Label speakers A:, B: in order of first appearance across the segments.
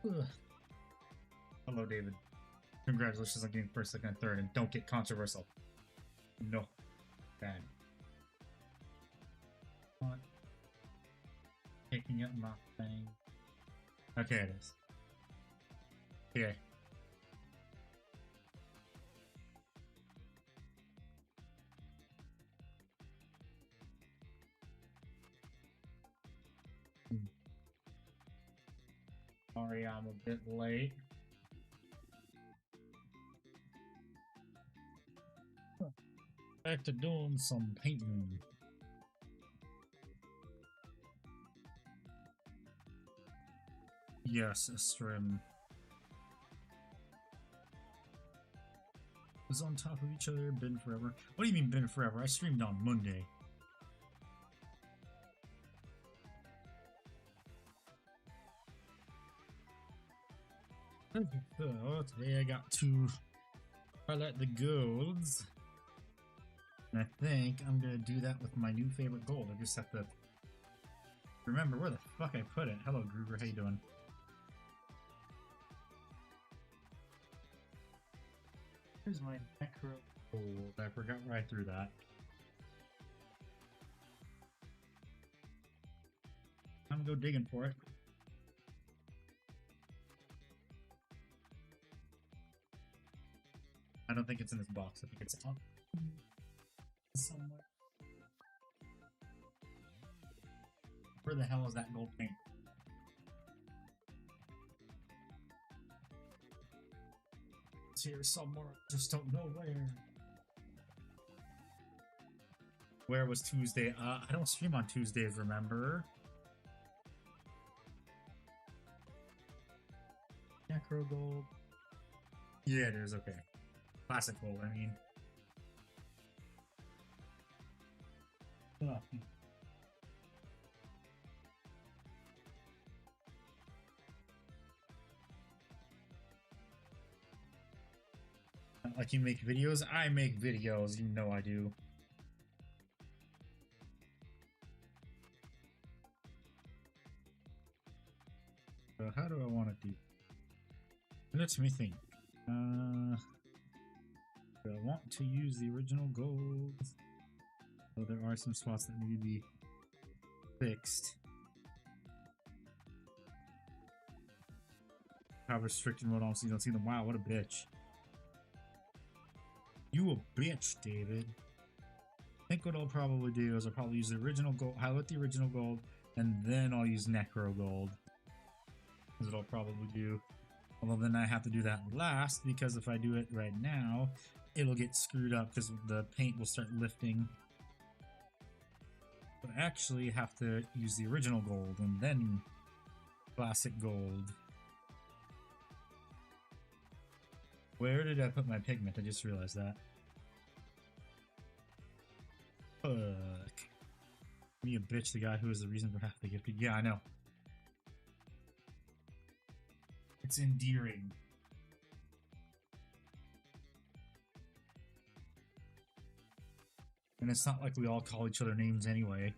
A: Ugh. Hello, David. Congratulations on getting first, second, and third, and don't get controversial. No. Bad. Not picking up my thing. Okay, it is. Okay. Sorry, I'm a bit late. Back to doing some painting. Yes, a stream. Was on top of each other, been forever. What do you mean been forever? I streamed on Monday. So today I got to highlight the golds. And I think I'm gonna do that with my new favorite gold. I just have to remember where the fuck I put it. Hello, Gruber, how you doing? Here's my necro gold. I forgot where I threw that. I'm gonna go digging for it. I don't think it's in this box. I think it's up somewhere. Where the hell is that gold paint? It's here somewhere. Just don't know where. Where was Tuesday? I don't stream on Tuesdays, remember? Necro gold. Yeah, it is. Okay. Classic gold, I mean. Like you make videos? I make videos, you know I do. So how do I want to do? Let me think. Do I want to use the original gold? So there are some spots that need to be fixed. How restricted mode on so you don't see them. Wow, what a bitch. You a bitch, David. I think what I'll probably do is I'll probably use the original gold, highlight the original gold, and then I'll use Necro gold. That's what I'll probably do. Although then I have to do that last, because if I do it right now, it'll get screwed up because the paint will start lifting. But I actually have to use the original gold and then classic gold. Where did I put my pigment? I just realized that. Fuck. Me a bitch, the guy who is the reason for half the gift. Yeah, I know. It's endearing. And it's not like we all call each other names anyway.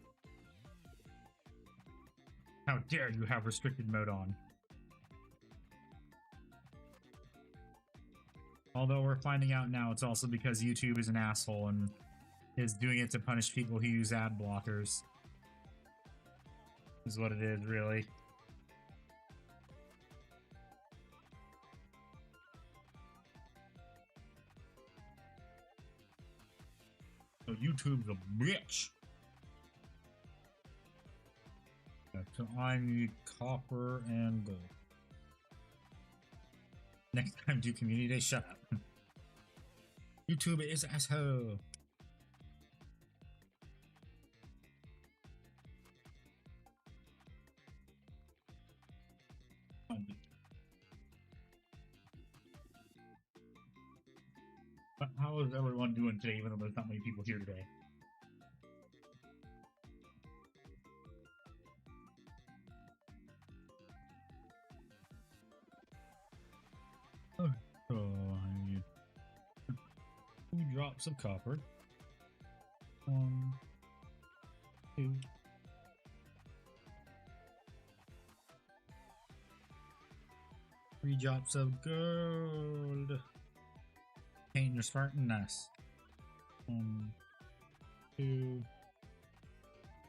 A: How dare you have restricted mode on? Although we're finding out now it's also because YouTube is an asshole and is doing it to punish people who use ad blockers. Is what it is, really. So YouTube's a bitch. So I need copper and gold. Next time do community day, shut up. YouTube is asshole. But how is everyone doing today, even though there's not many people here today? Oh, I need 2 drops of copper. 1, 2. 3 drops of gold. Paint your Spartan, nice. 1, 2,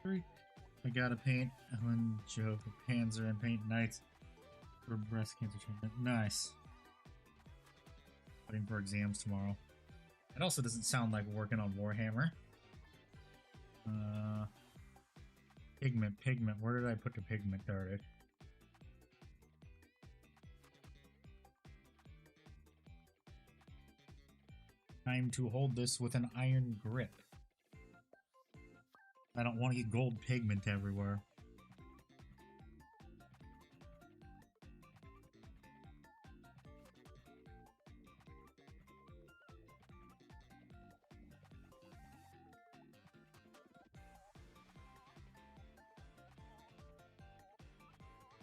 A: 3. I gotta paint when Joe for Panzer and paint Knights for breast cancer treatment. Nice. Waiting for exams tomorrow. It also doesn't sound like working on Warhammer. Pigment. Where did I put the pigment card? Time to hold this with an iron grip. I don't want to get gold pigment everywhere.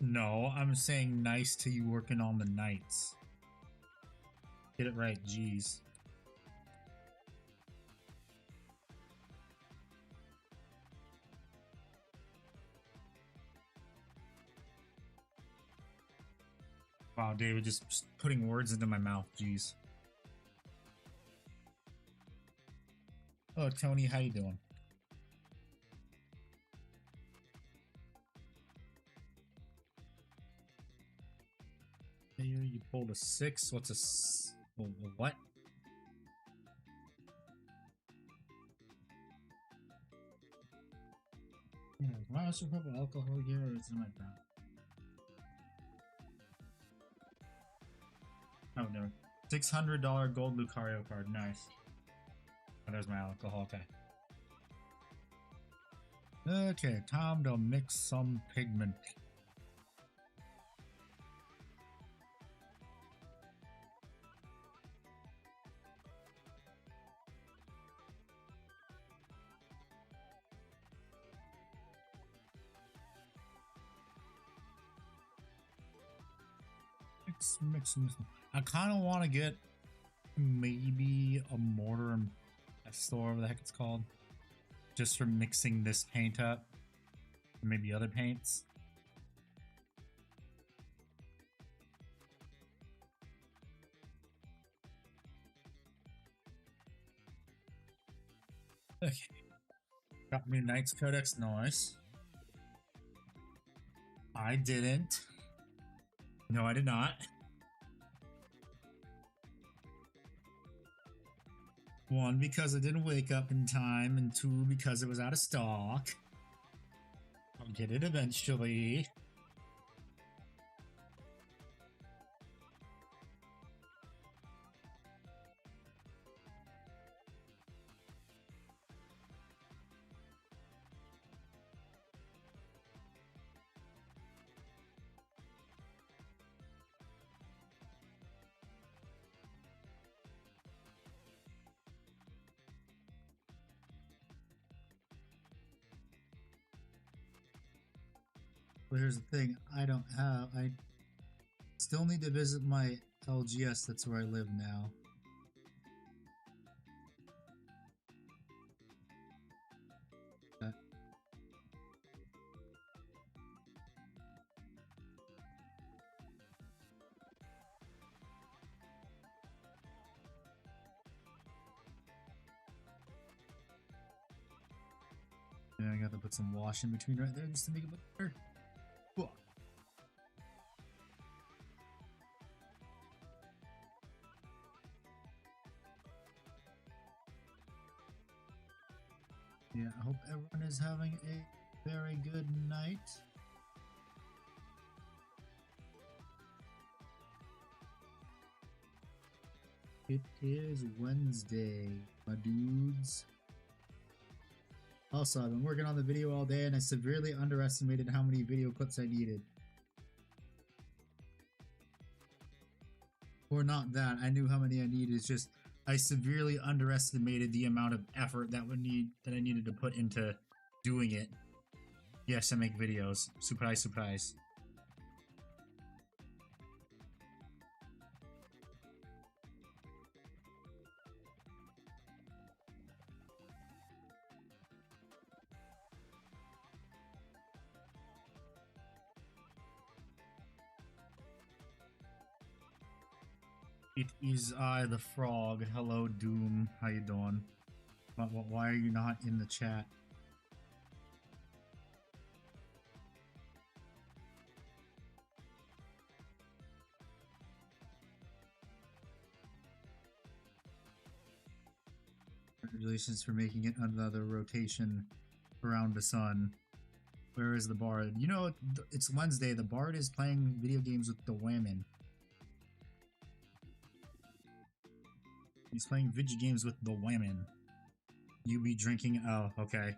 A: No, I'm saying nice to you working on the Knights. Get it right, jeez. Wow, David, just putting words into my mouth, jeez. Oh, Tony, how you doing? You pulled a 6. What's a what? Yeah, why is there purple alcohol here, or is it in my brown? Oh no, $600 gold Lucario card. Nice. Oh, there's my alcohol. Okay. Okay, time to mix some pigment. Mix. I kind of want to get maybe a mortar and pestle, whatever the heck it's called, just for mixing this paint up, maybe other paints. Okay, got me Knights Codex, nice. I didn't. No, I did not. 1, because I didn't wake up in time, and 2, because it was out of stock. I'll get it eventually. Well, here's the thing, I still need to visit my LGS, that's where I live now. Yeah, I got to put some wash in between right there just to make it look better. Cool. Yeah, I hope everyone is having a very good night. It is Wednesday, my dudes. Also, I've been working on the video all day and I severely underestimated how many video clips I needed. Or not that, I knew how many I needed, it's just I severely underestimated the amount of effort that I needed to put into doing it. Yes, I make videos. Surprise, surprise. It is I, the frog. Hello, Doom. How you doing? Why are you not in the chat? Congratulations for making it another rotation around the sun. Where is the bard? You know, it's Wednesday. The bard is playing video games with the women. He's playing video games with the women. You be drinking. Oh, okay.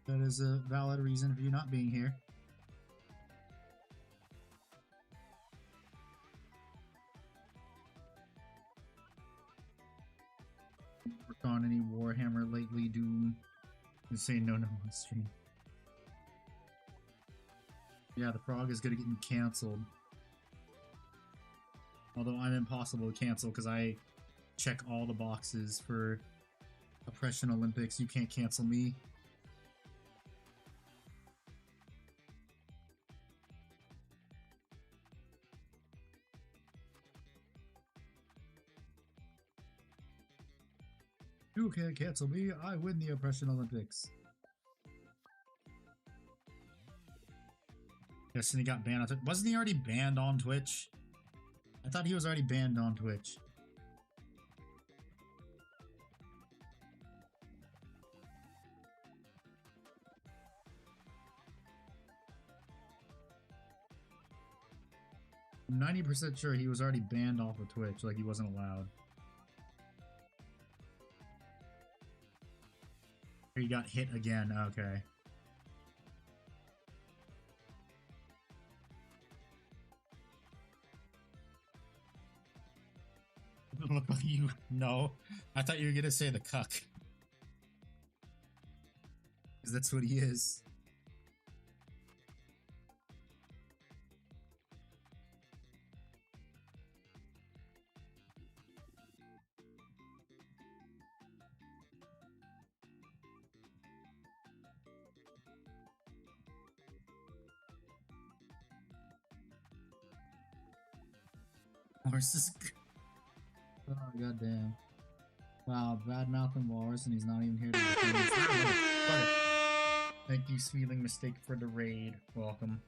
A: That is a valid reason for you not being here. Worked on any Warhammer lately, Doom? You say no on stream. Yeah, the frog is gonna get canceled. Although I'm impossible to cancel because I check all the boxes for Oppression Olympics. You can't cancel me. You can't cancel me. I win the Oppression Olympics. Destiny got banned on Twitch. Wasn't he already banned on Twitch? I thought he was already banned on Twitch. I'm 90% sure he was already banned off of Twitch, like he wasn't allowed. He got hit again, okay. Look like you. No, I thought you were gonna say the cuck. Because that's what he is. Horses. Oh, goddamn. Wow, bad mouthing Walrus, and he's not even here to defend his Thank you, Smealing Mistake, for the raid. Welcome.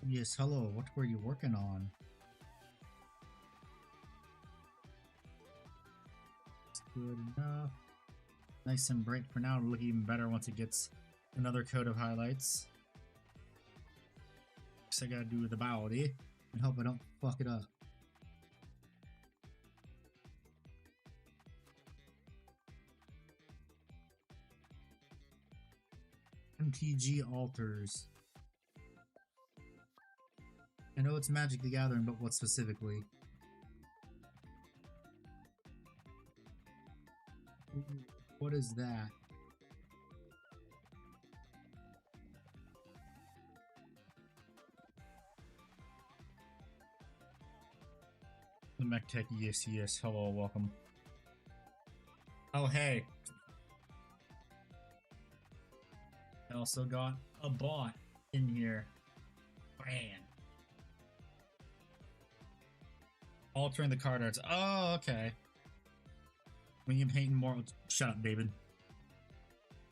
A: Yes, hello. What were you working on? Good enough. Nice and bright for now. It'll look even better once it gets another coat of highlights. Next I gotta do the body and hope I don't fuck it up. MTG altars. I know it's Magic the Gathering, but what specifically? What is that? The Mech Tech, yes, yes. Hello, welcome. Oh, hey. I also got a bot in here. Man. Altering the card arts. Oh, okay. When you're painting more, shut up, David.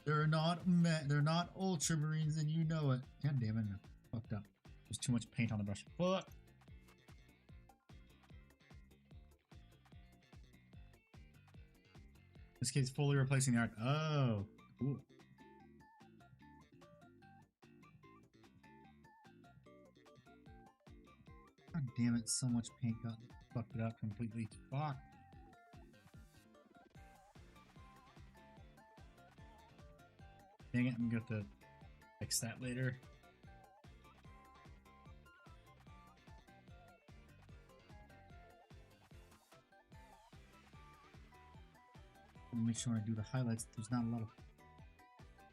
A: They're not Ultramarines, and you know it. God damn it, I fucked up. There's too much paint on the brush. Fuck. This kid's fully replacing the art. Oh, cool. God damn it, so much paint got fucked it up completely. Fuck. Dang it, I'm gonna have to fix that later. Make sure I do the highlights. There's not a lot of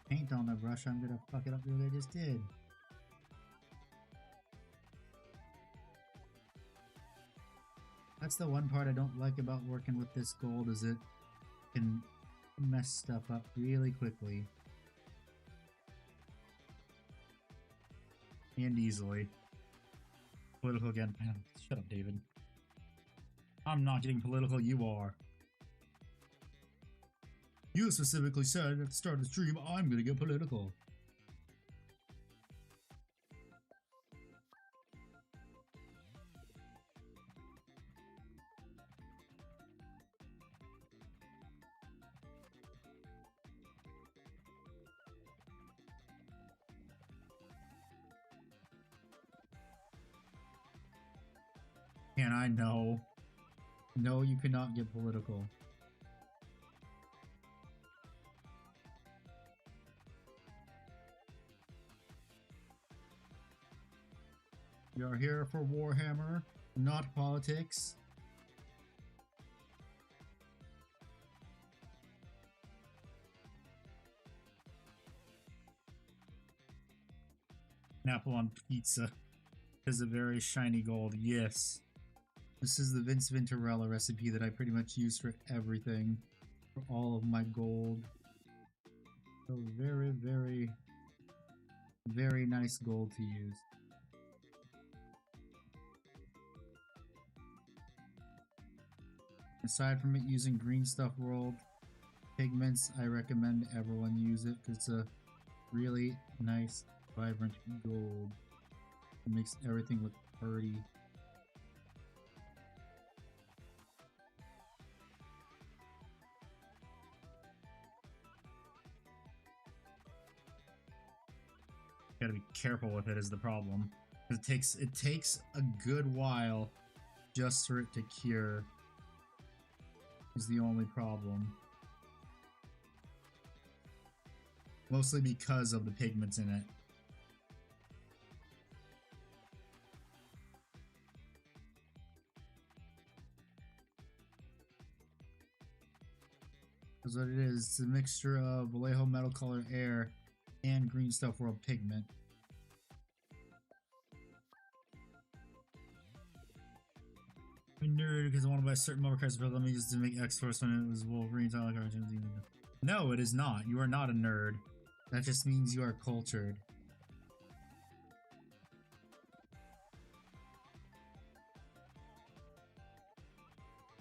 A: paint on the brush. I'm gonna fuck it up the way I just did. That's the one part I don't like about working with this gold, is it can mess stuff up really quickly. And easily. Political again. Shut up, David. I'm not getting political, you are. You specifically said at the start of the stream, I'm gonna get political. And I know. No, you cannot get political. We are here for Warhammer, not politics. An apple on pizza is a very shiny gold, yes. This is the Vince Venturella recipe that I pretty much use for everything, for all of my gold. So very, very, very nice gold to use. Aside from it using Green Stuff World pigments, I recommend everyone use it because it's a really nice, vibrant gold. It makes everything look pretty. Gotta be careful with it is the problem. It takes a good while just for it to cure. Is the only problem. Mostly because of the pigments in it. Because what it is, it's a mixture of Vallejo Metal Color Air and Green Stuff World pigment. I'm a nerd because I want to buy certain Marvel cards, but let me just make X-Force when it was Wolverine. No, it is not. You are not a nerd. That just means you are cultured.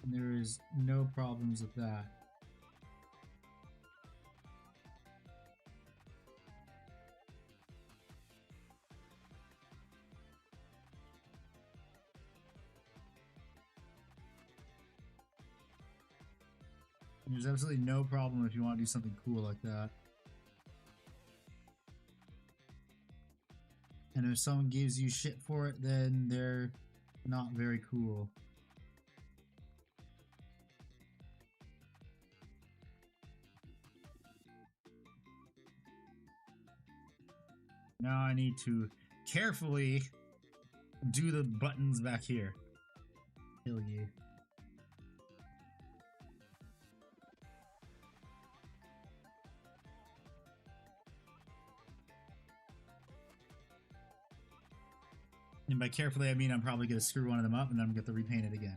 A: And there is no problems with that. There's absolutely no problem if you want to do something cool like that. And if someone gives you shit for it, then they're not very cool. Now I need to carefully do the buttons back here. Hell yeah. And by carefully, I mean I'm probably going to screw one of them up and then I'm going to repaint it again.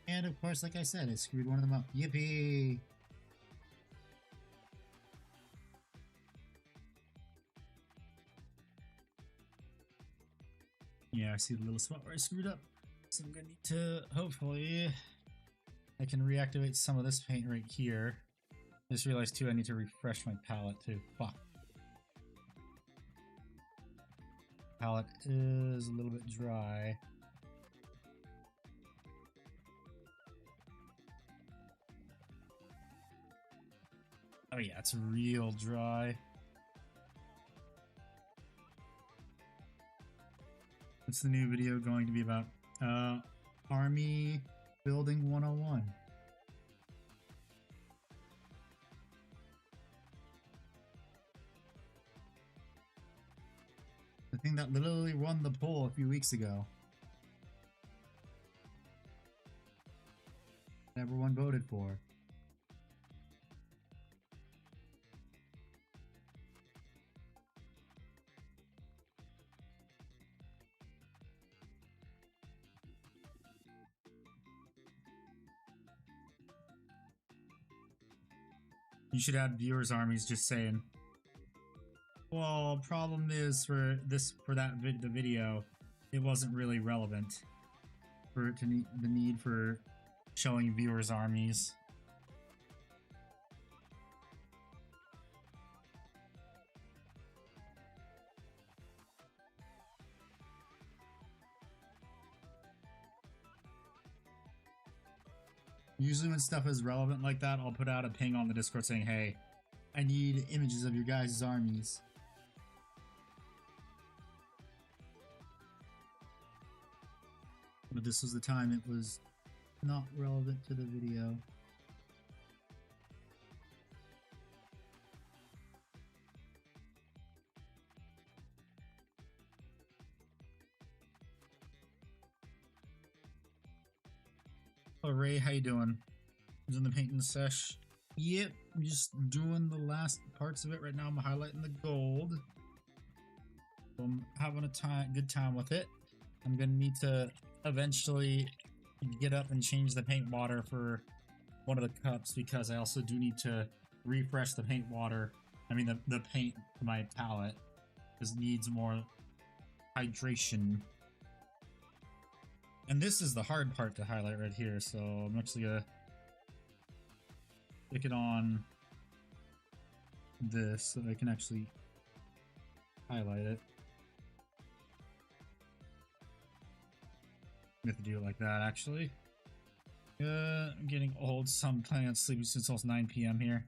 A: And of course, like I said, I screwed one of them up. Yippee! Yeah, I see the little spot where I screwed up. So I'm gonna need to, hopefully, I can reactivate some of this paint right here. Just realized too, I need to refresh my palette too. Fuck. Palette is a little bit dry. Oh yeah, it's real dry. What's the new video going to be about? Army Building 101. The thing that literally won the poll a few weeks ago. Everyone voted for. You should add viewers armies just saying, well, problem is for the video, it wasn't really relevant for it to the need for showing viewers armies. Usually when stuff is relevant like that, I'll put out a ping on the Discord saying, hey, I need images of your guys' armies. But this was the time it was not relevant to the video. Oh, Ray, how you doing? Who's in the painting sesh? Yep, I'm just doing the last parts of it right now. I'm highlighting the gold. So I'm having a good time with it. I'm gonna need to eventually get up and change the paint water for one of the cups because I also do need to refresh the paint water. I mean the paint to my palette because it needs more hydration. And this is the hard part to highlight right here, so I'm actually gonna stick it on this so I can actually highlight it. We have to do it like that, actually. I'm getting old. Some planning on sleeping since almost 9 p.m. here.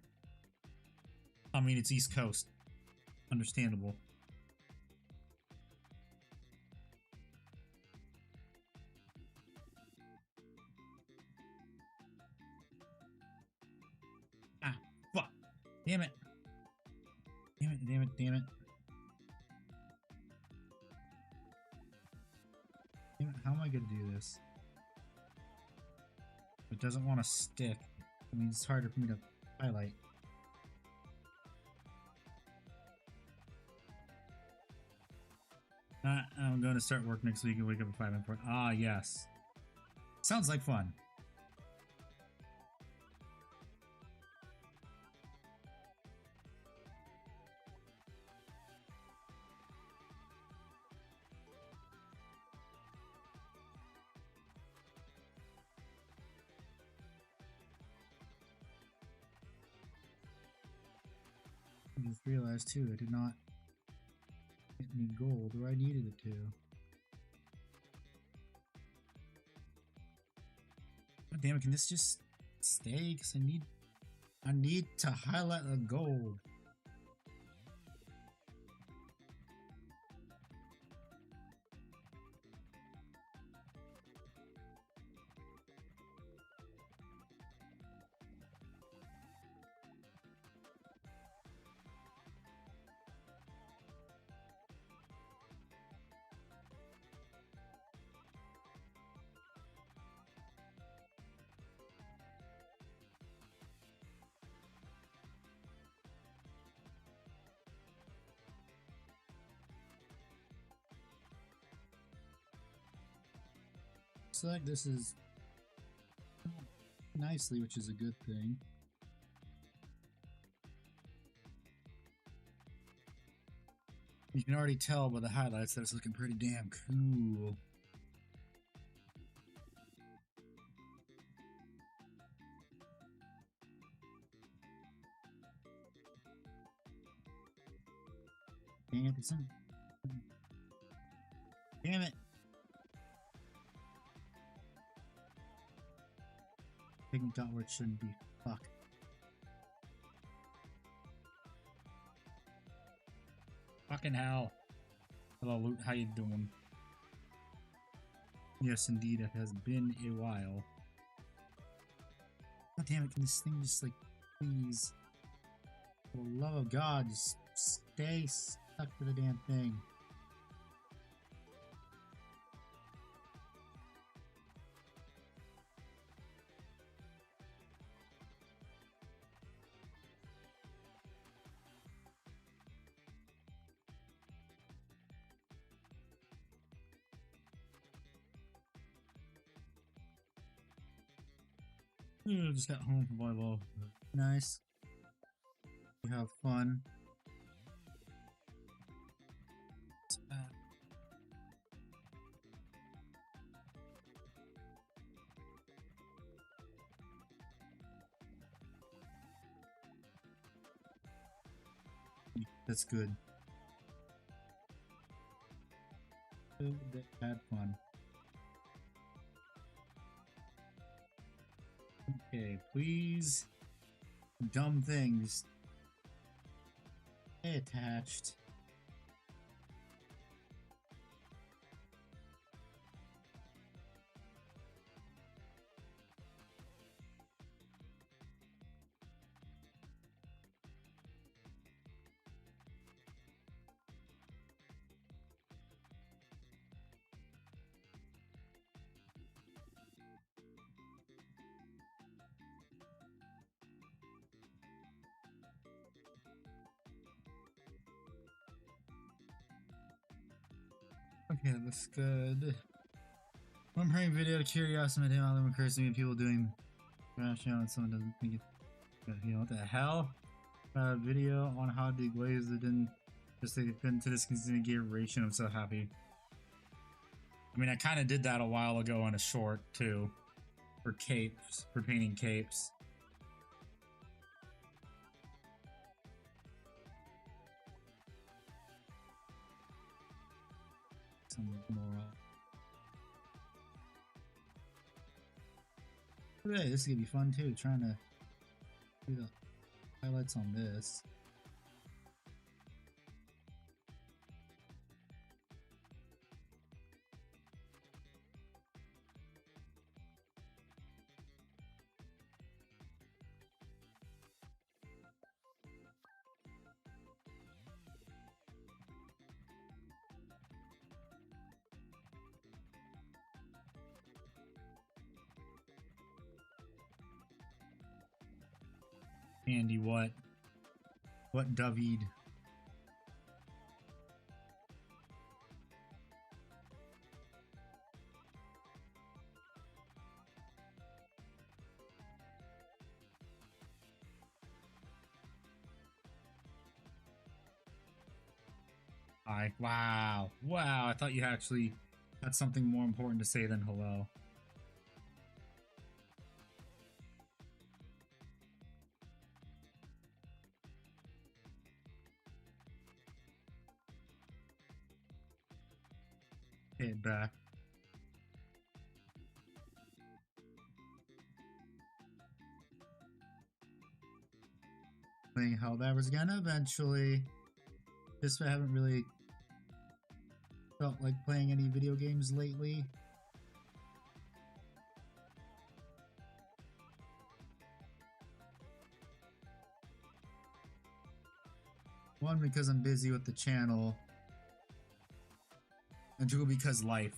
A: I mean, it's East Coast. Understandable. Ah, fuck. Damn it. Damn it, damn it, damn it. How am I gonna do this? It doesn't want to stick. I mean, it's harder for me to highlight. I'm going to start work next week and wake up at 5 and 4. Ah, yes. Sounds like fun. I just realized too, I did not get any gold where I needed it to. God damn it, can this just stay? Because I need to highlight the gold. Looks like this is nicely, which is a good thing. You can already tell by the highlights that it's looking pretty damn cool. Dang it, it's in. Damn it. Pigment dot where it shouldn't be. Fuck. Fucking hell. Hello, Loot. How you doing? Yes, indeed, it has been a while. God damn it, can this thing just, like, please, for the love of God, just stay stuck to the damn thing. Just got home from volleyball. Nice. You have fun. That's good. They had fun. Okay, please. Dumb things. Stay attached. Okay, that's good. One praying video, curiosity, my damn occurs to me, people doing trash out and someone doesn't think it. You know what the hell? Video on how to glaze it in just to fit into this configuration. I'm so happy. I mean, I kind of did that a while ago on a short too, for capes, for painting capes. Some more. Hey, this is gonna be fun too. Trying to do the highlights on this. Andy, what? What David? Hi. Wow. Wow. I thought you actually had something more important to say than hello. Okay, back. Playing how that was gonna eventually. Just I haven't really felt like playing any video games lately. One, because I'm busy with the channel, and two, because life.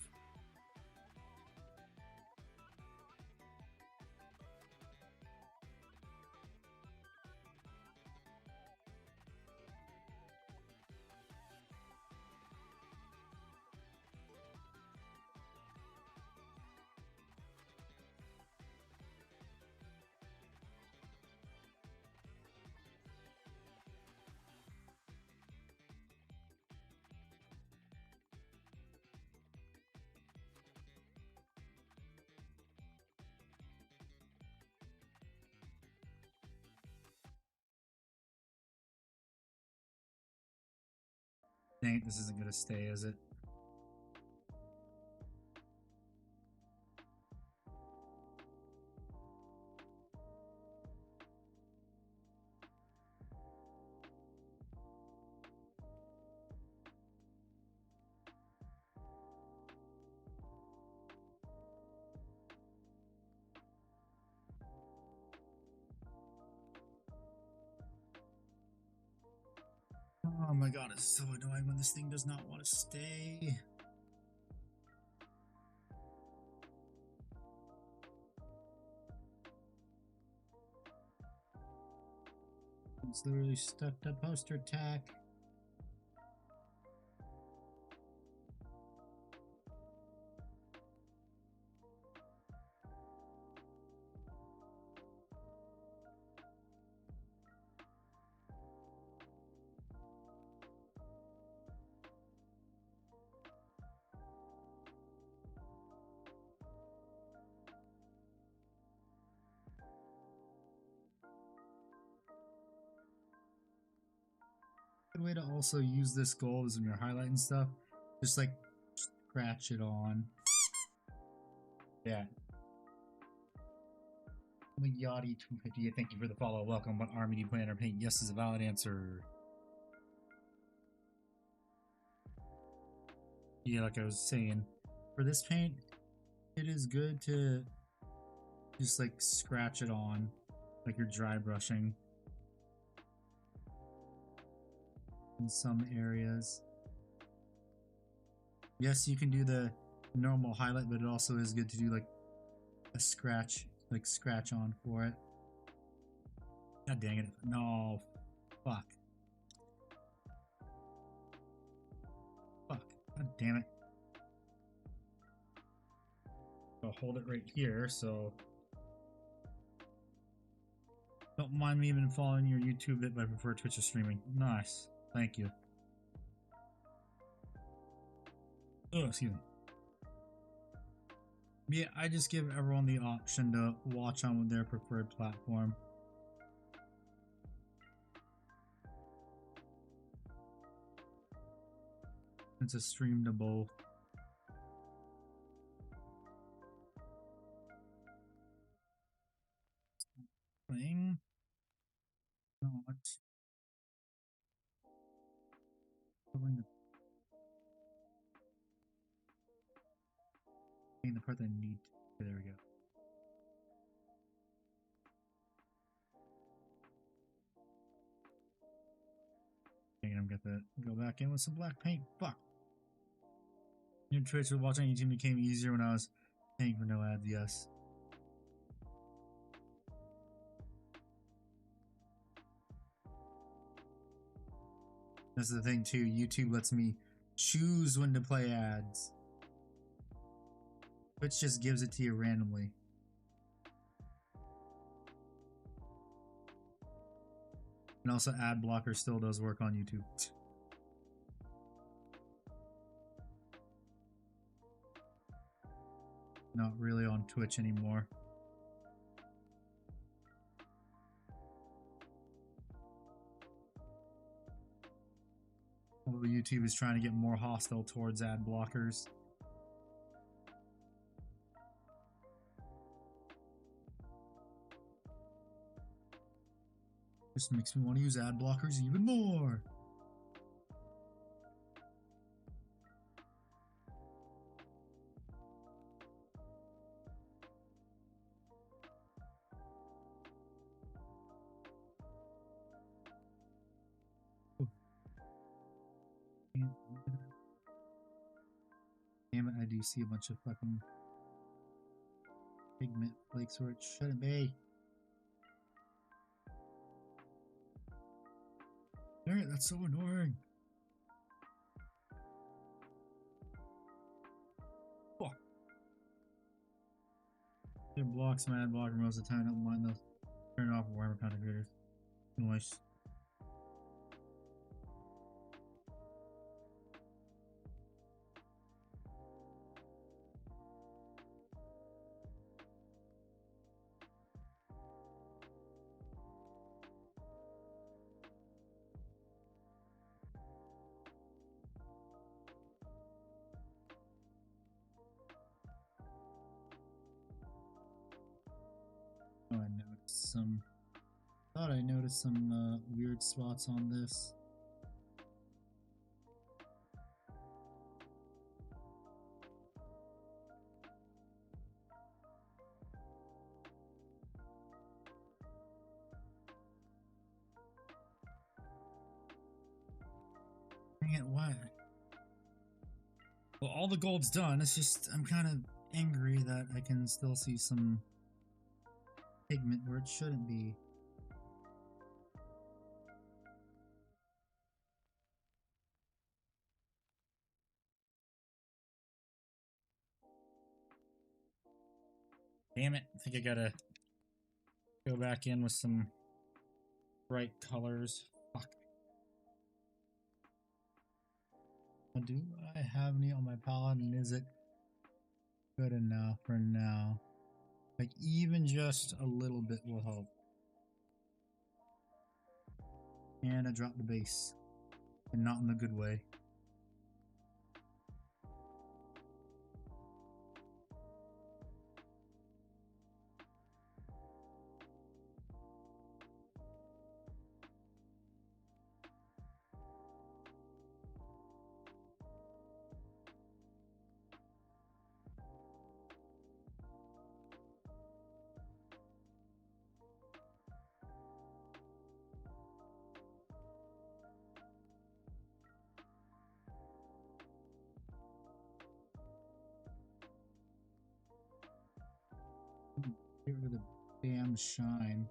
A: Dang, this isn't gonna stay, is it? Oh my god, it's so annoying when this thing does not want to stay. It's literally stuck to poster tack. Good way to also use this gold is when you're highlighting stuff, just like scratch it on. Yeah. Yachty 250, thank you for the follow. Welcome. What army do you plan or paint? Yes is a valid answer. Yeah, like I was saying, for this paint, it is good to just like scratch it on, like you're dry brushing in some areas. Yes, you can do the normal highlight, but it also is good to do like a scratch, like scratch on for it. God dang it. No. Fuck. Fuck. God damn it. I'll hold it right here, so don't mind me even following your YouTube bit, but I prefer Twitch or streaming. Nice. Thank you. Oh, excuse me. Yeah, I just give everyone the option to watch on their preferred platform. It's a stream to both. Playing. Not. Covering the part that I need. Okay, there we go. Dang it, I'm gonna go back in with some black paint. Fuck. New Twitch with watching YouTube became easier when I was paying for no ads, yes. That's the thing too, YouTube lets me choose when to play ads. Twitch just gives it to you randomly. And also ad blocker still does work on YouTube. Not really on Twitch anymore. Although YouTube is trying to get more hostile towards ad blockers. Just makes me want to use ad blockers even more. Damn it, I do see a bunch of fucking pigment flakes where it shouldn't be. Alright, that's so annoying. Fuck. It blocks my ad blocker most of the time. I don't mind those. Turn it off Warhammer content creators. Noise. Oh, I noticed some. Thought I noticed some weird spots on this. Dang it, what? Well, all the gold's done. It's just, I'm kind of angry that I can still see some pigment where it shouldn't be. Damn it. I think I gotta go back in with some bright colors. Fuck. Do I have any on my palette, and is it good enough for now? Like, even just a little bit will help. And I dropped the base. And not in the good way. Get rid of the damn shine.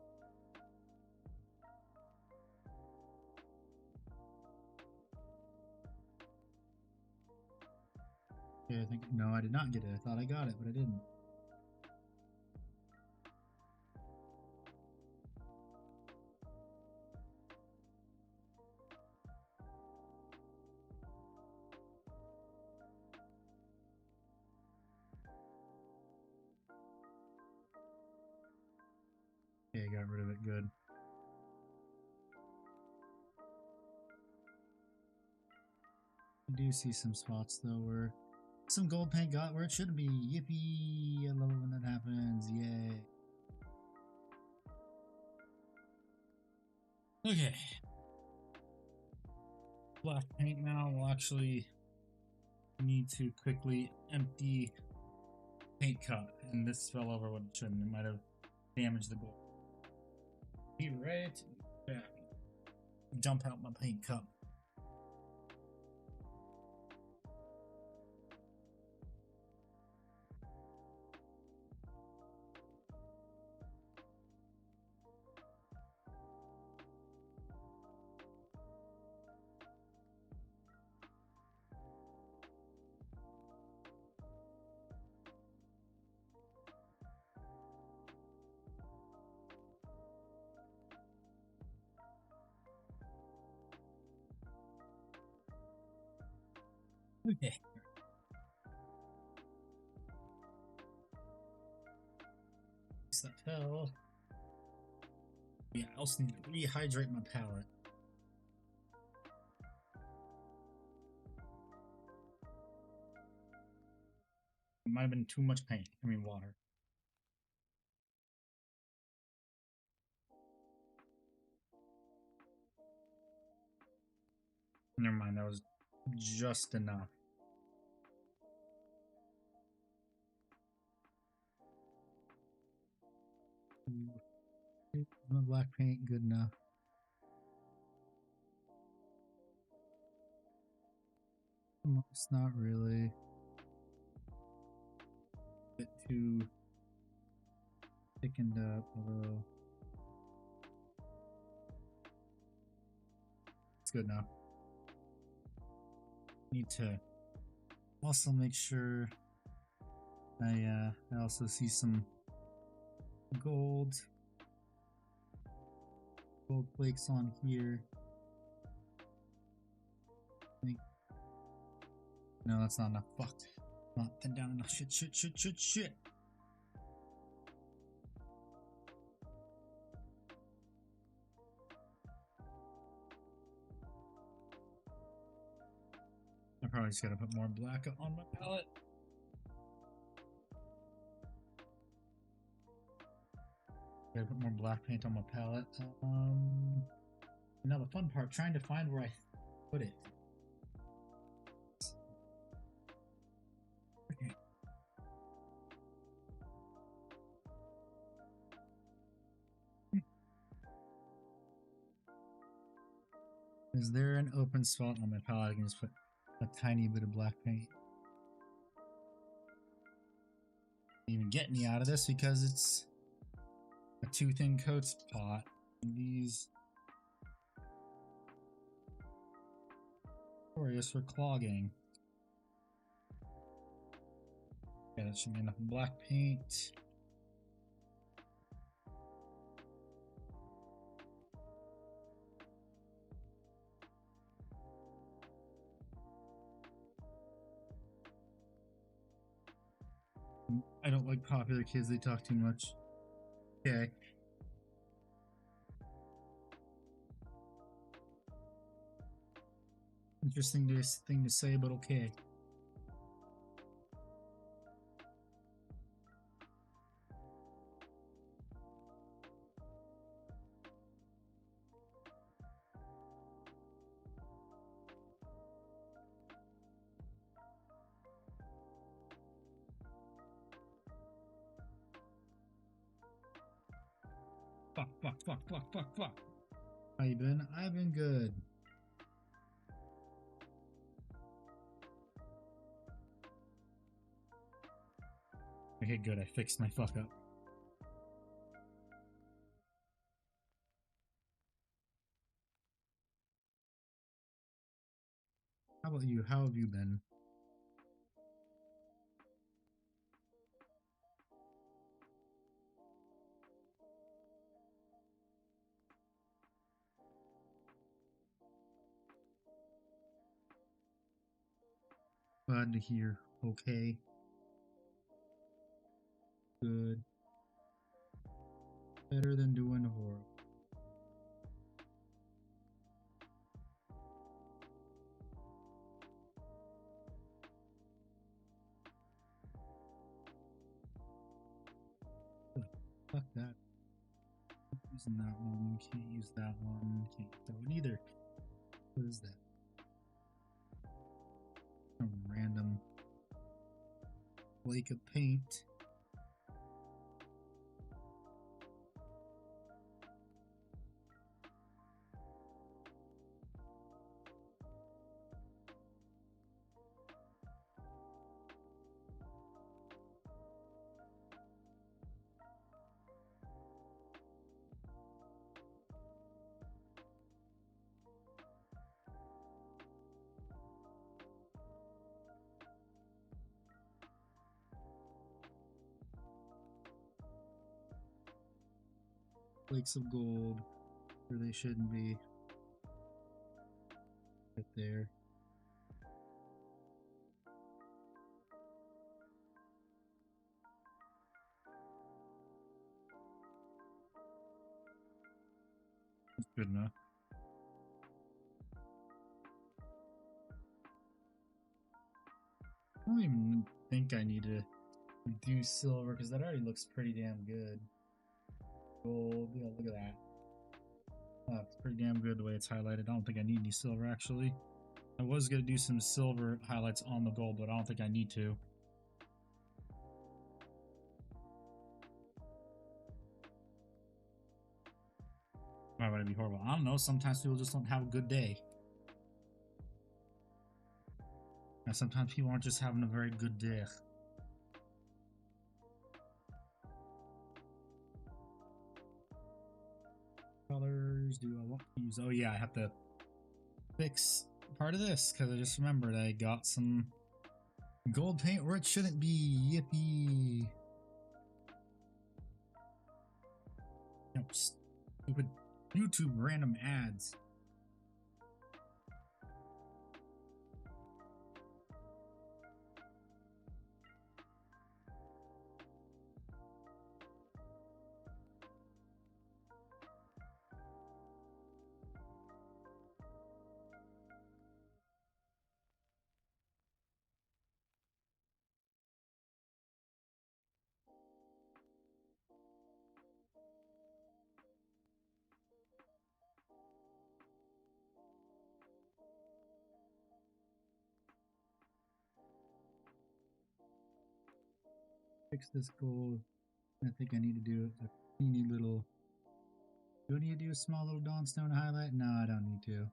A: Okay, I think, no, I did not get it. I thought I got it, but I didn't. Okay, I got rid of it. Good. I do see some spots though where some gold paint got where it shouldn't be. Yippee! I love it when that happens. Yay. Okay. Black paint now. We'll actually need to quickly empty paint cup. And this fell over when it shouldn't. It might have damaged the gold. Be right back. Dump out my paint cup. Okay. That fell. Yeah, I also need to rehydrate my palette. It might have been too much paint. I mean, water. Never mind, that was just enough. My black paint, good enough. It's not really. A bit too thickened up, although it's good enough. Need to also make sure I also see some gold flakes on here. I think, no, that's not enough. Fuck, not thin down enough. Shit. I probably just gotta put more black on my palette. Gotta put more black paint on my palette. Now the fun part, trying to find where I put it. Okay. Is there an open spot on my palette I can just put a tiny bit of black paint? Even get me out of this because it's a 2 thin coats pot. And these notorious for clogging. Okay, that should be enough black paint. I don't like popular kids, they talk too much. Okay. Interesting thing to say, but okay. Fuck. How you been? I've been good. Okay, good. I fixed my fuck up. How about you? How have you been? Glad to hear. Okay. Good. Better than doing horrible. Fuck that. Using that one. Can't use that one. Can't use that one either. What is that? Some random flake of paint. Flakes of gold where they shouldn't be. Right there. That's good enough. I don't even think I need to do silver because that already looks pretty damn good. Gold, yeah, look at that. It's pretty damn good the way it's highlighted. I don't think I need any silver actually. I was gonna do some silver highlights on the gold, but I don't think I need to. Why would it be horrible? I don't know. Sometimes people just don't have a good day. And sometimes people aren't just having a very good day. Colors do I want to use? Oh yeah, I have to fix part of this because I just remembered I got some gold paint where it shouldn't be. Yippee! Nope, stupid YouTube random ads. Fix this gold. I think I need to do a teeny little. Do I need to do a small little Dawnstone highlight? No, I don't need to.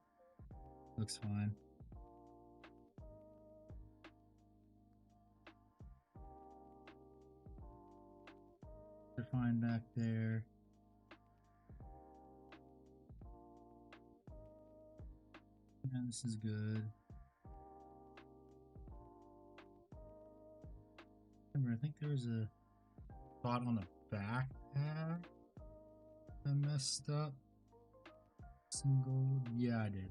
A: Looks fine. They're fine back there. Yeah, this is good. Remember, I think there was a spot on the back half I messed up. Some gold. Yeah, I did.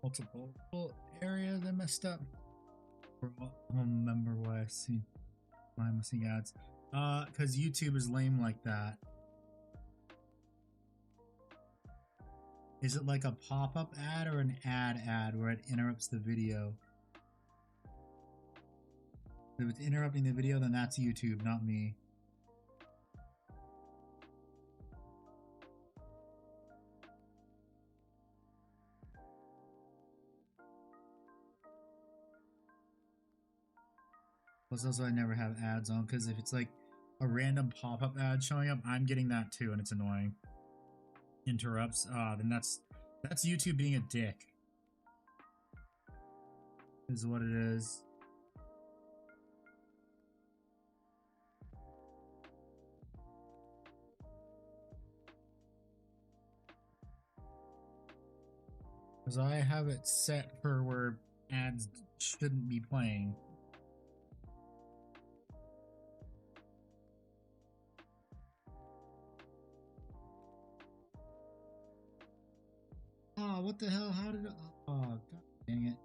A: Multiple areas I messed up. I don't remember why I'm missing ads. Because YouTube is lame like that. Is it like a pop-up ad or an ad where it interrupts the video? If it's interrupting the video, then that's YouTube, not me. Plus also I never have ads on, because if it's like a random pop-up ad showing up, I'm getting that too, and it's annoying. Interrupts, then that's YouTube being a dick. Is what it is. Because I have it set for where ads shouldn't be playing. Oh, what the hell? How did it? Oh, god dang it.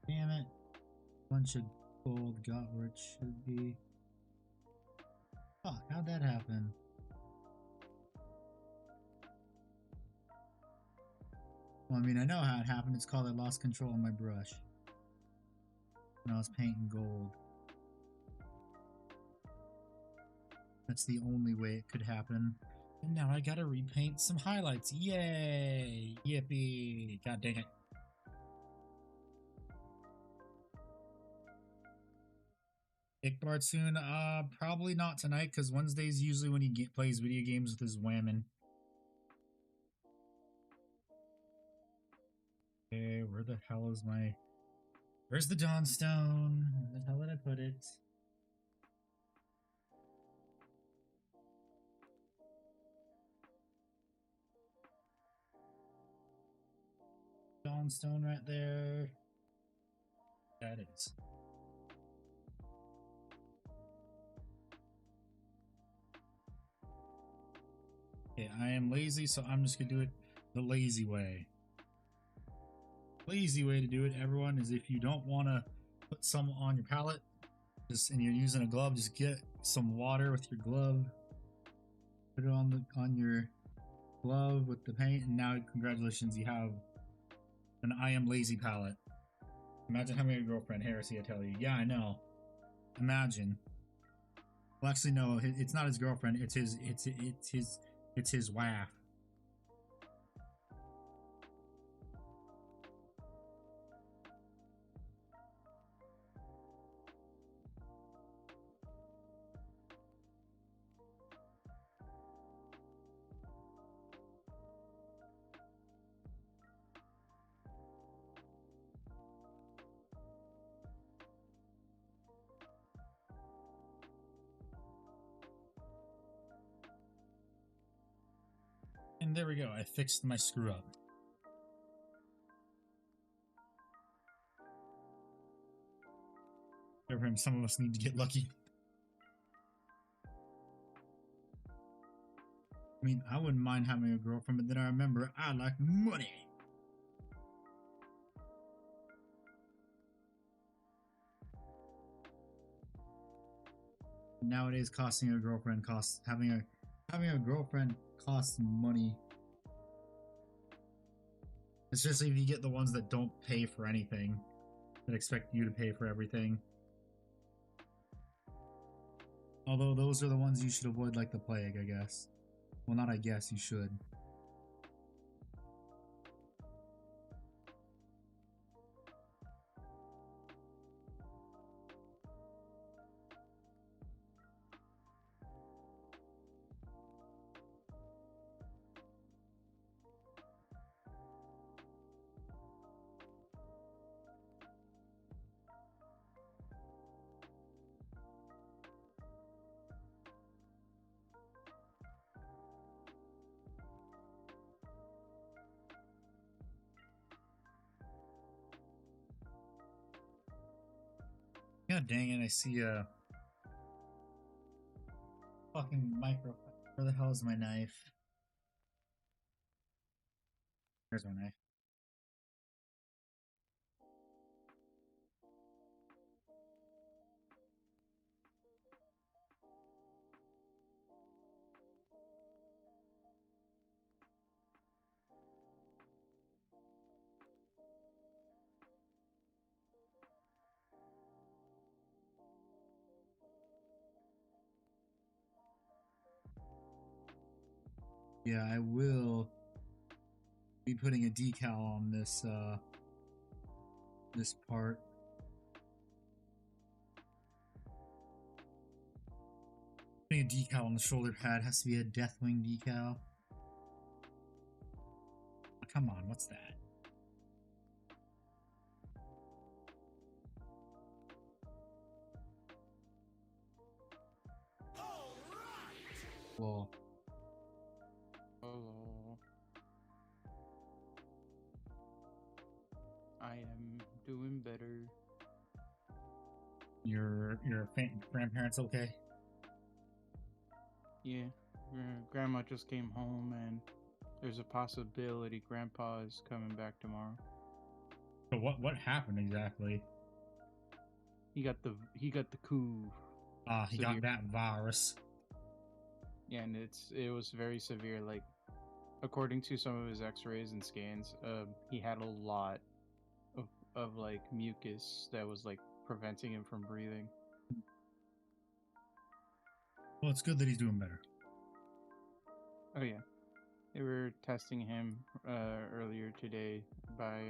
A: Damn it. Bunch of gold got where it should be. Oh, how'd that happen? Well, I mean, I know how it happened. It's called I lost control of my brush when I was painting gold. That's the only way it could happen. And now I gotta repaint some highlights. Yay! Yippee! God dang it. Ickbart soon? Probably not tonight, because Wednesday's usually when he plays video games with his whammon. Okay, where the hell is my... Where's the Dawnstone? Where the hell did I put it? Dawnstone right there. That is. Okay, I am lazy, so I'm just gonna do it the lazy way. Lazy way to do it, everyone, is if you don't want to put some on your palette, and you're using a glove, just get some water with your glove, put it on your glove with the paint, and now congratulations, you have an I am lazy palette. Imagine having a girlfriend, heresy, I tell you. Yeah, I know. Imagine. Well, actually, no, it's not his girlfriend. It's his wife. And there we go, I fixed my screw up. Some of us need to get lucky. I mean, I wouldn't mind having a girlfriend, but then I remember I like money. Nowadays, having a girlfriend costs money. Especially if you get the ones that don't pay for anything, that expect you to pay for everything. Although those are the ones you should avoid like the plague, I guess. Well, not I guess, you should. God dang it! I see a fucking micro. Where the hell is my knife? There's my knife. Yeah, I will be putting a decal on this this part. Putting a decal on the shoulder pad has to be a Deathwing decal. Oh, come on, what's that? Well,
B: Hello. I am doing better.
A: your grandparents okay?
B: Yeah, Grandma just came home, and there's a possibility Grandpa is coming back tomorrow.
A: So what happened exactly?
B: He got the coup.
A: Ah, he
B: Severe.
A: got that virus.
B: Yeah, and it was very severe. Like, according to some of his X-rays and scans, he had a lot of like mucus that was like preventing him from breathing.
A: Well, it's good that he's doing better.
B: Oh yeah, they were testing him earlier today by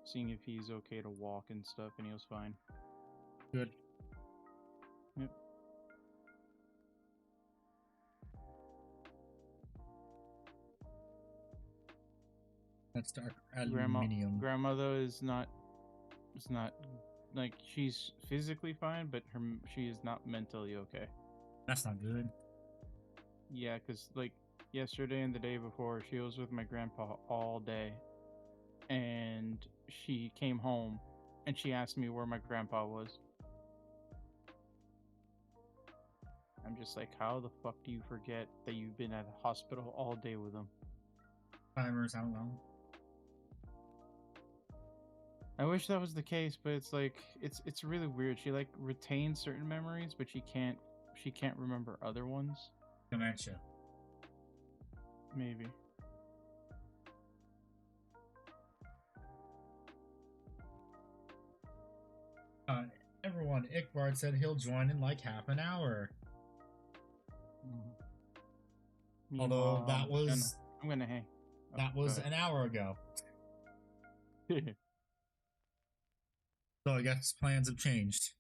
B: seeing if he's okay to walk and stuff, and he was fine.
A: Good.
B: Yep.
A: That's dark
B: Grandma,
A: aluminium.
B: grandmother is not like she's physically fine, but she is not mentally okay.
A: That's not good.
B: Yeah, because like yesterday and the day before, she was with my grandpa all day, and she came home, and she asked me where my grandpa was. I'm just like, how the fuck do you forget that you've been at the hospital all day with him?
A: Timers, I don't know.
B: I wish that was the case, but it's like it's really weird. She like retains certain memories, but she can't remember other ones.
A: Dementia.
B: Maybe.
A: Uh, everyone, Ickbard said he'll join in like half an hour. Although
B: Meanwhile, I'm gonna hang. Oh,
A: that
B: go
A: was
B: ahead.
A: an hour ago. So I guess plans have changed.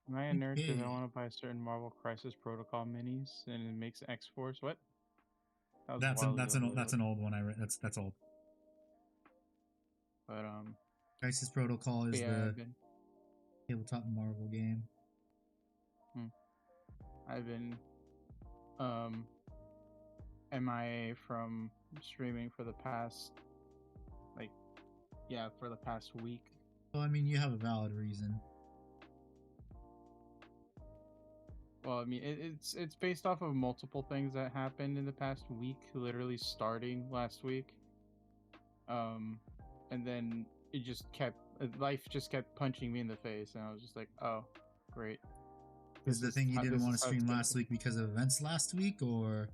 B: Am I a nerd because I
A: Okay.
B: want to buy certain Marvel Crisis Protocol minis and it makes X Force? What? That was a while ago, by the
A: That's
B: way.
A: an old one I read. That's old.
B: But
A: Crisis Protocol is
B: yeah,
A: the tabletop Marvel game.
B: I've been um MIA from streaming for the past for the past week.
A: Well, I mean, you have a valid reason.
B: Well, I mean, it's based off of multiple things that happened in the past week, literally starting last week. And then life just kept punching me in the face, and I was just like, oh, great.
A: Is the thing you didn't
B: This
A: want
B: is
A: to
B: how it's
A: stream
B: gonna
A: last
B: be.
A: week because of events last week, or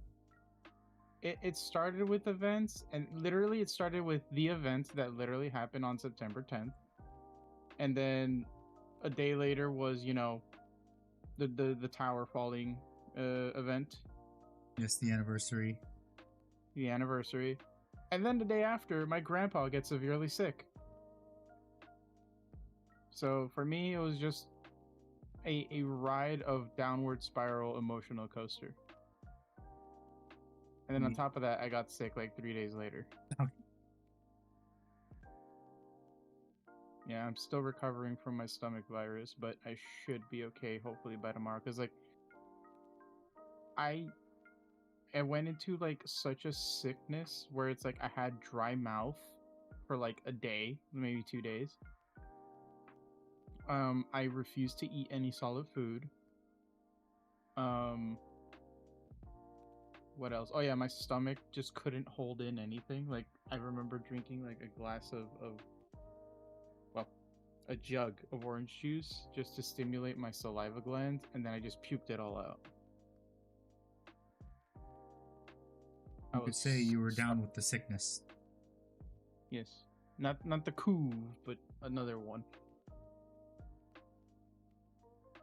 B: It started with events, and literally it started with the event that literally happened on September 10th, and then a day later was the tower falling event,
A: just the anniversary?
B: the anniversary, and then the day after my grandpa gets severely sick. So for me, it was just a ride of downward spiral emotional coaster. And then on top of that, I got sick like 3 days later.
A: Okay.
B: Yeah, I'm still recovering from my stomach virus, but I should be okay hopefully by tomorrow. Because like, I I went into like such a sickness where it's like I had dry mouth for like a day, maybe 2 days. I refused to eat any solid food. Um, what else? Oh yeah, my stomach just couldn't hold in anything. Like I remember drinking like a glass of well, a jug of orange juice just to stimulate my saliva glands, and then I just puked it all out.
A: You could say you were down with the sickness.
B: Yes, not the coup, but another one.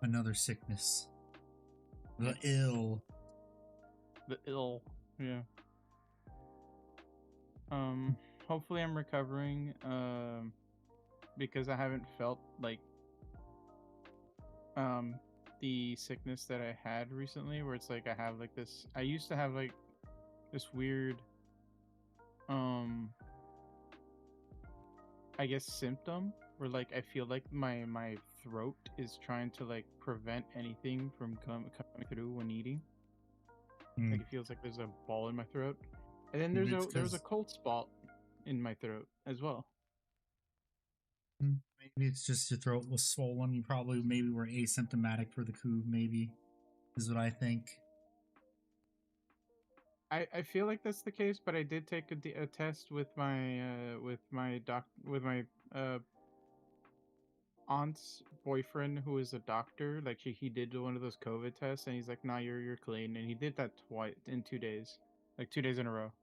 A: Another sickness. The ill.
B: The ill. Yeah. Hopefully I'm recovering. Because I haven't felt like the sickness that I had recently, where it's like I have like this. I used to have like this weird I guess symptom where like I feel like my throat is trying to like prevent anything from coming through when eating. Like it feels like there's a ball in my throat, and then there was a cold spot in my throat as well.
A: Maybe it's just your throat was swollen. You probably maybe were asymptomatic for the coup. Maybe is what I think.
B: I feel like that's the case, but I did take a test with my aunt's boyfriend, who is a doctor. Like he did one of those COVID tests, and he's like, "Nah, you're clean." And he did that twice in 2 days, like 2 days in a row.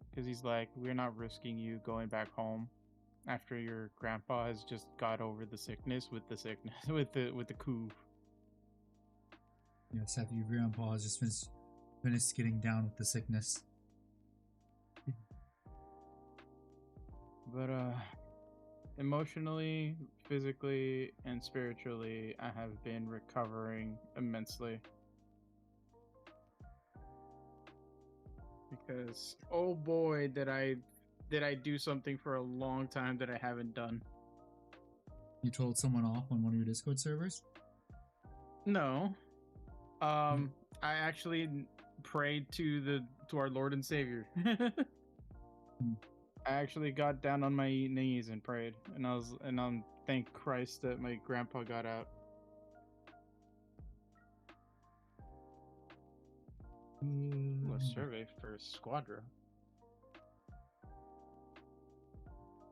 B: Because he's like, "We're not risking you going back home after your grandpa has just got over the sickness with the coup."
A: Yes, after your grandpa has just finished getting down with the sickness.
B: But emotionally, physically, and spiritually, I have been recovering immensely. Because oh boy, did I do something for a long time that I haven't done.
A: You told someone off on one of your Discord servers?
B: No. I actually prayed to our Lord and Savior. I actually got down on my knees and prayed, and thank Christ that my grandpa got out. A survey for Squadra.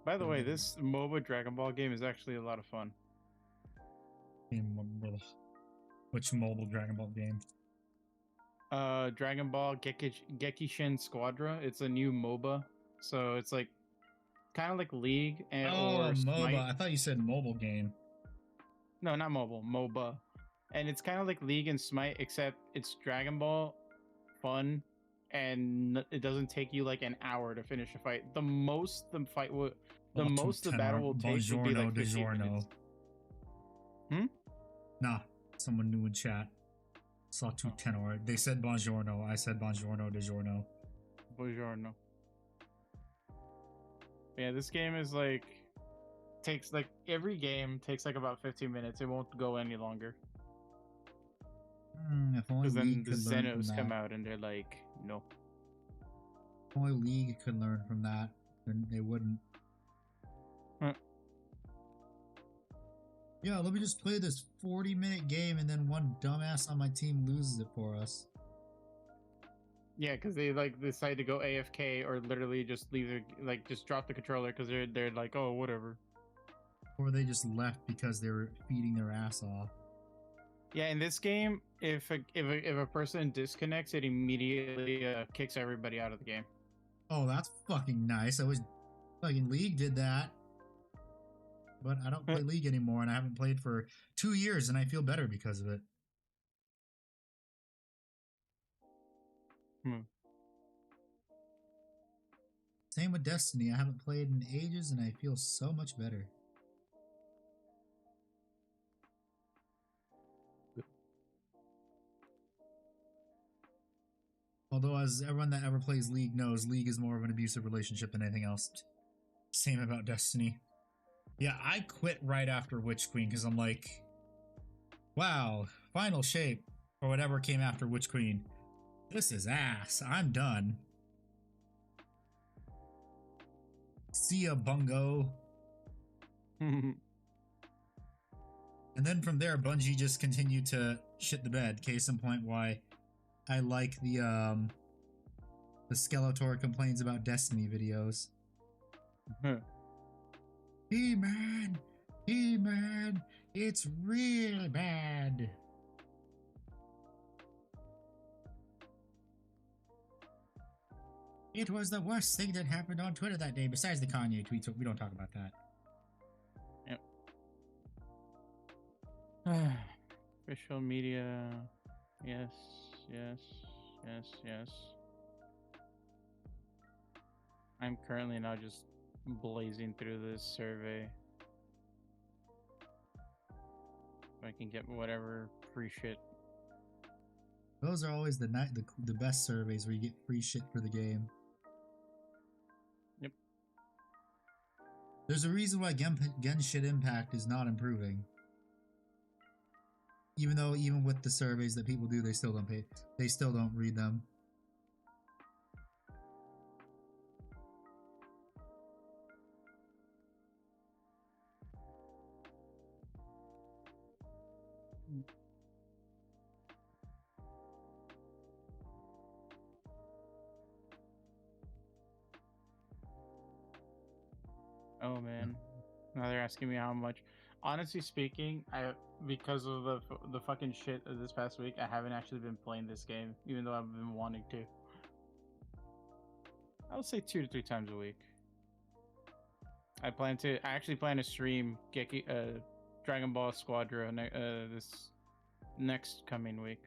B: By the way, this MOBA Dragon Ball game is actually a lot of fun.
A: Which mobile Dragon Ball game?
B: Dragon Ball Gekishin Squadra. It's a new MOBA, so it's like kind of like League and or
A: MOBA.
B: Smite.
A: I thought you said mobile game.
B: No, not mobile. MOBA, and it's kind of like League and Smite, except it's Dragon Ball, fun, and it doesn't take you like an hour to finish a fight. The most the battle will take would be like 15 minutes.
A: Nah, someone new in chat. Saw two tenor. They said buongiorno. I said buongiorno DiGiorno.
B: Buongiorno. Yeah, this game is like takes like every game takes like about 15 minutes. It won't go any longer.
A: If only
B: Because then
A: League
B: the
A: could learn from
B: Zenos
A: that.
B: come out and they're like, no.
A: If only League could learn from that, then they wouldn't. Yeah, let me just play this 40-minute game and then one dumbass on my team loses it for us.
B: Yeah, because they like decide to go AFK or literally just leave their just drop the controller because they're like, oh, whatever.
A: Or they just left because they were feeding their ass off.
B: Yeah, in this game, if a person disconnects, it immediately kicks everybody out of the game.
A: Oh, that's fucking nice. I wish fucking League did that. But I don't play League anymore, and I haven't played for 2 years, and I feel better because of it. Same with Destiny. I haven't played in ages, and I feel so much better. Although, as everyone that ever plays League knows, League is more of an abusive relationship than anything else. Same about Destiny. Yeah, I quit right after Witch Queen because I'm like, wow, final shape or whatever came after Witch Queen. This is ass. I'm done. See ya, Bungo. And then from there, Bungie just continued to shit the bed. Case in point, why I like the Skeletor complains about Destiny videos. He-Man, He-Man, it's real bad. It was the worst thing that happened on Twitter that day, besides the Kanye tweets. We don't talk about that.
B: Yep. Official media. Yes, yes, yes, yes. I'm currently now just blazing through this survey. I can get whatever free shit.
A: Those are always the best surveys where you get free shit for the game.
B: Yep.
A: There's a reason why Genshin Impact is not improving. Even with the surveys that people do, they still don't pay. They still don't read them.
B: Oh man, now they're asking me how much. Honestly speaking, because of the fucking shit of this past week, I haven't actually been playing this game, even though I've been wanting to. I would say 2 to 3 times a week. I actually plan to stream Dragon Ball Squadra this next coming week.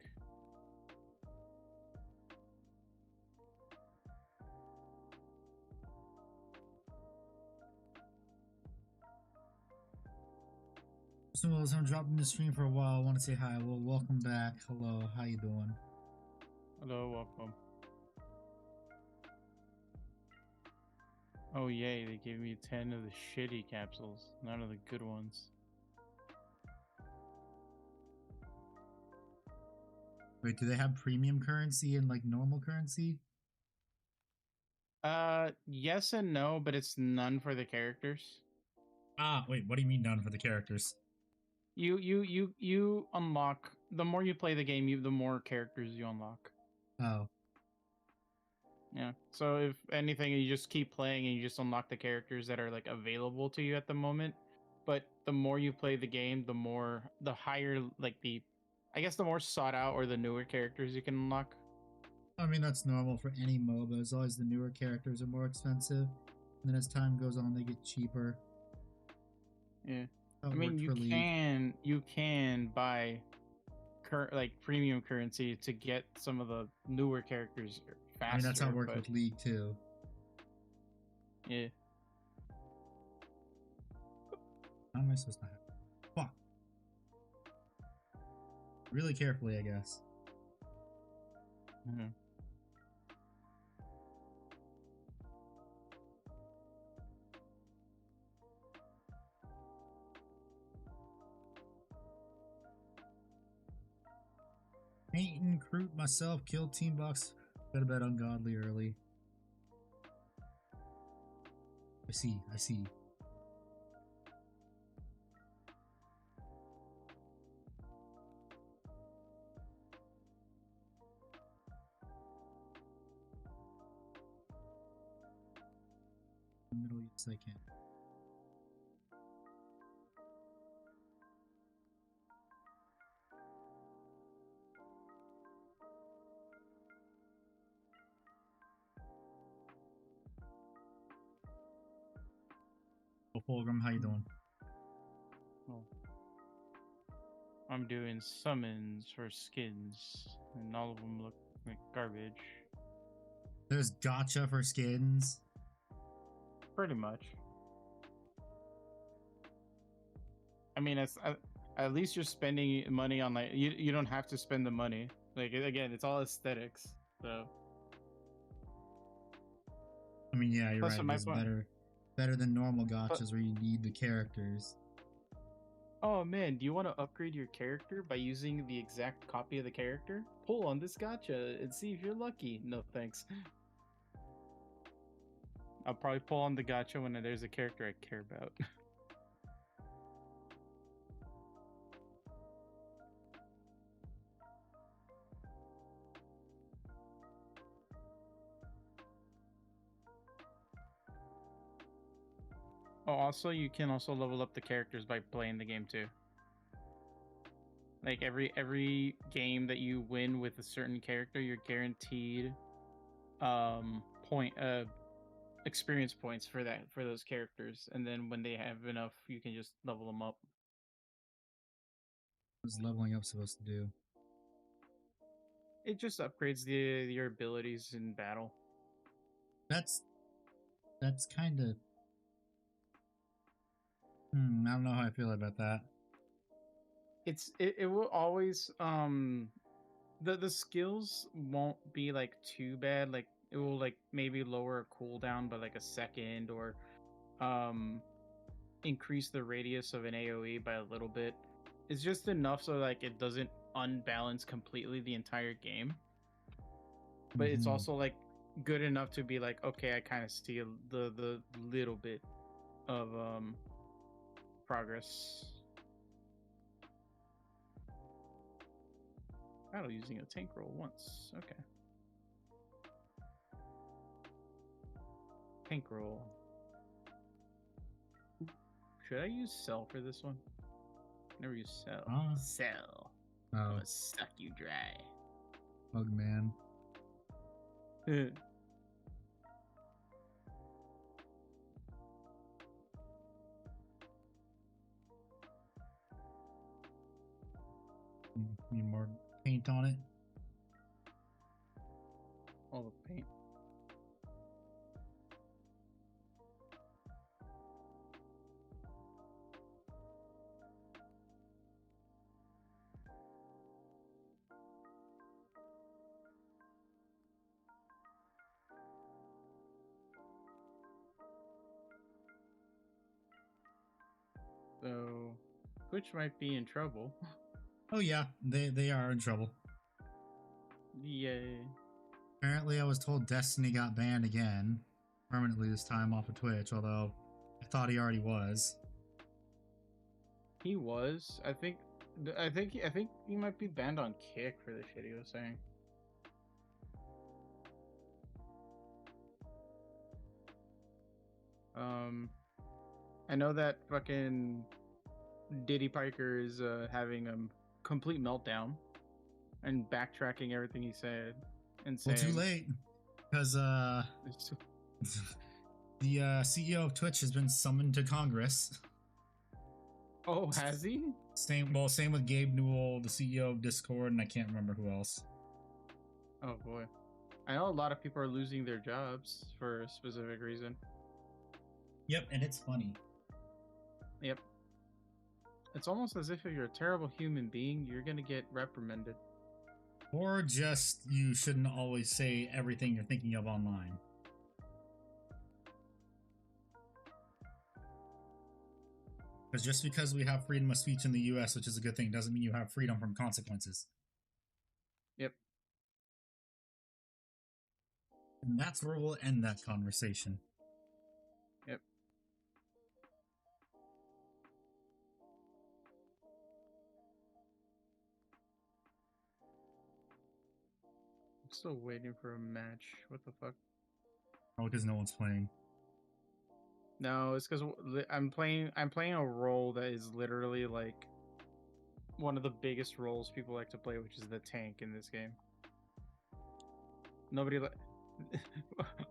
A: So I'm dropping the stream for a while. I want to say hi. Well, welcome back. Hello, how you doing?
B: Hello, welcome. Oh yay, they gave me 10 of the shitty capsules, none of the good ones.
A: Wait, do they have premium currency and like normal currency?
B: Yes and no, but it's none for the characters.
A: Ah, wait, what do you mean none for the characters?
B: You unlock, the more you play the game, the more characters you unlock.
A: Oh.
B: Yeah. So if anything, you just keep playing and you just unlock the characters that are like available to you at the moment. But the more you play the game, the higher, like I guess the more sought out or the newer characters you can unlock.
A: I mean, that's normal for any MOBA. As always, the newer characters are more expensive. And then as time goes on, they get cheaper.
B: Yeah. I mean, you can buy like premium currency to get some of the newer characters faster.
A: I mean, that's how it worked with League too.
B: Yeah.
A: How am I supposed to have? Fuck. Really carefully, I guess.
B: Mm-hmm.
A: Paint and recruit myself, kill Team Box. Got to bed ungodly early. I see. Middle East I can. Fulgrim, how you doing?
B: Oh. I'm doing summons for skins, and all of them look like garbage.
A: There's gacha for skins.
B: Pretty much. I mean, at least you're spending money on like you don't have to spend the money. Like again, it's all aesthetics. So.
A: I mean, yeah, you're
B: Plus,
A: right. It's better than normal gachas where you need the characters.
B: Oh man, do you want to upgrade your character by using the exact copy of the character? Pull on this gacha and see if you're lucky. No thanks. I'll probably pull on the gacha when there's a character I care about. Oh, also, you can also level up the characters by playing the game too. Like every game that you win with a certain character, you're guaranteed point experience points for those characters, and then when they have enough, you can just level them up.
A: What's leveling up supposed to do?
B: It just upgrades your abilities in battle.
A: That's kind of. I don't know how I feel about that.
B: It will always the skills won't be like too bad. Like it will like maybe lower a cooldown by like a second, or um increase the radius of an AoE by a little bit. It's just enough so like it doesn't unbalance completely the entire game. But it's also like good enough to be like, okay, I kind of see the little bit of progress. Battle using a tank roll once. Okay. Tank roll. Should I use Cell for this one? Never use Cell. Cell.
A: Oh,
B: I'm gonna suck you dry.
A: Bug man. Need more paint on it.
B: All the paint. So, Twitch might be in trouble.
A: Oh yeah, they are in trouble.
B: Yay.
A: Apparently, I was told Destiny got banned again, permanently this time off of Twitch. Although I thought he already was.
B: He was. I think he might be banned on Kick for the shit he was saying. I know that fucking Diddy Piker is having a complete meltdown and backtracking everything he said and saying.
A: Well, too late, because the CEO of Twitch has been summoned to Congress.
B: Oh, has he?
A: Same with Gabe Newell, the CEO of Discord, and I can't remember who else.
B: Oh boy, I know a lot of people are losing their jobs for a specific reason.
A: Yep, and it's funny.
B: Yep. It's almost as if you're a terrible human being, you're gonna get reprimanded.
A: Or just you shouldn't always say everything you're thinking of online. Because just because we have freedom of speech in the US, which is a good thing, doesn't mean you have freedom from consequences.
B: Yep.
A: And that's where we'll end that conversation.
B: Yep. I'm still waiting for a match. What the fuck?
A: Oh, because no one's playing.
B: No, it's because I'm playing a role that is literally like one of the biggest roles people like to play, which is the tank in this game.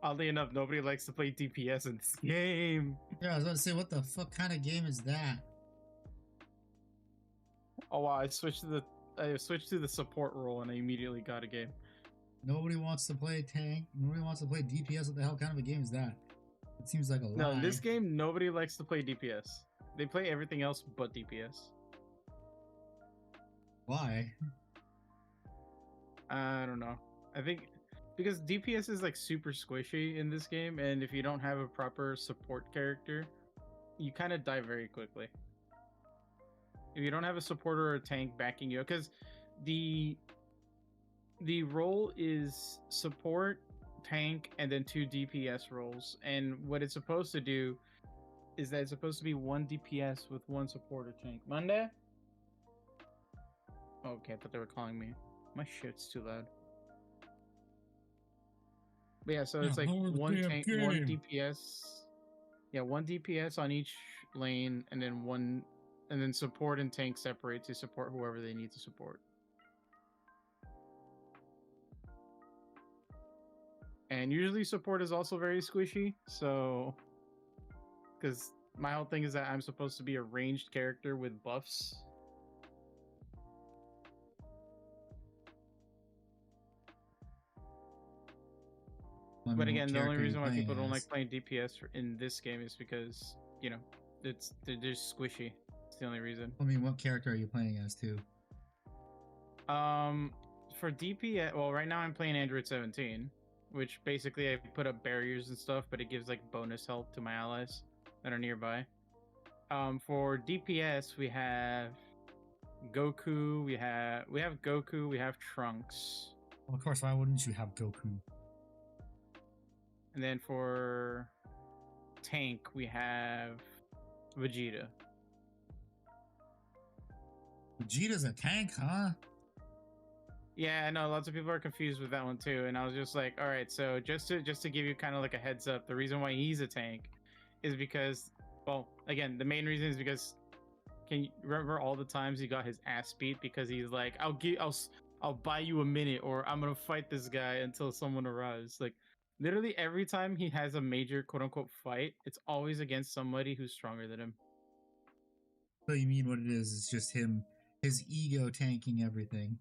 B: Oddly enough, nobody likes to play DPS in this game.
A: Yeah, I was about to say, what the fuck kind of game is that?
B: Oh wow, I switched to the support role and I immediately got a game.
A: Nobody wants to play tank. Nobody wants to play DPS. What the hell kind of a game is that? It seems like a lie.
B: No, in this game, nobody likes to play DPS. They play everything else but DPS.
A: Why?
B: I don't know. I think because DPS is like super squishy in this game, and if you don't have a proper support character, you kind of die very quickly. if you don't have a supporter or a tank backing you, because the the role is support, tank, and then 2 DPS roles. And what it's supposed to do is that it's supposed to be 1 DPS with 1 supporter tank. Monday? Okay, I thought they were calling me. My shit's too loud. But yeah, so it's like 1 tank, 1 DPS. Yeah, 1 DPS on each lane, and then support and tank separate to support whoever they need to support. And usually support is also very squishy, so because my whole thing is that I'm supposed to be a ranged character with buffs. But again, the only reason why people don't like playing DPS in this game is because, you know, they're just squishy. It's the only reason.
A: I mean, what character are you playing as too?
B: For DPS, well, right now I'm playing Android 17, which basically I put up barriers and stuff, but it gives like bonus health to my allies that are nearby. For DPS, we have Goku, we have Goku, we have Trunks.
A: Well, of course, why wouldn't you have Goku?
B: And then for tank, we have Vegeta.
A: Vegeta's a tank, huh?
B: Yeah, I know lots of people are confused with that one too, and I was just like, all right, so just to give you kind of like a heads up, the reason why he's a tank is because, well, again, the main reason is because, can you remember all the times he got his ass beat because he's like, I'll buy you a minute, or I'm gonna fight this guy until someone arrives. Like, literally every time he has a major quote unquote fight, it's always against somebody who's stronger than him.
A: So you mean what it is? It's just him, his ego tanking everything.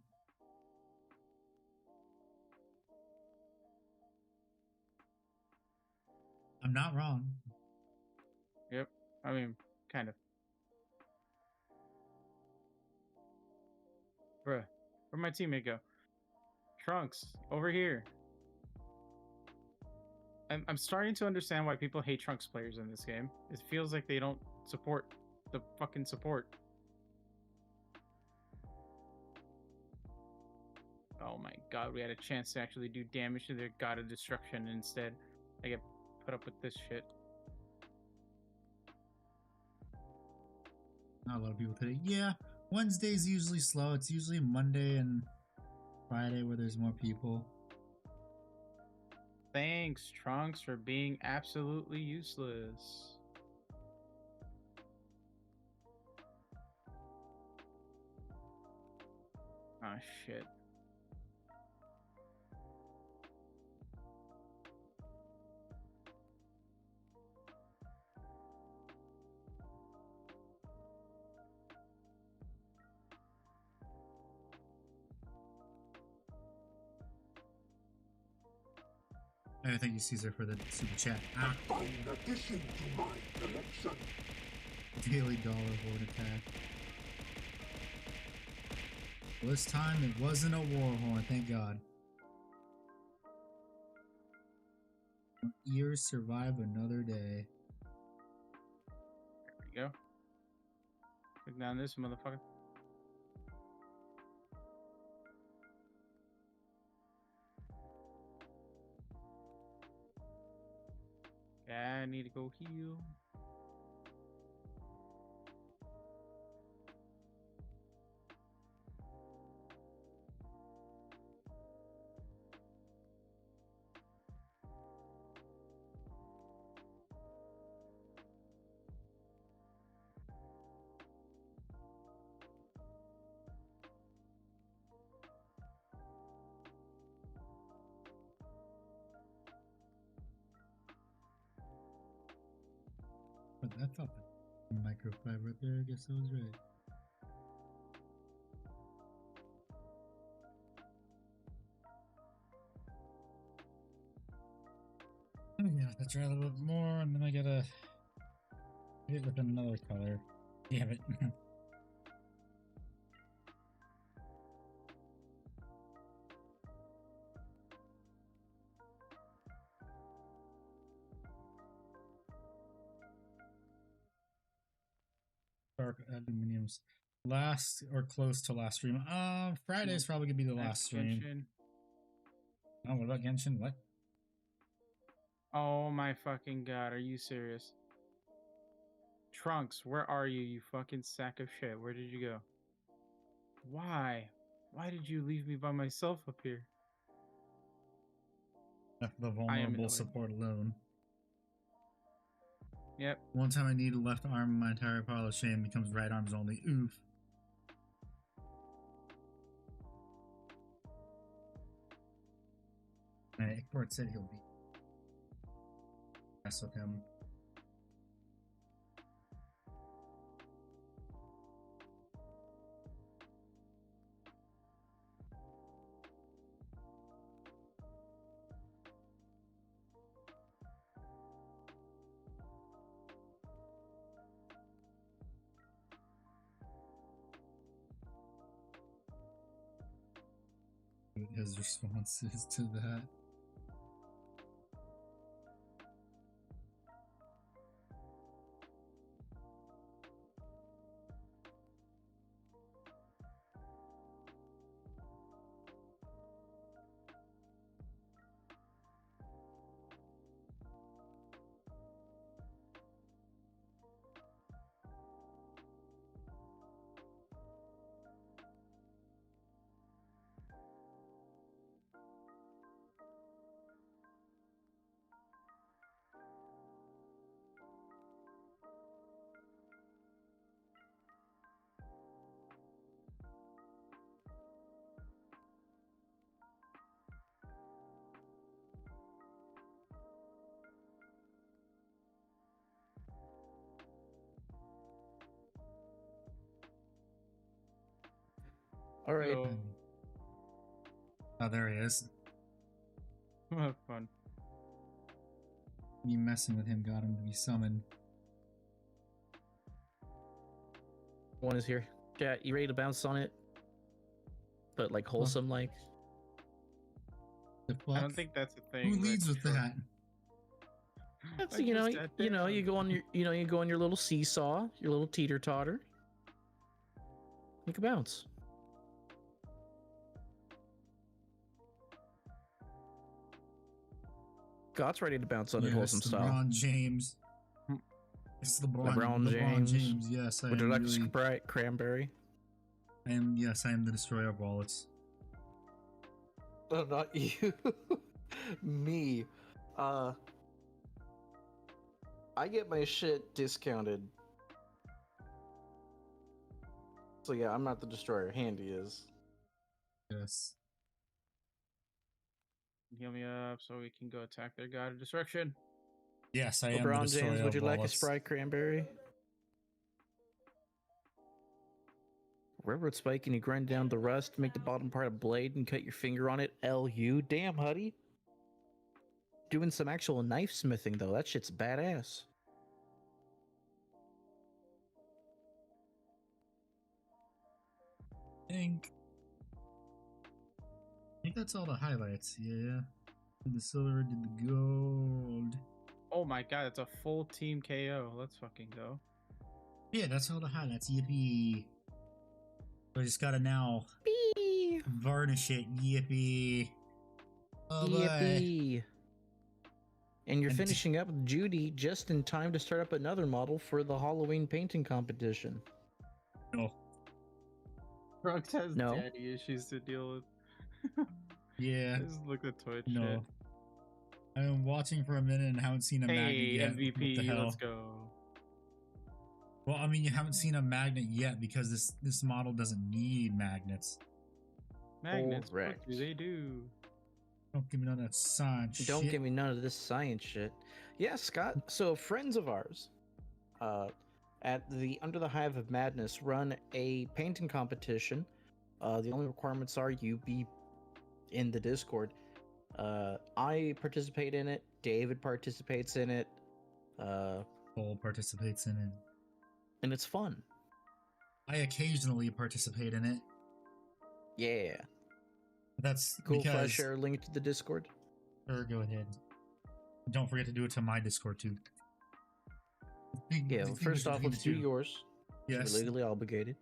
A: I'm not wrong.
B: Yep. I mean, kind of. Bruh, where'd my teammate go? Trunks, over here. I'm starting to understand why people hate Trunks players in this game. It feels like they don't support the fucking support. Oh my god, we had a chance to actually do damage to their god of destruction, and instead I get put up with this shit.
A: Not a lot of people today. Yeah, Wednesday's usually slow. It's usually Monday and Friday where there's more people.
B: Thanks, Trunks, for being absolutely useless. Oh shit.
A: Thank you, Caesar, for the super chat.
C: Fine addition to my collection.
A: Daily dollar horde attack. Well, this time it wasn't a war horn, thank God. Ears survive another day.
B: There we go. Click down this motherfucker. Yeah, I need to go heal.
A: But I thought that microfiber right there, I guess I was right. Oh yeah, let's try a little bit more, and then I gotta hit it with another color. Damn it. Dark aluminiums. Last or close to last stream. Friday's probably gonna be the last stream.
B: Genshin.
A: Oh, what about Genshin? What?
B: Oh my fucking god, are you serious? Trunks, where are you, you fucking sack of shit? Where did you go? Why? Why did you leave me by myself up here?
A: Left the
B: I am
A: vulnerable
B: annoyed.
A: support alone.
B: Yep.
A: One time I need a left arm, my entire pile of shame becomes right arms only. Oof. And Ickport said he'll be mess with him. His responses to that.
D: All right.
B: Yo.
A: Oh, there he is.
B: Fun.
A: Me messing with him got him to be summoned.
D: One is here. Chat, you ready to bounce on it? But like wholesome, like.
A: The
B: I
A: fuck?
B: don't think that's a thing.
A: Who leads
B: but
A: with
B: sure.
A: that?
D: That's
B: I
D: you know,
B: just sat
D: you know,
B: down.
D: you go on your, you go on your little seesaw, your little teeter totter. Make a bounce. God's ready to bounce on it, wholesome style.
A: LeBron James. It's
D: LeBron James.
A: Yes, I
D: Would you
A: am
D: like
A: really,
D: a Sprite cranberry?
A: I am. Yes, I am the destroyer of wallets.
D: No, not you. Me. I get my shit discounted. So yeah, I'm not the destroyer. Handy is.
A: Yes.
B: Heal me up so we can go attack their god of destruction.
A: Yes, I am the
D: LeBron
A: destroyer
D: James, would you
A: of
D: like a
A: wallets.
D: Sprite cranberry? Railroad spike and you grind down the rust, make the bottom part a blade and cut your finger on it. LU. Damn, Huddy. Doing some actual knife smithing though. That shit's badass.
A: I think that's all the highlights. Yeah. Did the silver, did the gold.
B: Oh my god, it's a full team KO. Let's fucking go.
A: Yeah, that's all the highlights. Yippee. I just gotta now
D: Yippee!
A: varnish it. Yippee. Oh, boy.
D: Yippee! And you're
A: And-
D: finishing up with Judy just in time to start up another model for the Halloween painting competition.
A: No.
B: Brooks has
D: No.
B: daddy issues to deal with.
A: Yeah.
B: Just look at Twitch
A: No.
B: shit.
A: I've been watching for a minute and haven't seen a magnet
B: Hey,
A: yet. What the
B: MVP,
A: hell?
B: let's go.
A: Well, I mean, you haven't seen a magnet yet because this model doesn't need magnets.
B: Magnets, what
D: Correct.
B: do they do?
A: Don't give me none of that science
D: Don't
A: shit.
D: give me none of this science shit. Yeah, Scott. So friends of ours, at the Under the Hive of Madness, run a painting competition. The only requirements are you be in the Discord. I participate in it. David participates in it.
A: Cole participates in it.
D: And it's fun.
A: I occasionally participate in it.
D: Yeah.
A: That's
D: Cool. If I
A: because.
D: share a link to the Discord.
A: Or go ahead. Don't forget to do it to my Discord too.
D: Yeah. Well, first off, let's do yours.
A: Yes.
D: We're legally obligated.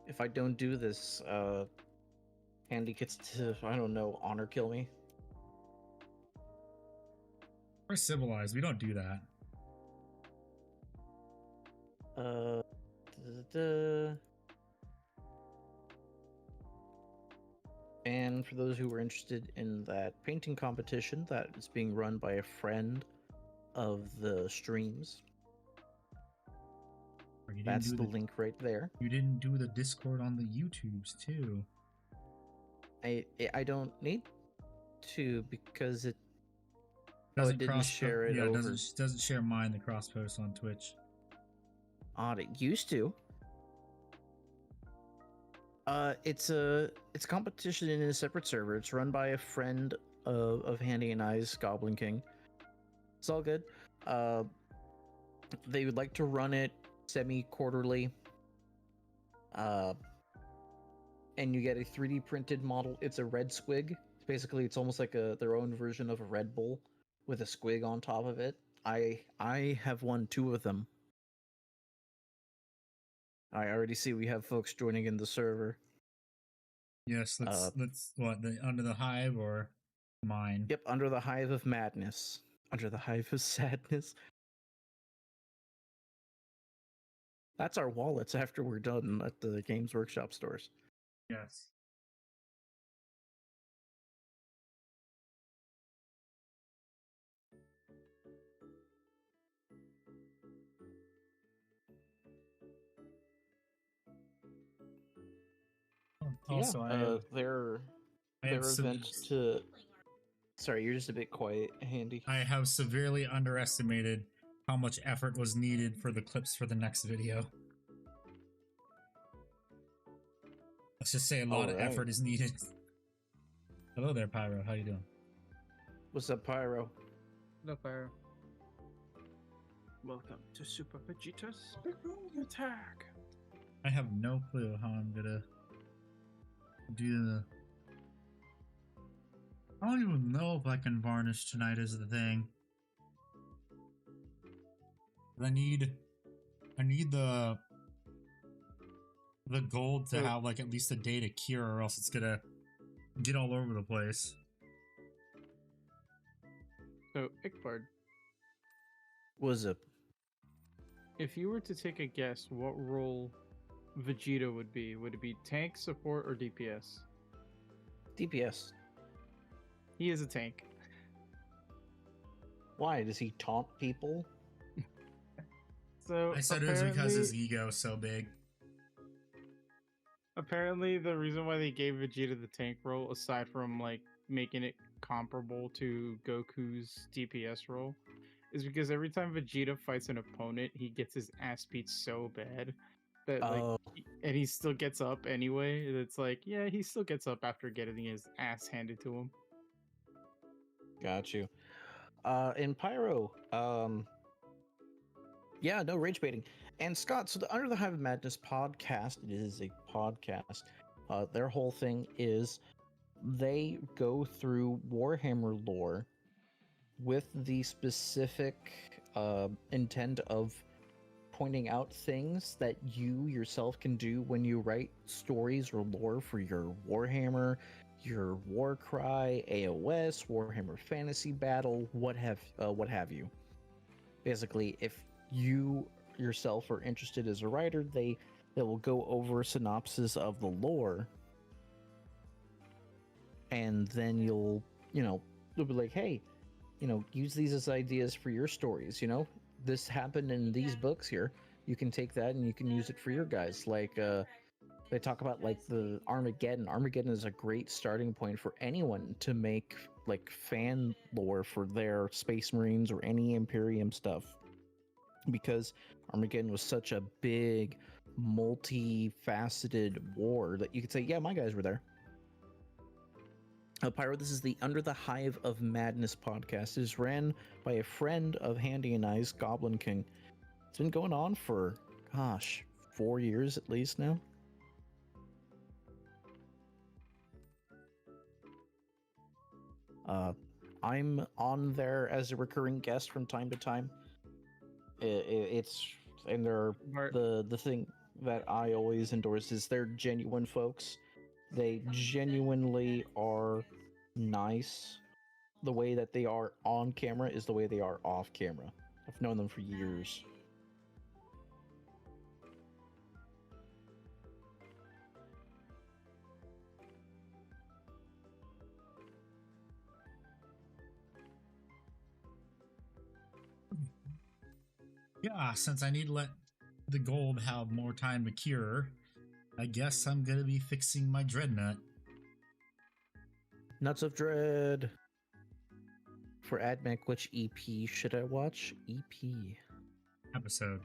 D: If I don't do this, Andy gets to, I don't know, honor kill me.
A: We're civilized. We don't do that.
D: Uh, da-da-da. And for those who were interested in that painting competition that is being run by a friend of the streams,
A: You didn't
D: that's
A: do
D: the link right there.
A: You didn't do the Discord on the YouTubes too.
D: I don't need to because it
A: Doesn't
D: didn't
A: cross
D: share it
A: yeah,
D: over.
A: doesn't share mine the cross post on Twitch.
D: Odd, it used to. It's a competition in a separate server. It's run by a friend of Handy and I's Goblin King. It's all good. They would like to run it semi-quarterly. And you get a 3D printed model. It's a red squig. Basically, it's almost like their own version of a Red Bull with a squig on top of it. I have won 2 of them. I already see we have folks joining in the server.
A: Yes, let's what, the Under the Hive or mine?
D: Yep, Under the Hive of Madness. Under the Hive of Sadness. That's our wallets after we're done at the Games Workshop stores.
A: Yes. Also,
D: their event to. Sorry, you're just a bit quiet, Handy.
A: I have severely underestimated how much effort was needed for the clips for the next video. Let's just say a lot of effort is needed. Hello there, Pyro. How you doing?
D: What's up, Pyro?
B: No fire.
E: Welcome to Super Vegeta's Attack.
A: I have no clue how I'm gonna do the... I don't even know if I can varnish tonight is the thing. I need the gold to have like at least a day to cure, or else it's gonna get all over the place.
B: So, Ickbard,
D: What's up?
B: if you were to take a guess what role Vegeta would it be tank, support, or DPS?
D: DPS.
B: He is a tank.
D: Why? Does he taunt people?
B: So
A: I said it was because his ego is so big.
B: Apparently, the reason why they gave Vegeta the tank role, aside from like making it comparable to Goku's DPS role, is because every time Vegeta fights an opponent, he gets his ass beat so bad that and he still gets up anyway. It's like, yeah, he still gets up after getting his ass handed to him.
D: Got you. In Pyro, yeah, no rage baiting. And Scott, so the Under the Hive of Madness podcast, it is a podcast. Their whole thing is they go through Warhammer lore with the specific intent of pointing out things that you yourself can do when you write stories or lore for your Warhammer, your Warcry, AOS, Warhammer Fantasy Battle, what have you. Basically, if you yourself are interested as a writer, they will go over a synopsis of the lore, and then they'll be like, hey, use these as ideas for your stories. This happened in these books here. You can take that and you can use it for your guys. Like they talk about like the Armageddon. Armageddon is a great starting point for anyone to make like fan lore for their Space Marines or any Imperium stuff, because Armageddon was such a big, multifaceted war that you could say, yeah, my guys were there. Pyro, this is the Under the Hive of Madness podcast. It is ran by a friend of Handy and I's, Goblin King. It's been going on for, 4 years at least now. I'm on there as a recurring guest from time to time. It's and there the thing that I always endorse is they're genuine folks. They genuinely are nice. The way that they are on camera is the way they are off camera. I've known them for years.
A: Yeah, since I need to let the gold have more time to cure, I guess I'm gonna be fixing my dreadnought.
D: Nuts of Dread. For AdMech, which EP should I watch? EP.
A: Episode.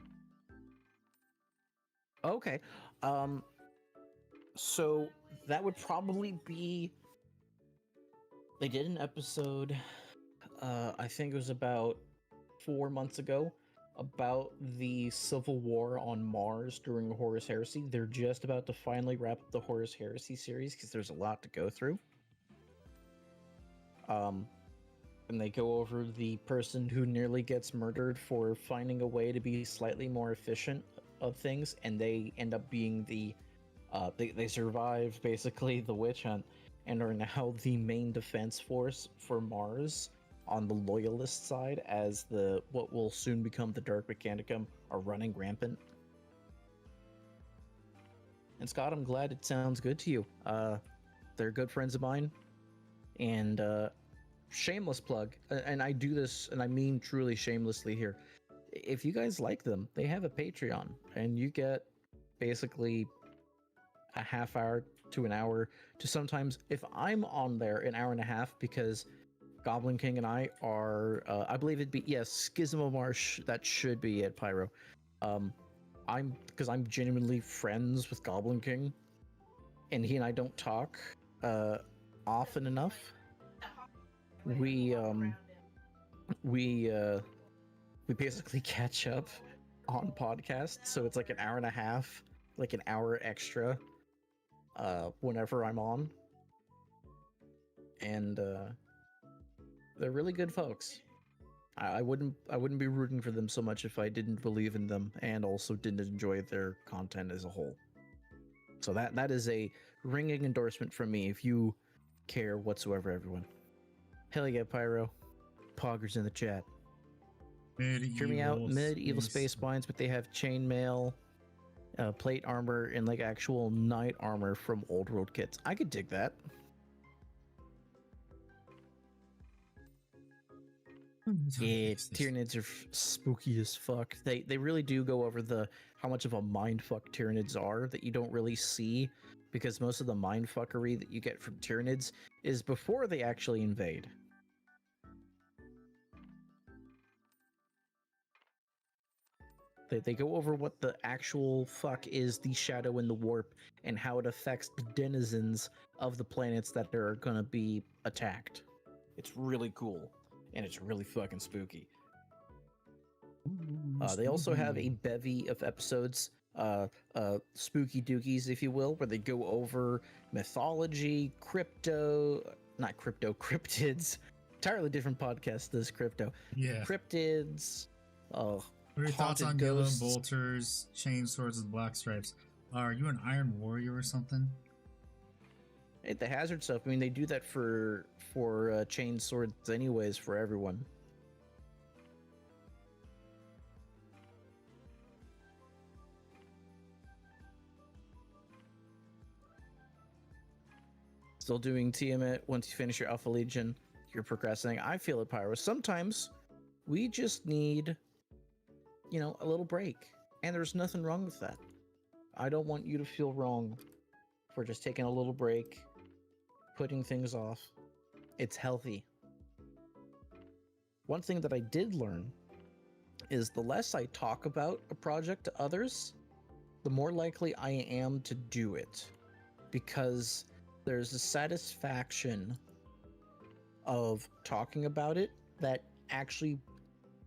D: Okay. So that would probably be. They did an episode. I think it was about 4 months ago, about the Civil War on Mars during Horus Heresy. They're just about to finally wrap up the Horus Heresy series because there's a lot to go through. And they go over the person who nearly gets murdered for finding a way to be slightly more efficient of things, and they end up being the they survive basically the witch hunt and are now the main defense force for Mars on the loyalist side, as the what will soon become the Dark Mechanicum are running rampant. And Scott, I'm glad it sounds good to you. They're good friends of mine, and shameless plug, and I do this, and I mean truly shamelessly here. If you guys like them, they have a Patreon, and you get basically a half hour to an hour to sometimes, if I'm on there, an hour and a half, because Goblin King and I are, I believe it'd be, yes, Schism of Marsh, that should be it, Pyro. Because I'm genuinely friends with Goblin King, and he and I don't talk often enough. We basically catch up on podcasts, so it's like an hour and a half, like an hour extra whenever I'm on. And they're really good folks. I wouldn't be rooting for them so much if I didn't believe in them and also didn't enjoy their content as a whole. So that is a ringing endorsement from me if you care whatsoever, everyone. Hell yeah, Pyro. Poggers in the chat. Hear me out. Medieval space mines, but they have chainmail, plate armor, and like actual knight armor from old world kits. I could dig that. Yeah, Tyranids are spooky as fuck. They really do go over how much of a mindfuck Tyranids are that you don't really see, because most of the mindfuckery that you get from Tyranids is before they actually invade. They go over what the actual fuck is the Shadow and the Warp and how it affects the denizens of the planets that are gonna be attacked. It's really cool, and it's really fucking spooky. They also have a bevy of episodes, spooky dookies, if you will, where they go over mythology, cryptids. Entirely different podcast, this crypto.
A: Yeah.
D: Cryptids.
A: What are your thoughts on
D: ghosts.
A: yellow bolters, chain swords with black stripes? Are you an Iron Warrior or something?
D: The hazard stuff. I mean, they do that for chain swords anyways for everyone. Still doing Tiamat. Once you finish your Alpha Legion, you're progressing. I feel it, Pyro. Sometimes we just need, a little break. And there's nothing wrong with that. I don't want you to feel wrong for just taking a little break, putting things off. It's healthy. One thing that I did learn is the less I talk about a project to others, the more likely I am to do it. Because there's a satisfaction of talking about it that actually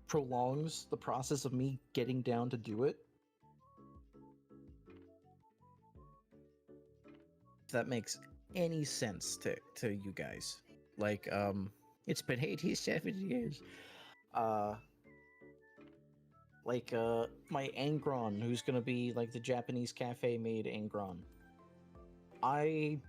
D: prolongs the process of me getting down to do it. If that makes any sense to you guys. Like, it's been 87 years. Like my Angron, who's gonna be like the Japanese cafe made Angron. I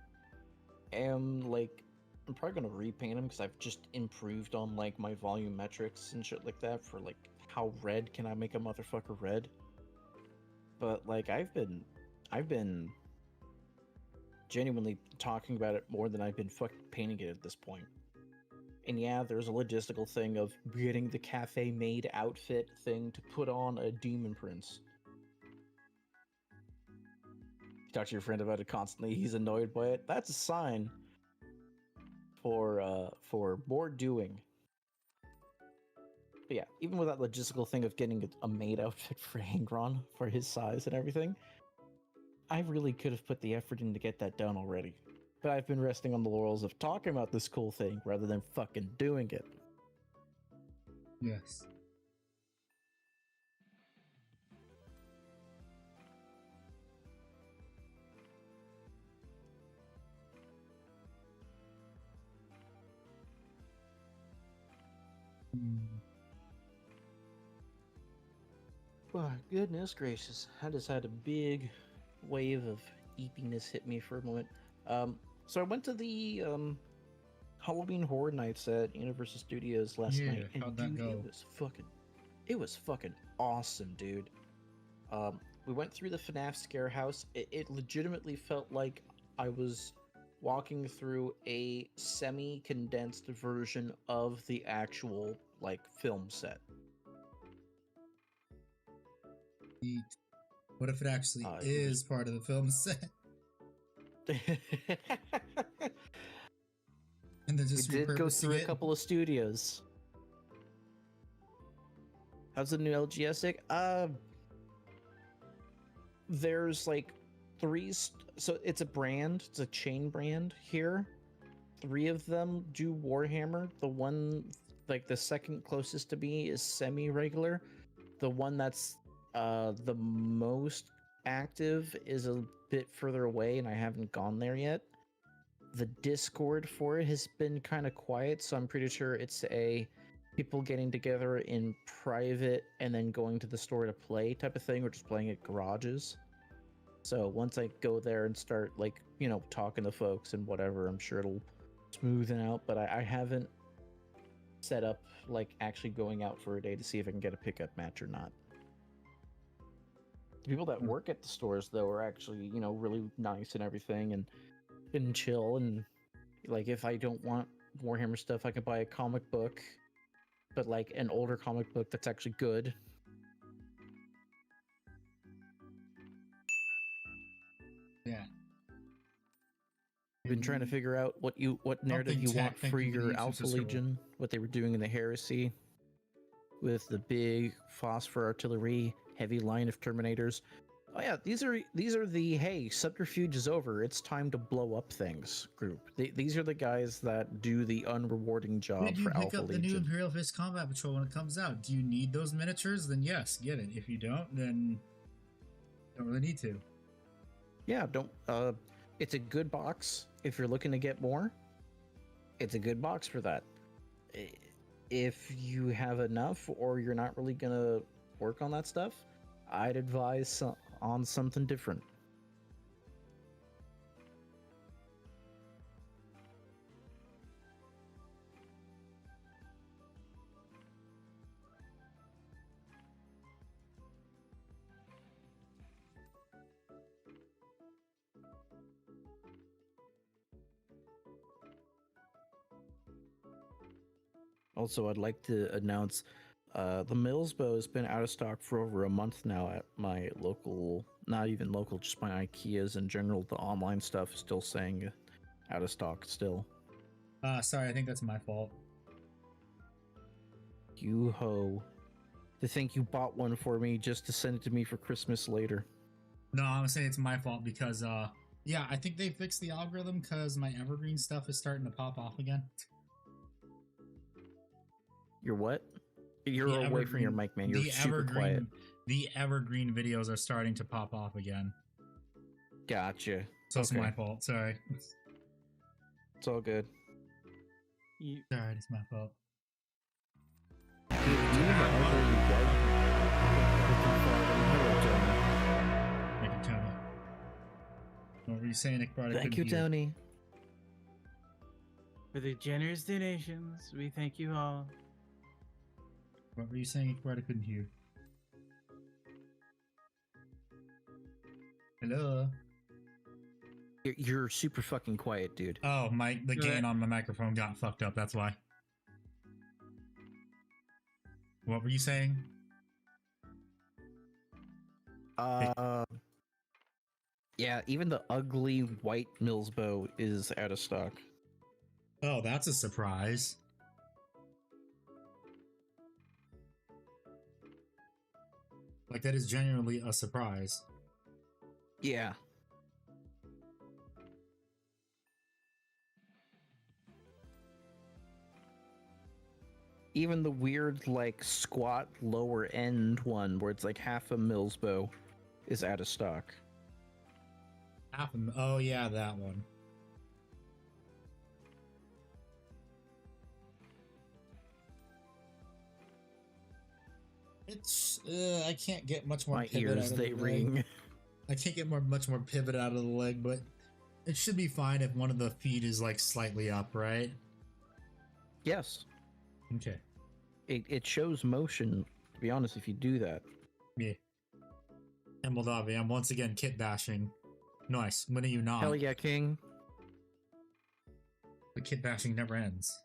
D: am like, I'm probably gonna repaint him because I've just improved on like my volume metrics and shit like that for like how red can I make a motherfucker red. But like I've been genuinely talking about it more than I've been fucking painting it at this point. And yeah, there's a logistical thing of getting the cafe made outfit thing to put on a demon prince. You talk to your friend about it constantly, he's annoyed by it. That's a sign for more doing. But yeah, even with that logistical thing of getting a maid outfit for Angron for his size and everything, I really could have put the effort in to get that done already. But I've been resting on the laurels of talking about this cool thing rather than fucking doing it.
A: Yes.
D: Oh, goodness gracious. I just had a big wave of eepiness hit me for a moment. So I went to the Halloween Horror Nights at Universal Studios last night. And
A: how'd that
D: dude,
A: go?
D: it was fucking awesome, dude. We went through the FNAF scare house. It legitimately felt like I was walking through a semi-condensed version of the actual like film set.
A: Neat. What if it actually
D: It
A: is part of the film set? And they're
D: We
A: just
D: did go through
A: repurposing
D: a
A: it?
D: couple of studios. How's the new LGS stick? There's like so it's a brand, it's a chain brand here. 3 of them do Warhammer. The one, like the second closest to me, is semi-regular. The one that's the most active is a bit further away, and I haven't gone there yet. The Discord for it has been kind of quiet, so I'm pretty sure it's a people getting together in private and then going to the store to play type of thing, or just playing at garages. So once I go there and start, like, you know, talking to folks and whatever, I'm sure it'll smoothen out. But I haven't set up, like, actually going out for a day to see if I can get a pickup match or not. The people that work at the stores, though, are actually, you know, really nice and everything, and chill. And like, if I don't want Warhammer stuff, I can buy a comic book, but like an older comic book that's actually good.
A: Yeah.
D: I've been trying to figure out what narrative you want
A: thank
D: for
A: you for the
D: your
A: use of
D: Alpha
A: the scroll.
D: Legion, what they were doing in the Heresy with the big phosphor artillery, heavy line of Terminators. Oh yeah, these are the, hey, subterfuge is over, it's time to blow up things group. These are the guys that do the unrewarding job
A: Did you
D: for
A: pick
D: Alpha
A: up the new
D: Legion.
A: Imperial Fist Combat Patrol when it comes out? Do you need those miniatures? Then yes, get it. If you don't, then don't really need to.
D: Yeah, don't. It's a good box if you're looking to get more. It's a good box for that. If you have enough, or you're not really gonna work on that stuff, I'd advise on something different. Also, I'd like to announce the Mills bow has been out of stock for over a month now at my local, not even local, just my IKEAs in general. The online stuff is still saying out of stock still.
A: Sorry, I think that's my fault.
D: You ho. To think you bought one for me just to send it to me for Christmas later.
A: No, I'm saying it's my fault because, yeah, I think they fixed the algorithm because my evergreen stuff is starting to pop off again.
D: You're what? You're away from your mic, man. You're super quiet.
A: The evergreen videos are starting to pop off again.
D: Gotcha.
A: So it's my fault. Sorry.
D: It's all good.
A: Sorry, it's my fault.
D: Do you have
A: Thank you, Tony. What were you saying, Nick?
D: Thank you, Tony.
B: For the generous donations, we thank you all.
A: What were you saying, Nick? I couldn't hear. Hello.
D: You're super fucking quiet, dude.
A: Oh, the gain on my microphone got fucked up. That's why. What were you saying?
D: Yeah, even the ugly white Mills bow is out of stock.
A: Oh, that's a surprise. Like, that is genuinely a surprise.
D: Yeah. Even the weird, like, squat lower end one where it's like half a Mills bow is out of stock.
A: Oh, yeah, that one. It's, I can't get much more
D: My
A: pivot
D: ears,
A: out of
D: they
A: the leg.
D: ring.
A: I can't get much more pivot out of the leg, but it should be fine if one of the feet is, like, slightly up, right?
D: Yes.
A: Okay.
D: It shows motion, to be honest, if you do that.
A: Yeah. And Moldavi, I'm once again kit bashing. Nice. When are you not?
D: Hell yeah, King.
A: The kit bashing never ends.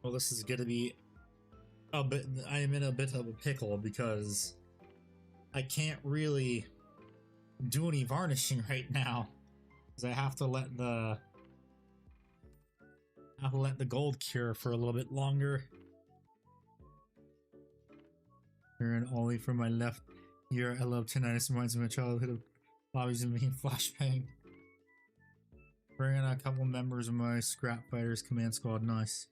A: Well, this is gonna be a bit. I am in a bit of a pickle because I can't really do any varnishing right now, because I have to let the gold cure for a little bit longer. And only from my left ear, I love tinnitus. Reminds me of my childhood of lobbies and me flashbang. Bring in a couple members of my scrap fighters command squad. Nice.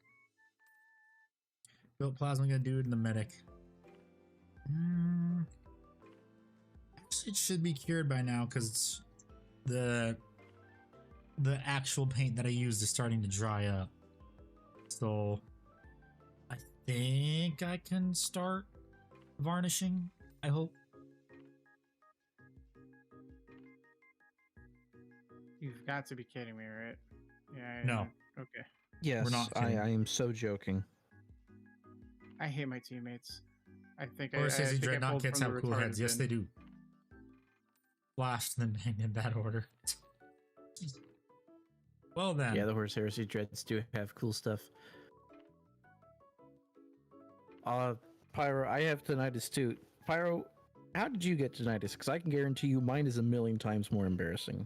A: Built plasma gonna do it in the medic. Actually, it should be cured by now because the actual paint that I used is starting to dry up. So I think I can start varnishing. I hope.
B: You've got to be kidding me, right? Yeah.
A: No.
B: Okay.
D: Yes,
A: We're not
D: I
A: kidding.
D: am so joking.
B: I hate my teammates. I think
A: Or
B: I
A: says
B: think I
A: Dreadnought
B: pulled
A: kits
B: from the
A: have cool
B: retarded
A: heads. Yes,
B: bin.
A: they do. Flashed and then in that order. Well then.
D: Yeah, the Horse Heresy Dreads do have cool stuff. Pyro, I have tinnitus too. Pyro, how did you get tinnitus? Because I can guarantee you mine is a million times more embarrassing.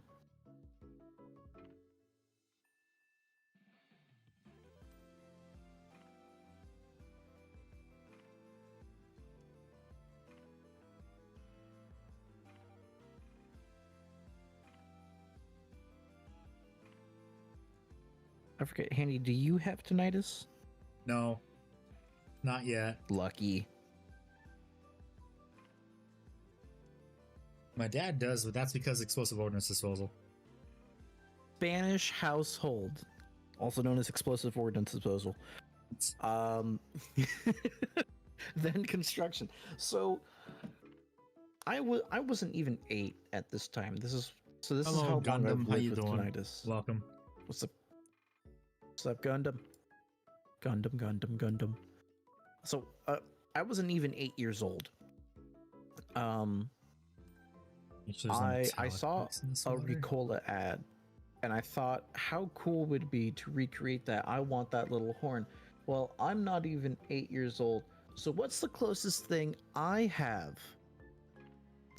D: I forget, Handy, do you have tinnitus?
A: No. Not yet.
D: Lucky.
A: My dad does, but that's because explosive ordnance disposal.
D: Spanish household, also known as explosive ordnance disposal. Then construction. So I wasn't even 8 at this time. This is
A: Hello,
D: how long
A: Gundam.
D: I've
A: How
D: lived
A: you
D: with
A: doing?
D: tinnitus.
A: Welcome.
D: What's up? What's up, Gundam? Gundam. So I wasn't even 8 years old. I saw a Ricola ad, and I thought, how cool would it be to recreate that? I want that little horn. Well, I'm not even 8 years old, so what's the closest thing I have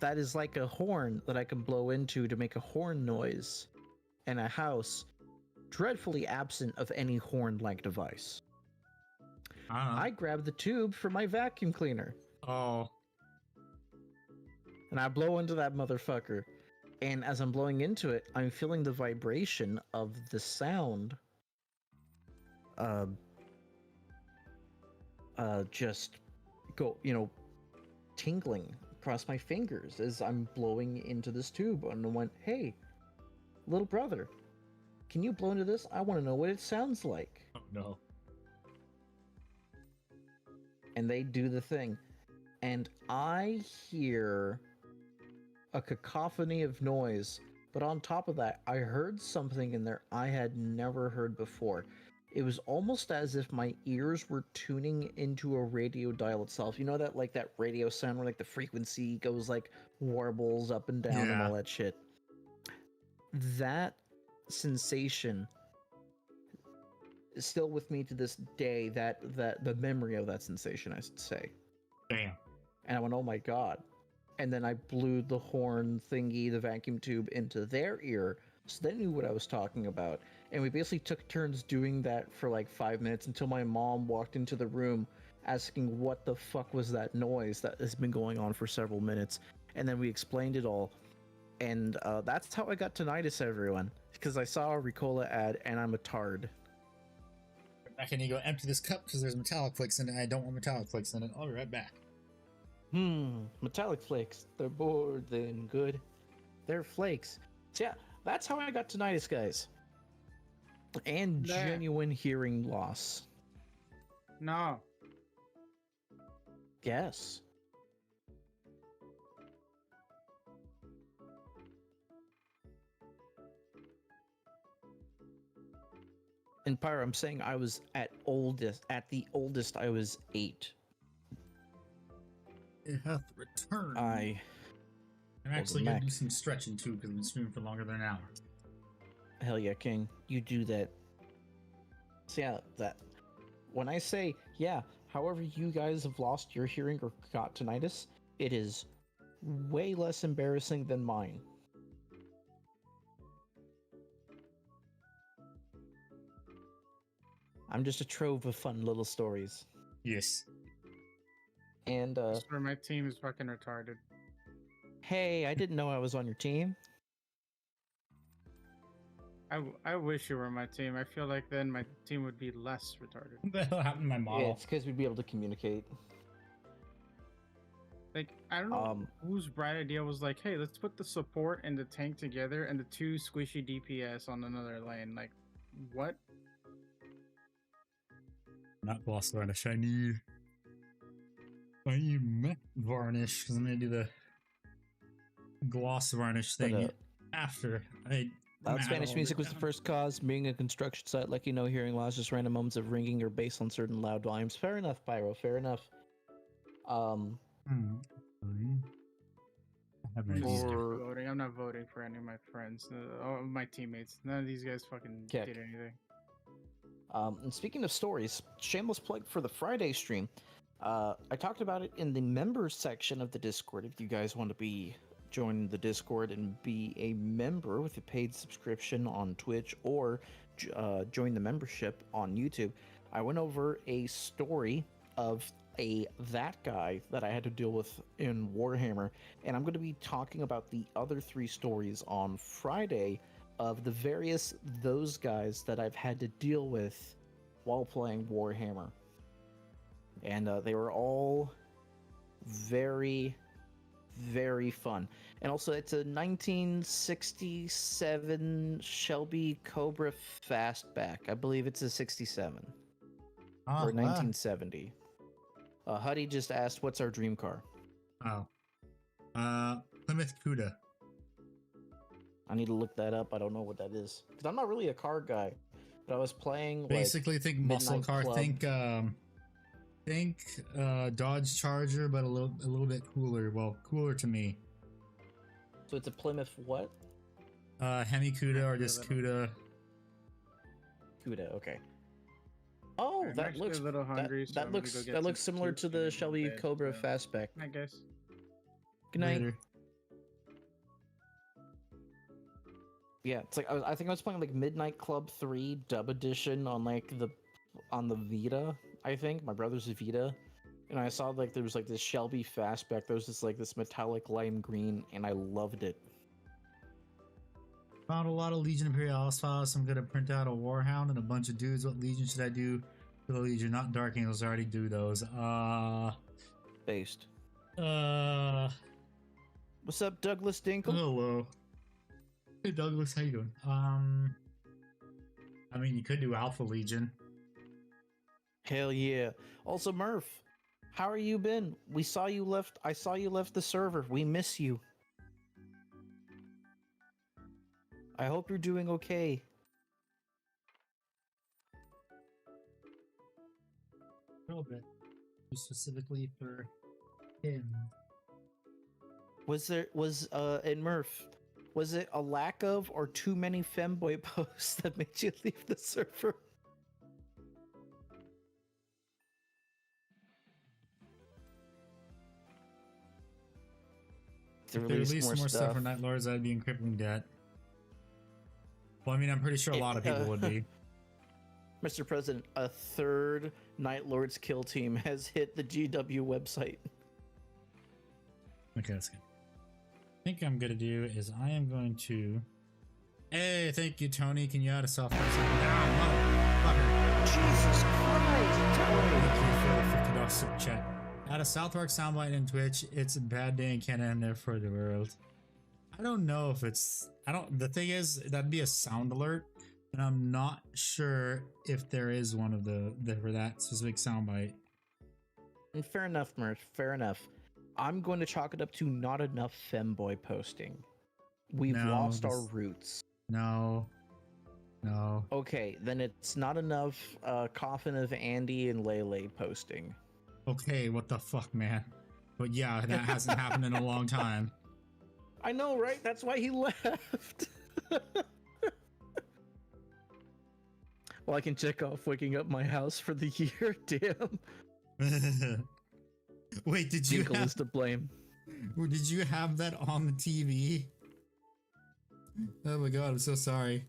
D: that is like a horn that I can blow into to make a horn noise in a house, dreadfully absent of any horn-like device? I grabbed the tube for my vacuum cleaner.
A: Oh.
D: And I blow into that motherfucker. And as I'm blowing into it, I'm feeling the vibration of the sound. Just go, tingling across my fingers as I'm blowing into this tube. And I went, hey, little brother, can you blow into this? I want to know what it sounds like.
A: Oh no.
D: And they do the thing. And I hear a cacophony of noise. But on top of that, I heard something in there I had never heard before. It was almost as if my ears were tuning into a radio dial itself. You know that like that radio sound where like the frequency goes like warbles up and down and
A: Yeah.
D: all that shit. That sensation is still with me to this day. That the memory of that sensation, I should say.
A: Damn.
D: And I went, oh my god. And then I blew the horn thingy, the vacuum tube, into their ear, so they knew what I was talking about. And we basically took turns doing that for like 5 minutes until my mom walked into the room asking what the fuck was that noise that has been going on for several minutes. And then we explained it all. And that's how I got tinnitus, everyone. Because I saw a Ricola ad and I'm a tard.
A: Back and you go empty this cup because there's metallic flakes in it. I don't want metallic flakes in it. I'll be right back.
D: Metallic flakes. They're more than good. They're flakes. So yeah, that's how I got tinnitus, guys. And
B: There.
D: genuine hearing loss.
B: No.
D: Yes. And Pyro, I'm saying I was at the oldest I was 8.
A: It hath returned.
D: I'm
A: actually gonna
D: back.
A: do some stretching too because I've been streaming for longer than an hour.
D: Hell yeah, King. You do that. So yeah, that when I say, yeah, however you guys have lost your hearing or got tinnitus, it is way less embarrassing than mine. I'm just a trove of fun little stories.
A: Yes.
D: And
B: I swear my team is fucking retarded.
D: hey, I didn't know I was on your team.
B: I wish you were my team. I feel like then my team would be less retarded.
A: What the hell happened to my
D: Yeah,
A: model?
D: it's because we'd be able to communicate.
B: Like, I don't know whose bright idea was like, hey, let's put the support and the tank together and the 2 squishy DPS on another lane. Like, what?
A: Not gloss varnish. I need matte varnish because I'm gonna do the gloss varnish
D: But,
A: thing after I.
D: Loud
A: matte
D: Spanish
A: all
D: music
A: of it
D: was the
A: down.
D: first cause. Being a construction site, like hearing loss, just random moments of ringing or bass on certain loud volumes. Fair enough, Pyro. Fair enough.
A: I have
B: I'm
A: no
B: just
A: idea.
D: Or-
B: voting. I'm not voting for any of my friends, all of my teammates. None of these guys fucking
D: Kick.
B: did anything.
D: And speaking of stories, shameless plug for the Friday stream. I talked about it in the members section of the Discord. If you guys want to join the Discord and be a member with a paid subscription on Twitch or join the membership on YouTube, I went over a story of that guy that I had to deal with in Warhammer, and I'm going to be talking about the other 3 stories on Friday of the various those guys that I've had to deal with while playing Warhammer. And they were all very, very fun. And also, it's a 1967 Shelby Cobra Fastback. I believe it's a 67 or 1970. Huddy just asked, what's our dream car?
A: Plymouth Cuda.
D: I need to look that up. I don't know what that is. Because I'm not really a car guy. But I was playing
A: Basically, think muscle
D: Midnight
A: car.
D: Club.
A: Think Dodge Charger, but a little bit cooler. Well, cooler to me.
D: So it's a Plymouth what?
A: Hemi Cuda or just Cuda.
D: Cuda, okay. Oh,
B: I'm
D: that
B: actually
D: looks
B: a little hungry, so
D: that
B: I'm gonna
D: looks
B: go get
D: that looks
B: some
D: similar to the
B: sushi
D: Shelby
B: and
D: Cobra
B: bed,
D: Fastback.
B: I guess.
D: Good night.
A: Later.
D: Yeah, it's like I think I was playing like Midnight Club 3 Dub Edition on the Vita. I think my brother's Vita, and I saw like there was like this Shelby Fastback. There was this metallic lime green, and I loved it.
A: Found a lot of Legion Imperialis files. So I'm gonna print out a Warhound and a bunch of dudes. What Legion should I do for the Legion? Not Dark Angels. I already do those.
D: Based. What's up, Douglas Dinkle?
A: Hello. Hey Douglas, how you doing? I mean, you could do Alpha Legion.
D: Hell yeah. Also, Murph, how are you been? We saw you left. I saw you left the server. We miss you. I hope you're doing okay.
A: A little bit. Specifically for him.
D: And Murph, was it a lack of or too many femboy posts that made you leave the server? To
A: If they release more stuff for Night Lords, I'd be in crippling debt. Well, I mean, I'm pretty sure a lot of people would be.
D: Mr. President, a third Night Lords kill team has hit the GW website.
A: Okay, that's good. I think I'm gonna do is I am going to. Hey, thank you, Tony. Can you add a software sound down, motherfucker?
D: Jesus Christ, Tony!
A: Thank you for the $50 super chat. Add a Southwark soundbite in Twitch. It's a bad day in Canada and there for the world. I don't know if it's. I don't. The thing is, that'd be a sound alert, and I'm not sure if there is one of the for that specific soundbite.
D: And fair enough, Murph. Fair enough. I'm going to chalk it up to not enough femboy posting. We've lost our roots.
A: No.
D: Okay, then it's not enough Coffin of Andy and Lele posting.
A: Okay, what the fuck, man? But yeah, that hasn't happened in a long time.
D: I know, right? That's why he left. Well, I can check off waking up my house for the year. Damn.
A: Wait, did you
D: Jinkle is to blame.
A: Did you have that on the TV? Oh my god, I'm so sorry.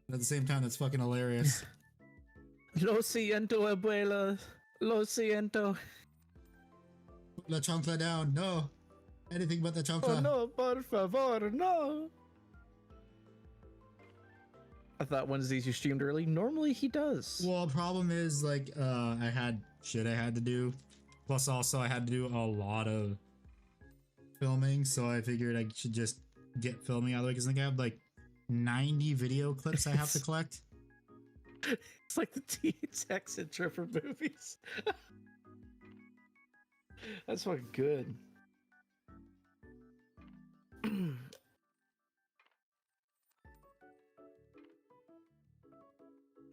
A: But at the same time, that's fucking hilarious.
D: Lo siento, abuela. Lo siento.
A: Put la chancla down. No. Anything but the chancla.
D: Oh no, por favor, no. I thought Wednesdays you streamed early. Normally he does.
A: Well, problem is, like, I had shit I had to do. Plus, also, I had to do a lot of filming, so I figured I should just get filming out of the way, because I think I have, like, 90 video clips I have to collect.
D: It's like the T-Tex intro for movies. That's fucking good.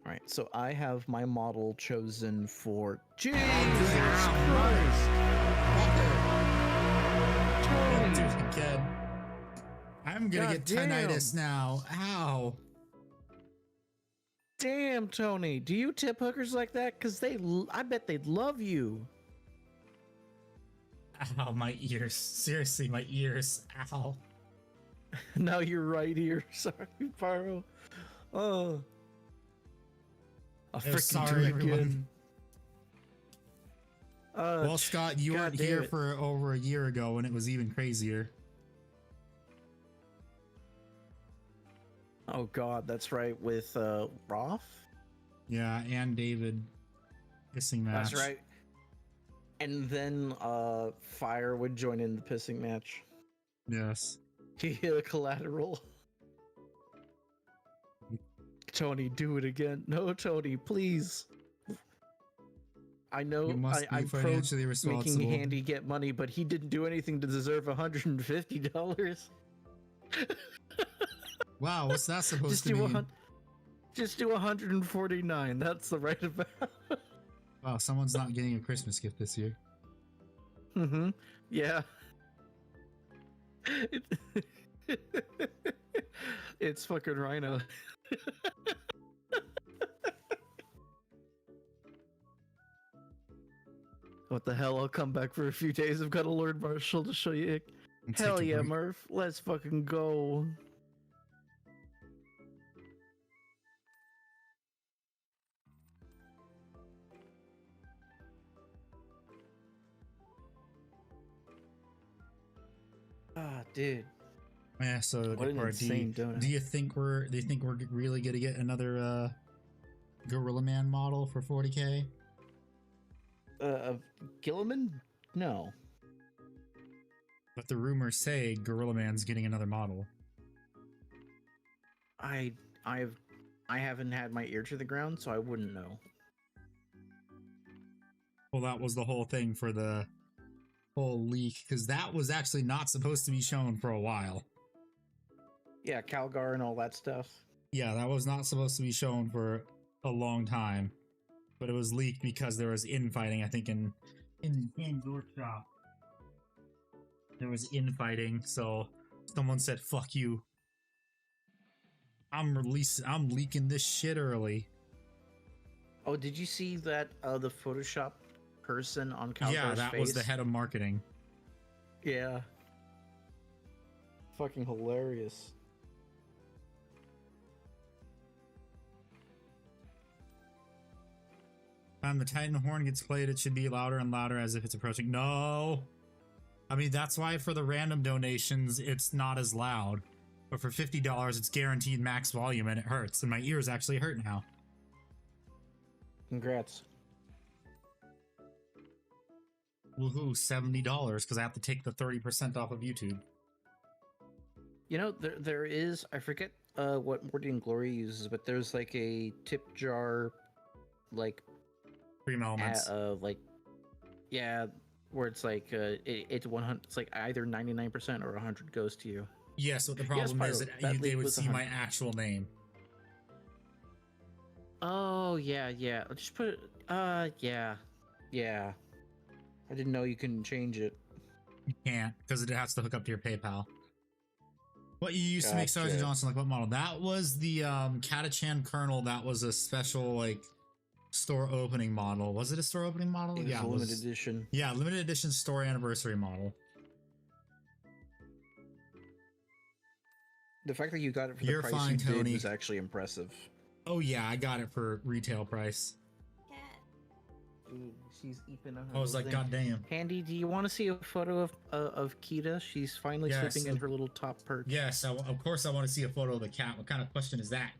D: Alright, so I have my model chosen for Jesus Christ!
A: Again. I'm gonna get tinnitus now. Ow.
D: Damn, Tony, do you tip hookers like that? Cause I bet they'd love you.
A: Ow, my ears. Seriously, my ears. Ow.
D: Now you're right here. Sorry, Pyro. Oh. I'll freaking
A: sorry,
D: do it again.
A: everyone. Well, Scott, you weren't here for over a year ago when it was even crazier.
D: Oh god, that's right, with Roth?
A: Yeah, and David pissing match.
D: That's right. And then Fire would join in the pissing match.
A: Yes.
D: He hit a collateral. Tony, do it again. No, Tony, please. I know I'm
A: financially responsible.
D: making Handy get money, but he didn't do anything to deserve $150.
A: Wow, what's that supposed to mean?
D: Just do 149. That's the right amount.
A: Wow, someone's not getting a Christmas gift this year.
D: Mm-hmm. Yeah. It's fucking Rhino. What the hell? I'll come back for a few days. I've got a Lord Marshal to show you. Hell yeah, Murph. Let's fucking go. Ah, dude.
A: Yeah, so
D: What an insane donut.
A: do you think we're really gonna get another Gorilla Man model for 40K?
D: Gilliman? No.
A: But the rumors say Gorilla Man's getting another model.
D: I haven't had my ear to the ground, so I wouldn't know.
A: Well, that was the whole thing for the whole leak, because that was actually not supposed to be shown for a while.
D: Yeah, Calgar and all that stuff.
A: Yeah, that was not supposed to be shown for a long time, but it was leaked because there was infighting. I think in Games Workshop there was infighting, so someone said, "Fuck you! I'm leaking this shit early."
D: Oh, did you see that the Photoshop person on Calgar's
A: Yeah, that
D: face?
A: was the head of marketing.
D: Yeah. Fucking hilarious.
A: The Titan horn gets played, it should be louder and louder as if it's approaching. No! I mean, that's why for the random donations, it's not as loud. But for $50, it's guaranteed max volume and it hurts. And my ears actually hurt now.
D: Congrats.
A: Woohoo, $70 because I have to take the 30% off of YouTube.
D: You know, there is, I forget what Morty Glory uses, but there's like a tip jar, like,
A: Cream elements.
D: like, yeah, where it's like, it's 100, it's like either 99% or 100 goes to you.
A: Yeah, so the problem is that they
D: leak
A: would
D: was
A: see my
D: 100.
A: actual name.
D: Oh, yeah. I'll just put it, yeah. I didn't know you couldn't change it.
A: You can't, because it has to hook up to your PayPal. What you used to make Sergeant
D: Gotcha.
A: Johnson, like what model? That was the Catachan Colonel. That was a special, like, store opening model. Was it a store opening model?
D: It was
A: Yeah,
D: a
A: it
D: limited
A: was.
D: edition.
A: Yeah, limited edition store anniversary model.
D: The fact that you got it for
A: You're
D: the price
A: fine,
D: you did
A: Tony.
D: was actually impressive.
A: Oh yeah, I got it for retail price.
D: Ooh, she's eating on her
A: I was like,
D: little
A: God
D: thing.
A: damn.
D: Handy, do you want to see a photo of Kita? She's finally
A: Yes,
D: sleeping in her little top perch.
A: Yes, of course I want to see a photo of the cat. What kind of question is that?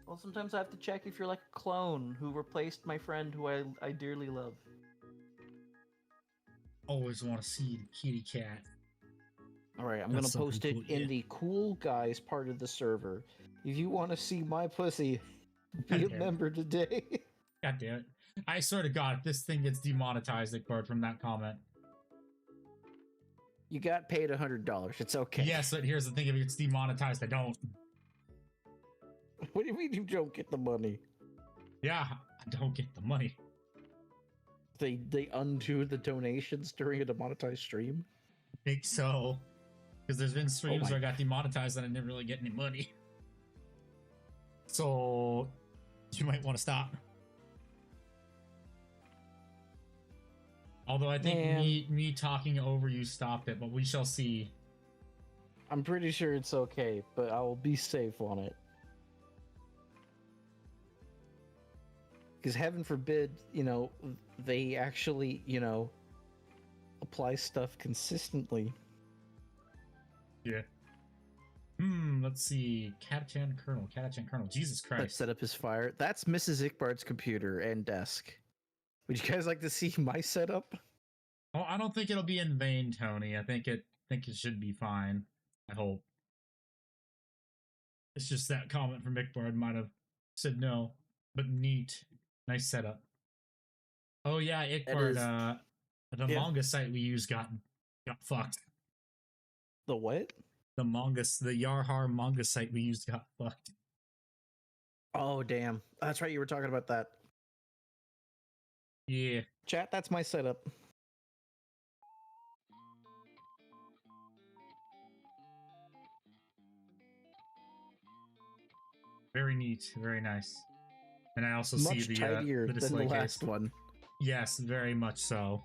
D: Well, sometimes I have to check if you're like a clone who replaced my friend who I dearly love.
A: Always want to see the kitty cat.
D: All right, I'm
A: That's
D: gonna post it
A: something cool,
D: in
A: yeah.
D: the cool guys part of the server. If you want to see my pussy, be
A: God
D: a
A: damn it.
D: member today.
A: God damn it. I swear to God, if this thing gets demonetized, Ickward, from that comment.
D: You got paid $100. It's okay.
A: Yes, but here's the thing, if it gets demonetized, I don't.
D: What do you mean you don't get the money?
A: Yeah, I don't get the money.
D: They undo the donations during a demonetized stream?
A: I think so. Because there's been streams
D: my
A: where I got demonetized and I didn't really get any money. So, you might want to stop. Although I think
D: Man.
A: me talking over you stopped it, but we shall see.
D: I'm pretty sure it's okay, but I will be safe on it. Because heaven forbid, they actually, apply stuff consistently.
A: Yeah. Let's see. Catachan Colonel. Jesus
D: That
A: Christ.
D: set up his fire. That's Mrs. Ickbard's computer and desk. Would you guys like to see my setup?
A: Oh, I don't think it'll be in vain, Tony. I think it should be fine. I hope. It's just that comment from Mickbard might have said no, but neat. Nice setup. Oh yeah, Ickbard, the manga site we use got fucked.
D: The what?
A: The Yarhar manga site we used got fucked.
D: Oh, damn. That's right, you were talking about that.
A: Yeah.
D: Chat, that's my setup.
A: Very neat. Very nice. And I also
D: Much
A: see
D: tidier
A: the
D: than
A: display
D: the
A: case.
D: last one.
A: Yes, very much so.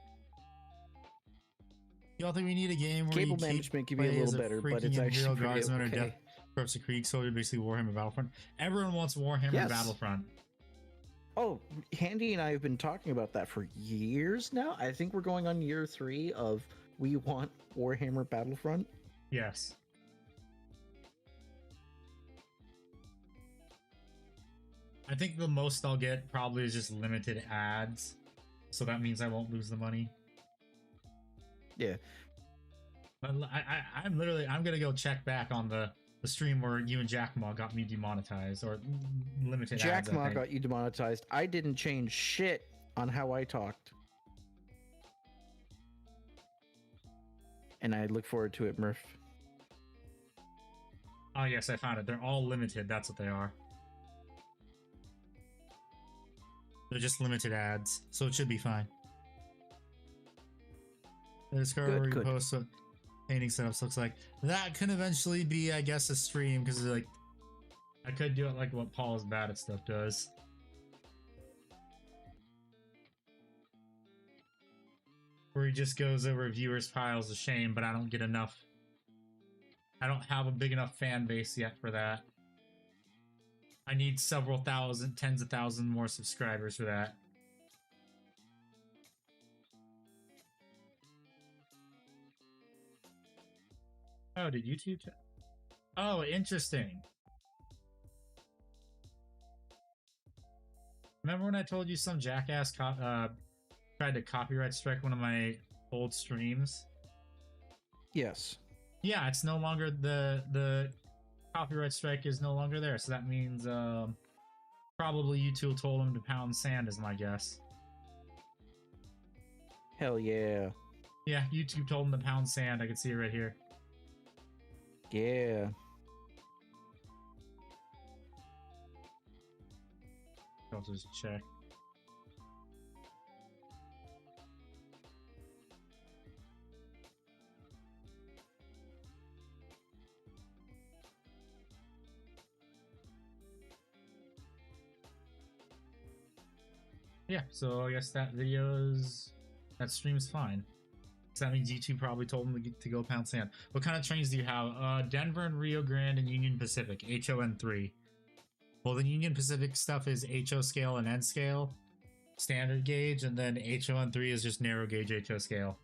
A: Y'all think we need a game where
D: Cable
A: you
D: management could
A: play
D: be a
A: as
D: little better, but
A: freaking
D: it's actually
A: Imperial
D: pretty
A: Guardsman or
D: okay.
A: Death Corps of Krieg Soldier, basically Warhammer Battlefront? Everyone wants Warhammer
D: Yes.
A: Battlefront.
D: Oh, Handy and I have been talking about that for years now. I think we're going on year 3 of we want Warhammer Battlefront.
A: Yes. I think the most I'll get probably is just limited ads. So that means I won't lose the money.
D: Yeah.
A: But I'm gonna go check back on the The stream where you and Jackmaw got me demonetized or limited ads. I
D: Jackmaw
A: think.
D: got you demonetized. I didn't change shit on how I talked. And I look forward to it, Murph.
A: Oh yes, I found it. They're all limited. That's what they are. They're just limited ads, so it should be fine. Discover where you
D: Good.
A: post what painting setups looks like. That could eventually be, I guess, a stream because like I could do it like what Paul is bad at stuff does. Where he just goes over viewers' piles of shame, but I don't get enough. I don't have a big enough fan base yet for that. I need several thousand, tens of thousands more subscribers for that. Oh, did YouTube? Oh, interesting. Remember when I told you some jackass tried to copyright strike one of my old streams?
D: Yes.
A: Yeah, it's no longer the copyright strike is no longer there, so that means probably YouTube told him to pound sand is my guess.
D: Hell yeah.
A: Yeah, YouTube told him to pound sand. I can see it right here.
D: Yeah.
A: I'll just check. Yeah, so I guess that stream's fine. So that means YouTube probably told him to go pound sand. What kind of trains do you have? Denver and Rio Grande and Union Pacific, HON3. Well, the Union Pacific stuff is HO scale and N scale, standard gauge, and then HON3 is just narrow gauge HO scale.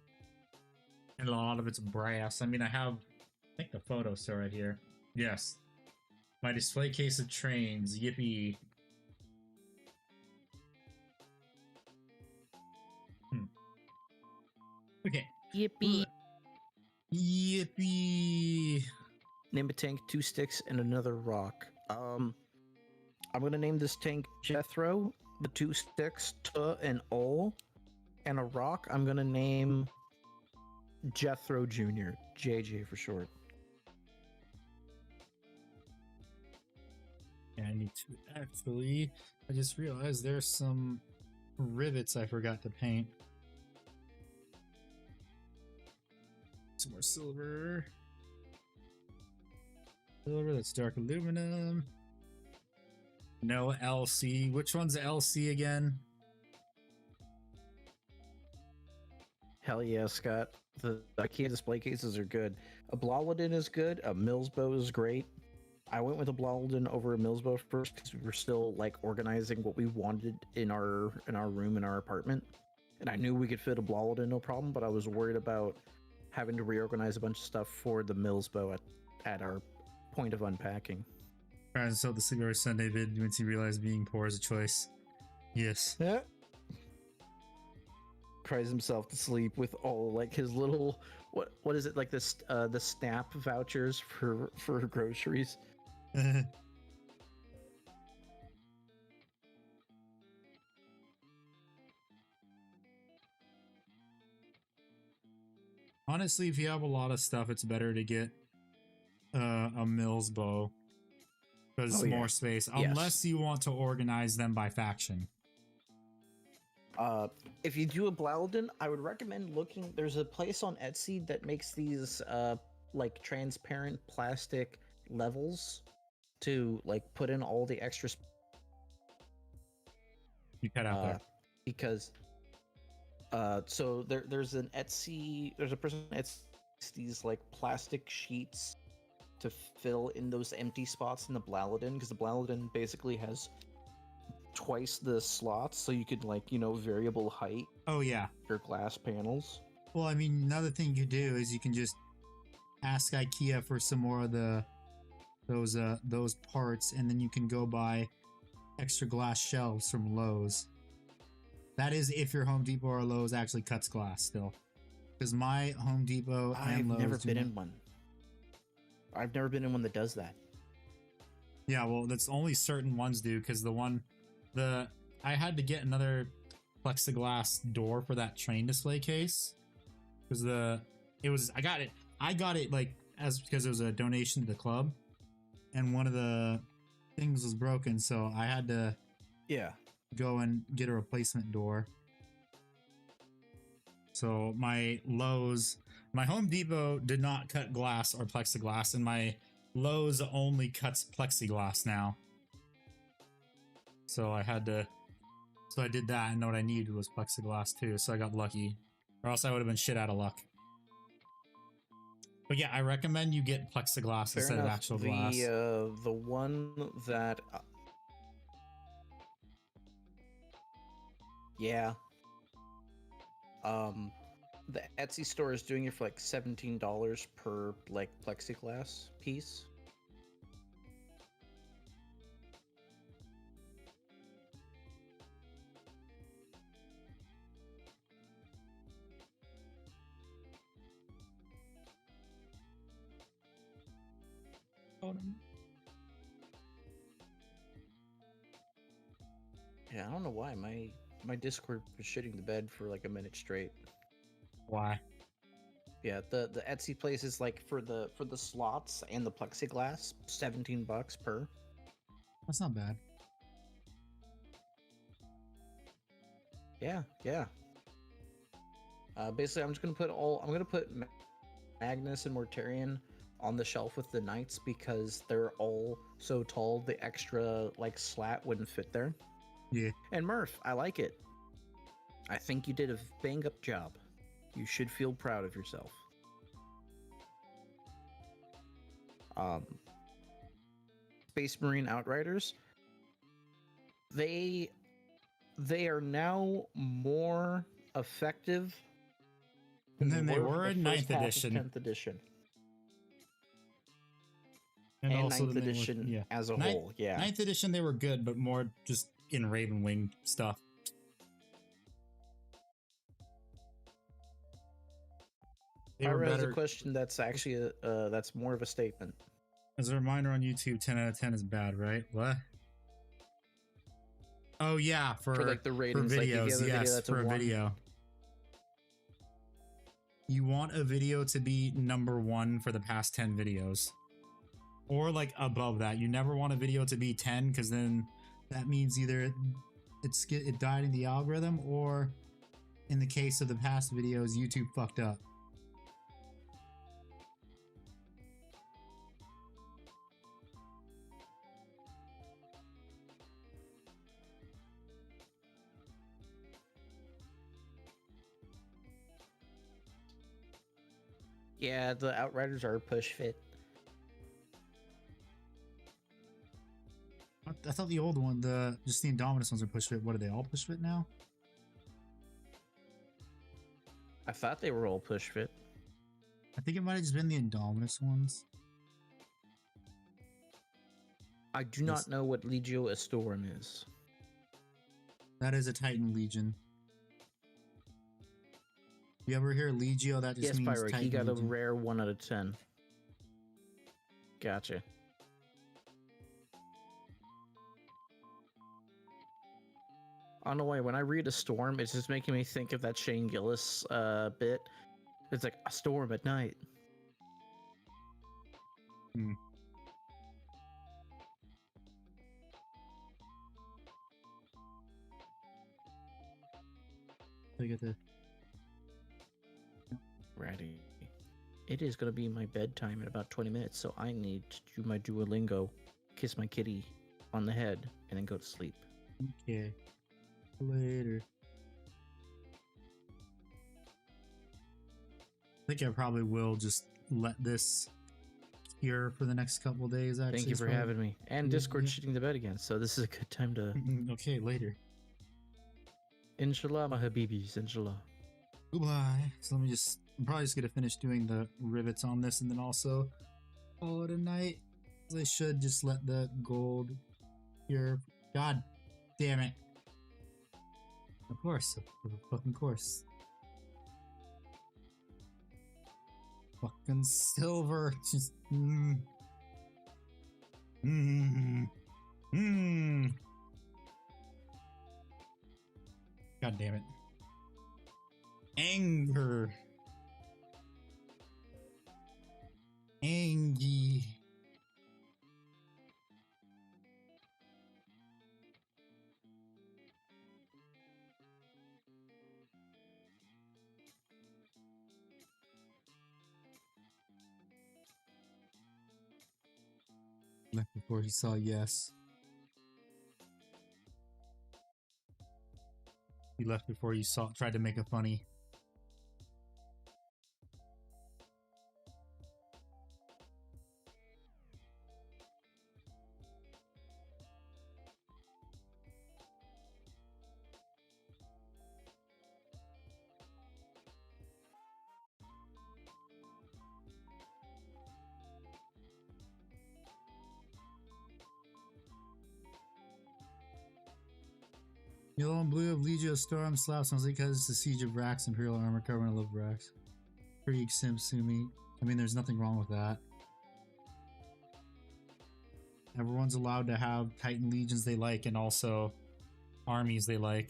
A: And a lot of it's brass. I mean, I think the photo's still right here. Yes. My display case of trains, yippee. Okay.
D: Yippee.
A: Yippee.
D: Name a tank, 2 sticks, and another rock. I'm gonna name this tank Jethro, the 2 sticks, Tuh and Ol, and a rock I'm gonna name Jethro Jr., JJ for short.
A: Yeah, I need to actually. I just realized there's some rivets I forgot to paint. Some more silver. Silver, that's dark aluminum. No LC. Which one's LC again?
D: Hell yeah, Scott. The IKEA display cases are good. A Blauladin is good. A Millsbow is great. I went with a Blauladin over a Millsbow first because we were still like organizing what we wanted in our room in our apartment, and I knew we could fit a Blauladin no problem. But I was worried about having to reorganize a bunch of stuff for the Millsbow at our point of unpacking.
A: Trying to sell the cigar Sunday vid once you realize being poor is a choice. Yes.
D: Yeah. Cries himself to sleep with all like his little what is it like this the SNAP vouchers for groceries.
A: Honestly, if you have a lot of stuff, it's better to get a Mills bow because
D: Oh, yeah.
A: more space.
D: Yes.
A: Unless you want to organize them by faction.
D: If you do a Blauladin, I would recommend looking. There's a place on Etsy that makes these like transparent plastic levels to like put in all the extra
A: You cut out there.
D: because so there's a person on Etsy makes these like plastic sheets to fill in those empty spots in the Blauladin, because the Blauladin basically has twice the slots, so you could like variable height
A: Oh yeah.
D: your glass panels.
A: Well, I mean, another thing you could do is you can just ask IKEA for some more of those parts, and then you can go buy extra glass shelves from Lowe's. That is if your Home Depot or Lowe's actually cuts glass still. Because my Home Depot and
D: I've
A: Lowe's
D: never
A: do
D: been
A: not-
D: in one. I've never been in one that does that.
A: Yeah, well, that's only certain ones do, because I had to get another plexiglass door for that train display case, because I got it like because it was a donation to the club, and one of the things was broken, so I had to go and get a replacement door. So my Home Depot did not cut glass or plexiglass, and my Lowe's only cuts plexiglass now. So I did that, and what I needed was plexiglass too, so I got lucky. Or else I would have been shit out of luck. But yeah, I recommend you get plexiglass
D: Fair
A: instead
D: enough.
A: of actual glass.
D: The one that... yeah. The Etsy store is doing it for like $17 per like plexiglass piece. Yeah, I don't know why my Discord was shitting the bed for like a minute straight.
A: Why?
D: Yeah, the Etsy place is like for the slots and the plexiglass, $17 per.
A: That's not bad.
D: Yeah. Basically, I'm gonna put Magnus and Mortarion on the shelf with the knights because they're all so tall. The extra like slat wouldn't fit there.
A: Yeah.
D: And Murph, I like it. I think you did a bang up job. You should feel proud of yourself. Space Marine Outriders. They are now more effective
A: than they
D: for
A: were
D: the
A: in
D: first
A: 9th
D: half of
A: edition.
D: 10th edition.
A: And
D: And
A: also
D: 9th edition as a whole, yeah.
A: 9th edition they were good, but more just in Ravenwing stuff. They were
D: Pyra has a
A: better.
D: question that's actually that's more of a statement.
A: As a reminder on YouTube, 10 out of 10 is bad, right? What? Oh yeah, for
D: like the ratings,
A: for
D: like if you
A: videos,
D: have a video
A: yes,
D: that's
A: for
D: a
A: a
D: 1.
A: video. You want a video to be number 1 for the past 10 videos. Or like above that. You never want a video to be 10, because then that means either it died in the algorithm, or in the case of the past videos, YouTube fucked up.
D: Yeah, the Outriders are a push fit.
A: I thought the old one, just the Indominus ones are push fit. What are they, all push fit now?
D: I thought they were all push fit.
A: I think it might have just been the Indominus ones.
D: I do not know what Legio Astorum is.
A: That is a Titan Legion. You ever hear Legio? That just
D: Yes,
A: means
D: Pyro,
A: Titan
D: he got
A: Legion.
D: a rare 1 out of 10. Gotcha. I don't know why, when I read a storm, it's just making me think of that Shane Gillis bit. It's like a storm at night.
A: Hmm. I get the
D: Ready. It is going to be my bedtime in about 20 minutes, so I need to do my Duolingo, kiss my kitty on the head, and then go to sleep.
A: okay. Later. I think I probably will just let this here for the next couple days. Actually,
D: Thank you
A: It's
D: for
A: probably-
D: having me. And
A: Yeah,
D: Discord
A: yeah.
D: shitting the bed again, so this is a good time to...
A: Okay, later.
D: Inshallah, my habibis, inshallah.
A: Goodbye. So I'm probably just gonna finish doing the rivets on this, and then also call it a night. I should just let the gold here. God damn it. Of course, of fucking course. Fucking silver. Just. Mm. Mm. Mm. God damn it. Anger. Angie. Left before he saw yes. He left before you saw tried to make a funny. Yellow and blue of Legio Storm slaps mostly because it's the Siege of Vrax, Imperial armor covering. I love Vrax. Krieg, Sim, Sumi. I mean, there's nothing wrong with that. Everyone's allowed to have Titan legions they like and also armies they like.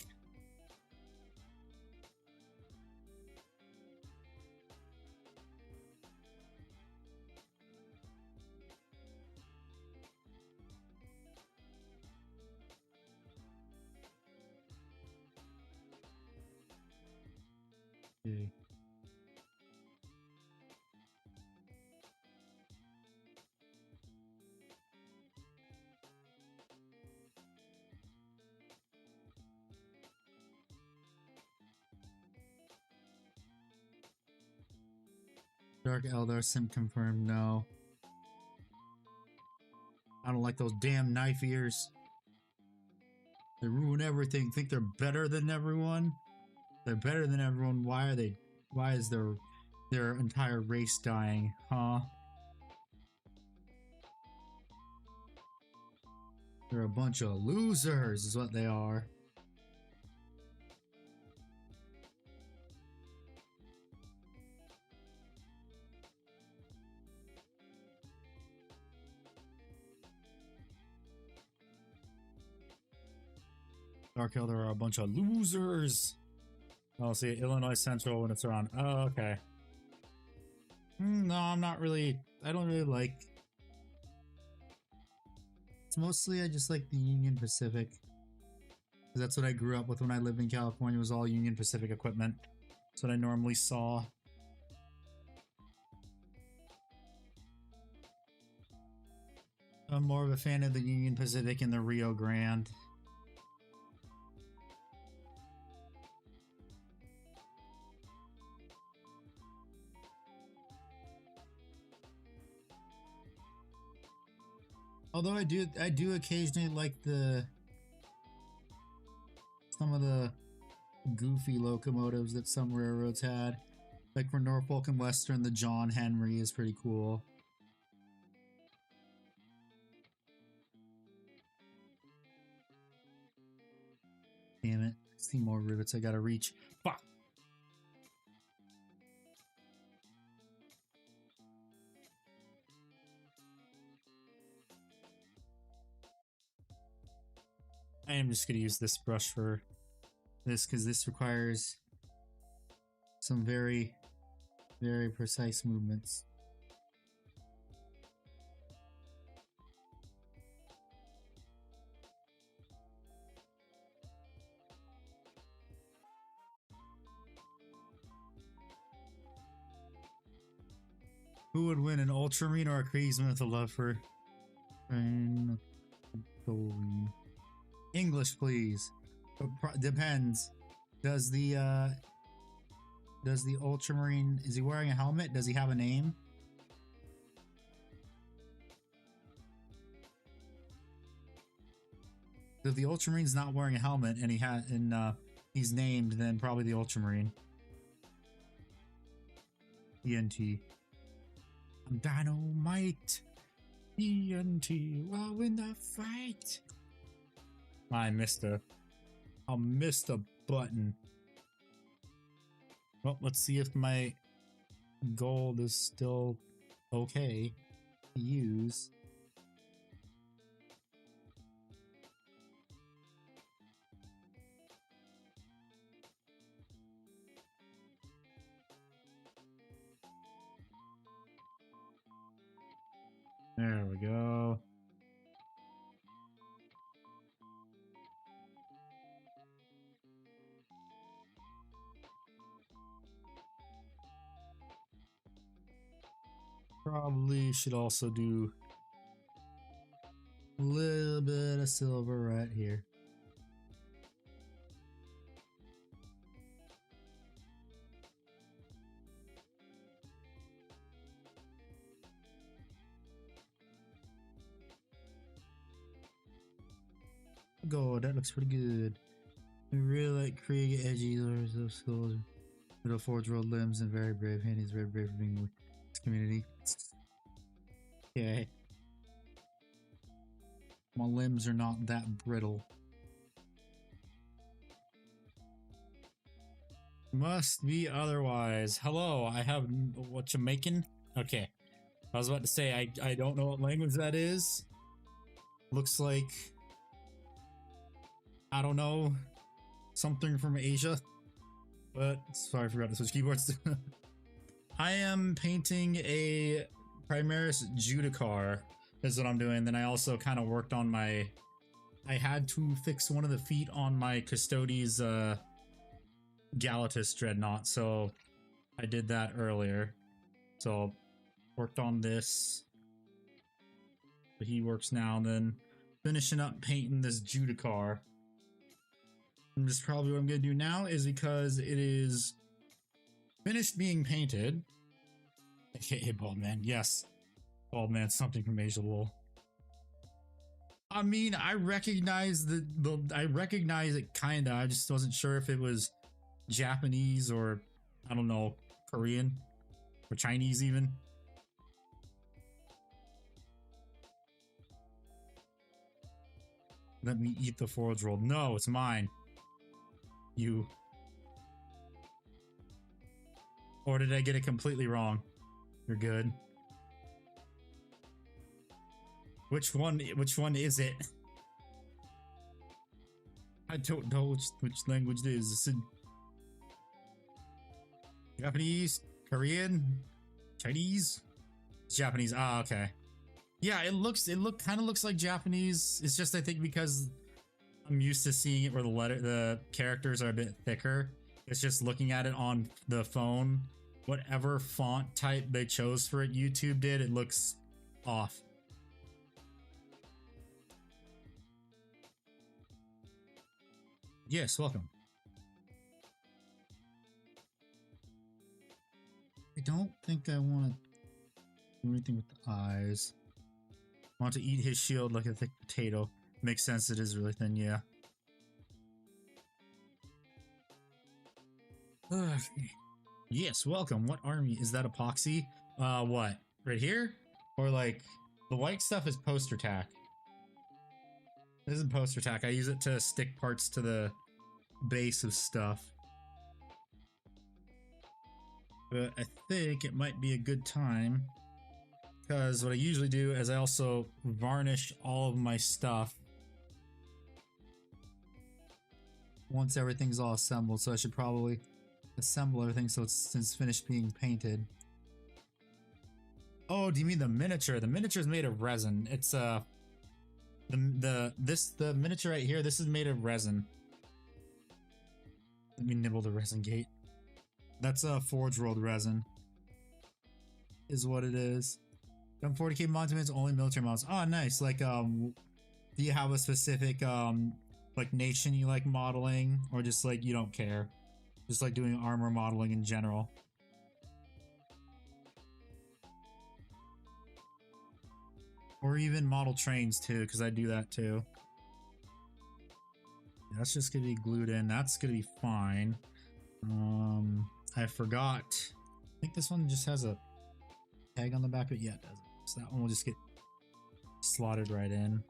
A: Okay. Dark Eldar sim confirmed, no. I don't like those damn knife ears. They ruin everything. Think they're better than everyone? They're better than everyone. Why are they? Why is their entire race dying? Huh? They're a bunch of losers, is what they are. Dark Elder are a bunch of losers. I'll see Illinois Central when it's around. Oh, okay. No, I'm not really. I don't really like. It's mostly I just like the Union Pacific. That's what I grew up with when I lived in California. Was all Union Pacific equipment. That's what I normally saw. I'm more of a fan of the Union Pacific and the Rio Grande. Although I do occasionally like some of the goofy locomotives that some railroads had. Like for Norfolk and Western, the John Henry is pretty cool. Damn it. See more rivets I gotta reach. Fuck! I am just gonna use this brush for this because this requires some very, very precise movements. Who would win, an Ultramarine or a Kriegsman with a love for English, please? Depends. Does the Ultramarine, is he wearing a helmet? Does he have a name? If the Ultramarine's not wearing a helmet and he's named, then probably the Ultramarine. ENT. I'm Dynamite. ENT. While in the fight. I missed a button. Well, let's see if my gold is still okay to use. There we go. Probably should also do a little bit of silver right here. Gold, that looks pretty good. We really like Krieg, edgy, those skulls, little forge rolled limbs, and very brave. Handy's very brave for being with this community. Okay. My limbs are not that brittle. Must be otherwise. Hello, I have what you making? Okay. I was about to say I don't know what language that is. Looks like I don't know, something from Asia. But sorry, I forgot to switch keyboards. I am painting a Primaris Judicar is what I'm doing. Then I also kind of worked on my, I had to fix one of the feet on my Custodes Galatus Dreadnought, so I did that earlier. So worked on this. But he works now, and then finishing up painting this Judicar. And this is probably what I'm going to do now, is because it is finished being painted. AKA Bald Man, yes. Bald Man, something from Asia Wool. I mean, I recognize I recognize it kinda. I just wasn't sure if it was Japanese or, I don't know, Korean or Chinese even. Let me eat the forge roll. No, it's mine. You. Or did I get it completely wrong? You're good. Which one is it? I don't know which language it is. Is it Japanese? Korean? Chinese? It's Japanese. Ah, okay. Yeah, it kind of looks like Japanese. It's just, I think, because I'm used to seeing it where the characters are a bit thicker. It's just looking at it on the phone. Whatever font type they chose for it, YouTube did, it looks off. Yes, welcome. I don't think I want to do anything with the eyes. I want to eat his shield like a thick potato. Makes sense, it is really thin, yeah. Yes, welcome. What army? Is that epoxy? What? Right here? Or like, the white stuff is poster tack. This isn't poster tack. I use it to stick parts to the base of stuff. But I think it might be a good time, because what I usually do is I also varnish all of my stuff once everything's all assembled. So I should probably assemble everything so it's finished being painted. Oh, do you mean the miniature? The miniature is made of resin. It's the miniature right here, this is made of resin. Let me nibble the resin gate. That's a forge rolled resin. Is what it is. Done 40k monuments, only military mounts. Oh, nice. Like, do you have a specific like nation you like modeling, or just like you don't care? Just like doing armor modeling in general. Or even model trains too, because I do that too. That's just gonna be glued in. That's gonna be fine. I forgot. I think this one just has a tag on the back, but yeah, it doesn't. So that one will just get slotted right in.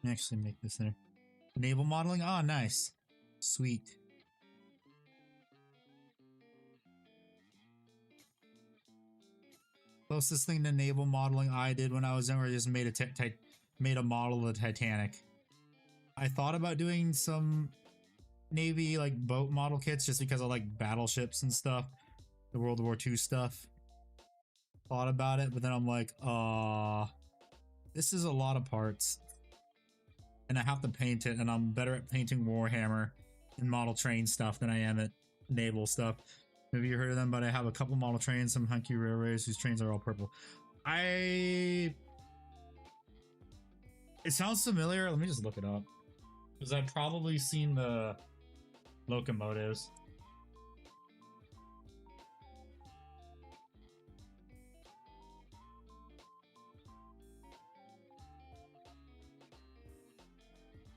A: Actually make this there. Naval modeling? Oh, nice. Sweet. Closest thing to naval modeling I did when I was younger, I just made a model of the Titanic. I thought about doing some Navy like boat model kits just because I like battleships and stuff, the World War II stuff. Thought about it, but then I'm like, this is a lot of parts, and I have to paint it, and I'm better at painting Warhammer and model train stuff than I am at naval stuff. Maybe you heard of them, but I have a couple model trains, some hunky railways whose trains are all purple. It sounds familiar. Let me just look it up, because I've probably seen the locomotives.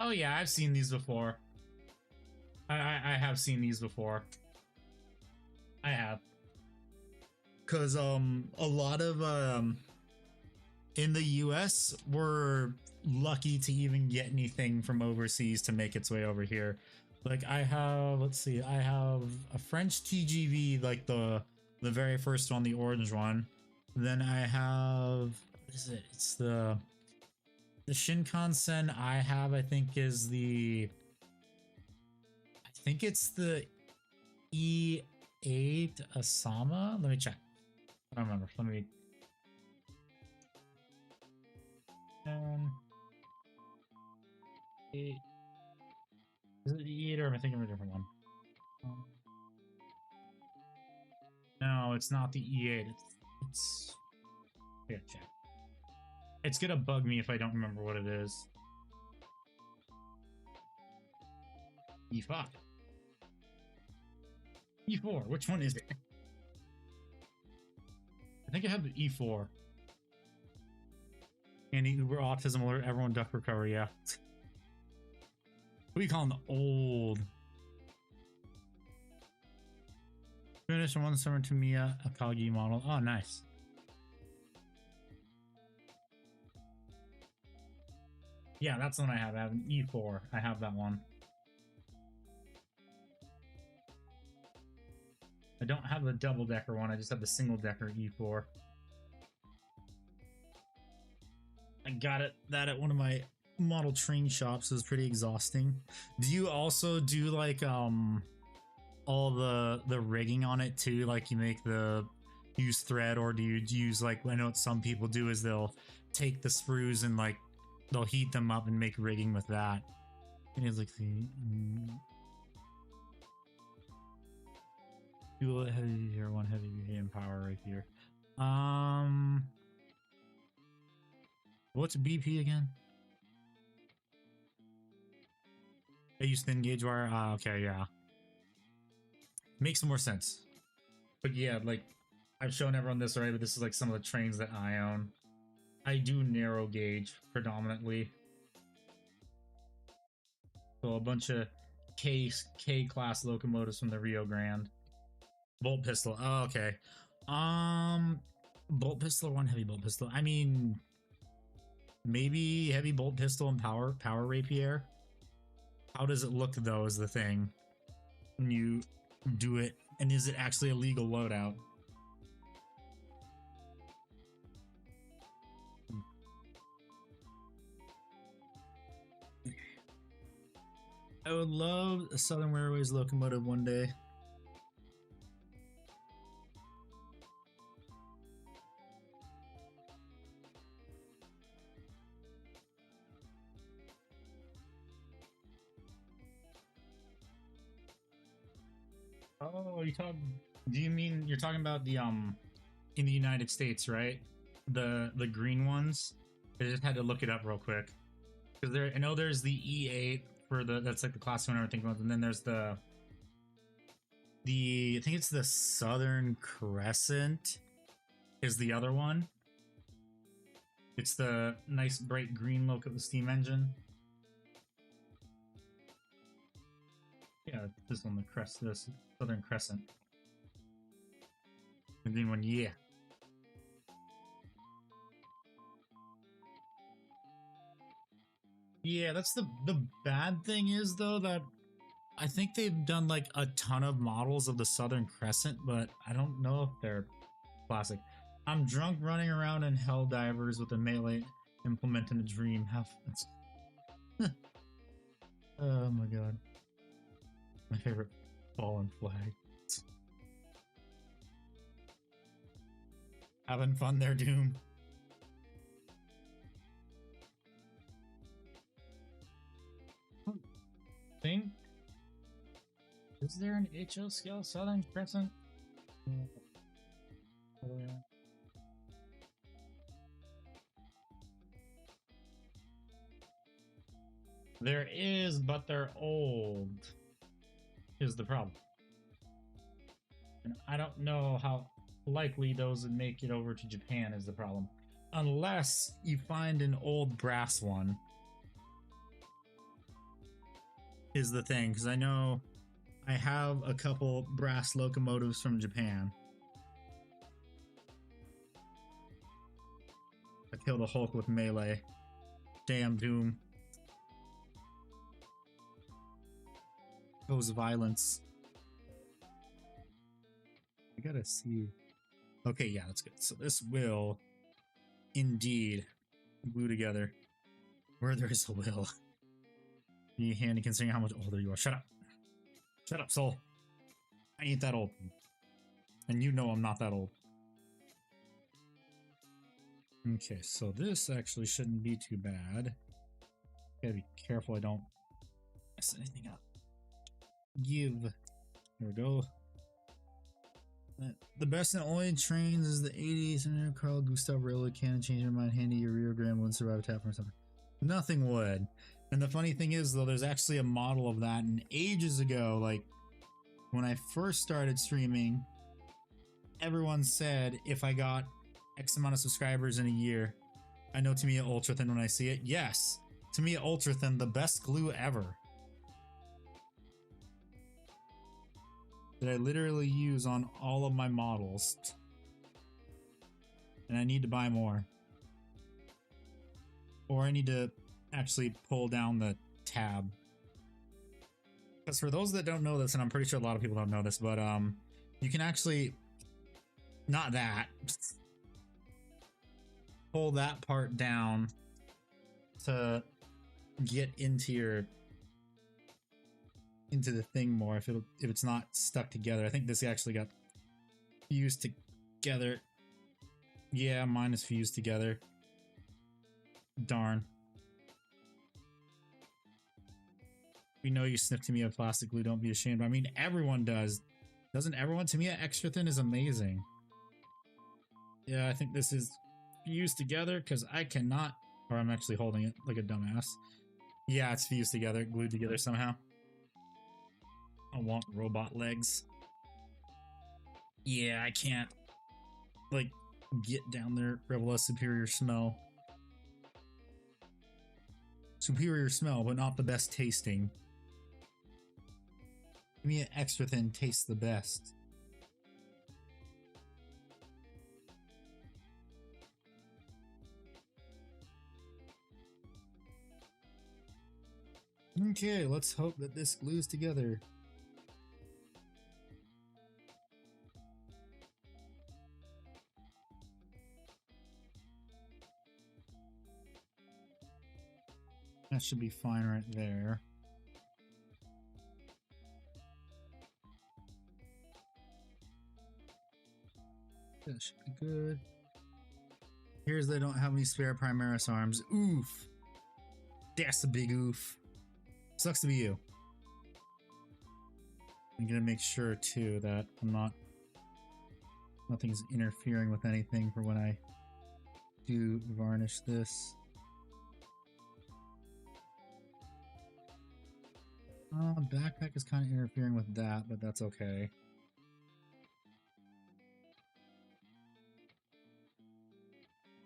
A: Oh yeah, I've seen these before. I have seen these before. I have. Cause a lot of in the US we're lucky to even get anything from overseas to make its way over here. Like I have, let's see, I have a French TGV, like the very first one, the orange one. Then I have, what is it? It's the Shinkansen I have, I think is it's the E8 Asama. Let me check. I don't remember. Let me. Is it the E8 or am I thinking of a different one? No, it's not the E8. It's. I gotta check. It's gonna bug me if I don't remember what it is. E5. E4. Which one is it? I think I have the E4. Andy Uber autism alert. Everyone duck recover. Yeah. What do you call them? The old. Finished one summer to Mia Akagi model. Oh, nice. Yeah, that's the one I have. I have an E4. I have that one. I don't have the double-decker one. I just have the single-decker E4. I got that at one of my model train shops. It was pretty exhausting. Do you also do like all the rigging on it too? Like you make the use thread, or do you use like, I know what some people do is they'll take the sprues and like they'll heat them up and make rigging with that. And it's like the dual heavy here, one heavy and power right here. What's BP again? I use thin gauge wire. Okay, yeah. Makes more sense. But yeah, like I've shown everyone this already, but this is like some of the trains that I own. I do narrow gauge predominantly. So a bunch of K class locomotives from the Rio Grande. Bolt pistol. Oh, okay. Bolt pistol or one heavy bolt pistol. I mean, maybe heavy bolt pistol and power rapier. How does it look though is the thing when you do it, and is it actually a legal loadout? I would love a Southern Railways locomotive one day. Oh, do you mean you're talking about the in the United States, right? The green ones? I just had to look it up real quick. Because I know there's the E8 for that's like the class one I think about, and then there's the I think it's the Southern Crescent is the other one. It's the nice bright green look of the steam engine. Yeah, this one, this Southern Crescent. The green one, yeah. Yeah, that's the bad thing is though that I think they've done like a ton of models of the Southern Crescent, but I don't know if they're classic. I'm drunk running around in Helldivers with a melee implement in a dream. How oh my god. My favorite fallen flag. Having fun there, Doom. Think? Is there an HO scale Southern Crescent? There is, but they're old. Is the problem. And I don't know how likely those would make it over to Japan is the problem. Unless you find an old brass one. Is the thing, because I know I have a couple brass locomotives from Japan. I killed a Hulk with melee. Damn, Doom. Goes violence. I gotta see. Okay, yeah, that's good. So this will indeed glue together where there is a will. Be handy considering how much older you are. Shut up. Shut up, soul. I ain't that old. And you know I'm not that old. Okay, so this actually shouldn't be too bad. Gotta be careful I don't mess anything up. Give. There we go. The best and only trains is the 80s and Carl Gustav Railroad cannon change your mind handy your rear gram wouldn't survive attack from something. Nothing would. And the funny thing is though, there's actually a model of that, and ages ago, like when I first started streaming, everyone said if I got X amount of subscribers in a year, I know Tamiya Ultrathin when I see it. Yes, Tamiya Ultrathin, the best glue ever. That I literally use on all of my models. And I need to buy more. Or I need to actually pull down the tab. Because for those that don't know this, and I'm pretty sure a lot of people don't know this, but you can actually, not that, pull that part down to get into the thing more if it's not stuck together. I think this actually got fused together. Yeah, mine is fused together. Darn. We know you sniff Tamiya plastic glue, don't be ashamed. I mean, everyone does. Doesn't everyone? Tamiya Extra Thin is amazing. Yeah, I think this is fused together because I cannot, or I'm actually holding it like a dumbass. Yeah, it's fused together, glued together somehow. I want robot legs. Yeah, I can't, like, get down there. Rebel has superior smell. Superior smell, but not the best tasting. Give me an Extra Thin tastes the best. Okay, let's hope that this glues together. That should be fine right there. That should be good. Here's they don't have any spare Primaris arms. Oof. That's a big oof. Sucks to be you. I'm gonna make sure too that nothing's interfering with anything for when I do varnish this. Backpack is kind of interfering with that, but that's okay.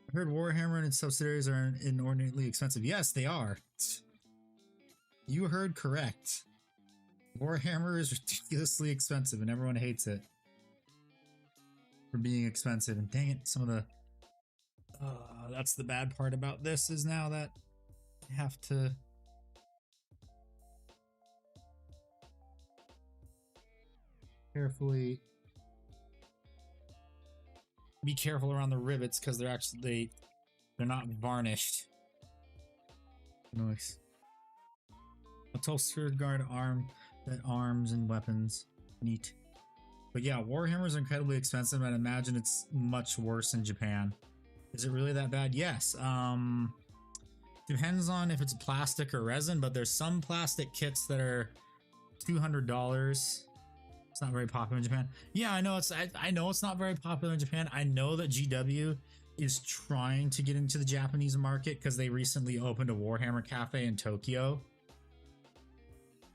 A: I heard Warhammer and its subsidiaries are inordinately expensive. Yes, they are. You heard correct. Warhammer is ridiculously expensive and everyone hates it for being expensive. And dang it, some of the... that's the bad part about this is now that I have to Carefully. Be careful around the rivets because they're not varnished. Nice. A tall sword guard arms and weapons. Neat. But yeah, Warhammer's incredibly expensive, and I imagine it's much worse in Japan. Is it really that bad? Yes. Depends on if it's plastic or resin, but there's some plastic kits that are $200. It's not very popular in Japan. Yeah, I know I know it's not very popular in Japan. I know that GW is trying to get into the Japanese market because they recently opened a Warhammer cafe in Tokyo.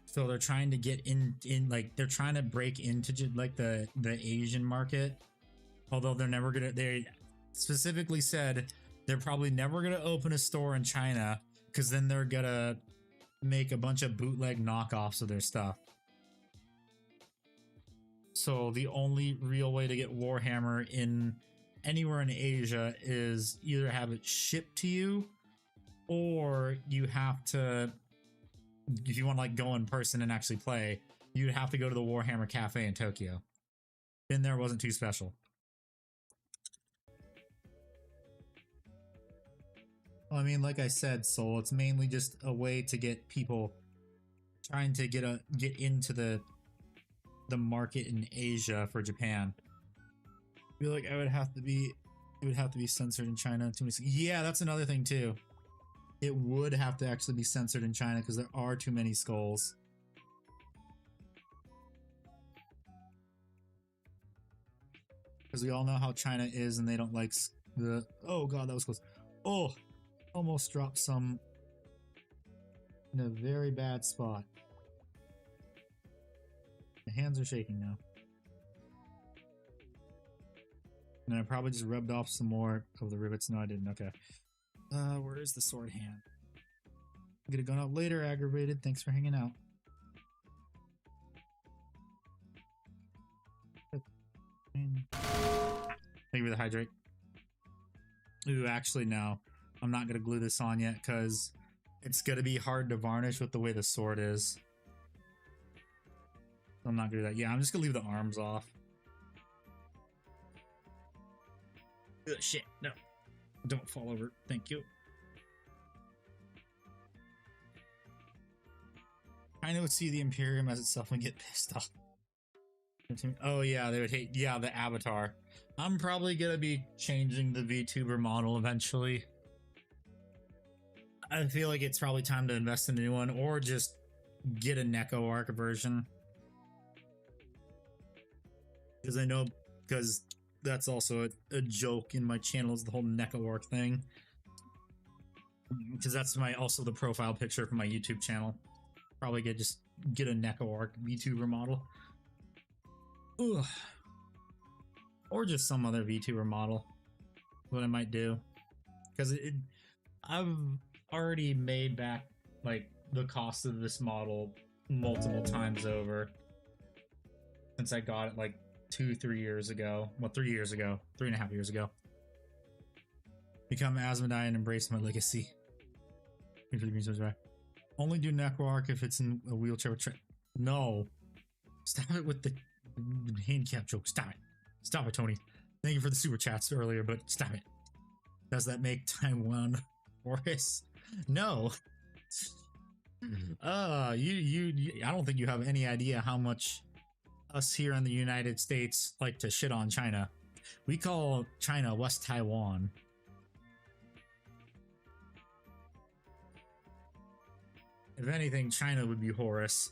A: So they're trying to get in like they're trying to break into like the Asian market. Although they specifically said they're probably never gonna open a store in China because then they're gonna make a bunch of bootleg knockoffs of their stuff. So the only real way to get Warhammer in anywhere in Asia is either have it shipped to you, or you have to, if you want to like go in person and actually play, you'd have to go to the Warhammer cafe in Tokyo. Been there, wasn't too special. Well, I mean, like I said, Soul, it's mainly just a way to get people trying to get into the market in Asia for Japan. I feel like it would have to be censored in China. Yeah, that's another thing too. It would have to actually be censored in China because there are too many skulls. Because we all know how China is, and they don't like the. Oh god, that was close. Oh, almost dropped some in a very bad spot. My hands are shaking now. And I probably just rubbed off some more of the rivets. No, I didn't. Okay. Where is the sword hand? I'm gonna go out later, aggravated. Thanks for hanging out. Thank you for the hydrate. Ooh, actually, no. I'm not gonna glue this on yet because it's gonna be hard to varnish with the way the sword is. I'm not gonna do that. Yeah, I'm just gonna leave the arms off. Ugh, shit, no. Don't fall over. Thank you. I would see the Imperium as itself and get pissed off. Oh yeah, they would hate. Yeah, the Avatar. I'm probably gonna be changing the VTuber model eventually. I feel like it's probably time to invest in a new one, or just get a Neko Arc version. Because I know, because that's also a joke in my channel, is the whole Neko Arc thing. Because that's also the profile picture for my YouTube channel. Probably just get a Neko Arc VTuber model. Ugh. Or just some other VTuber model. What I might do. Because I've already made back like the cost of this model multiple times over. Since I got it like 2-3 years ago. Well, 3 years ago. 3.5 years ago. Become Asmodee and embrace my legacy. Only do Neko Arc if it's in a wheelchair with No. Stop it with the handicap joke. Stop it. Stop it, Tony. Thank you for the super chats earlier, but stop it. Does that make Taiwan worse? No. I don't think you have any idea how much us here in the United States like to shit on China. We call China West Taiwan. If anything, China would be Horus.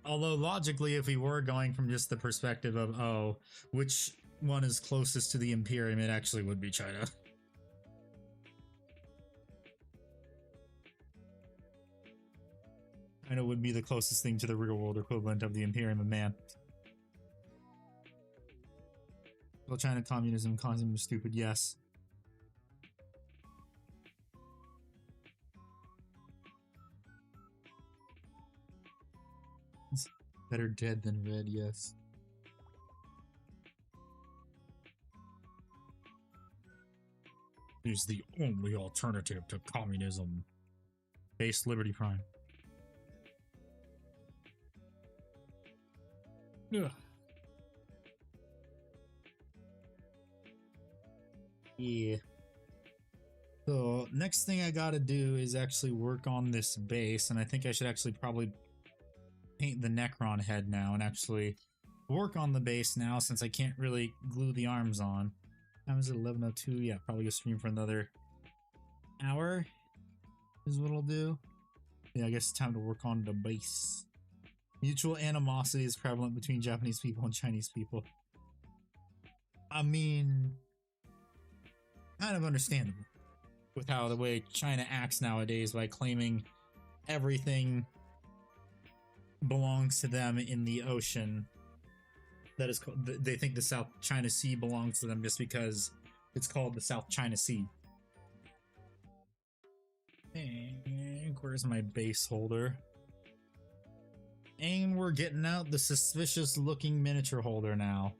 A: Although logically, if we were going from just the perspective of, oh, which one is closest to the Imperium, it actually would be China. China would be the closest thing to the real world equivalent of the Imperium of Man. Well, China communism is stupid, yes. It's better dead than red, yes. Is the only alternative to communism. Base Liberty Prime. Ugh. Yeah. So next thing I gotta do is actually work on this base, and I think I should actually probably paint the Necron head now and actually work on the base now since I can't really glue the arms on. Time is it 11:02? Yeah, probably go stream for another hour is what I'll do. Yeah, I guess it's time to work on the base. Mutual animosity is prevalent between Japanese people and Chinese people. I mean, kind of understandable with how the way China acts nowadays by claiming everything belongs to them in the ocean. That is, they think the South China Sea belongs to them just because it's called the South China Sea. And where's my base holder? And we're getting out the suspicious looking miniature holder now.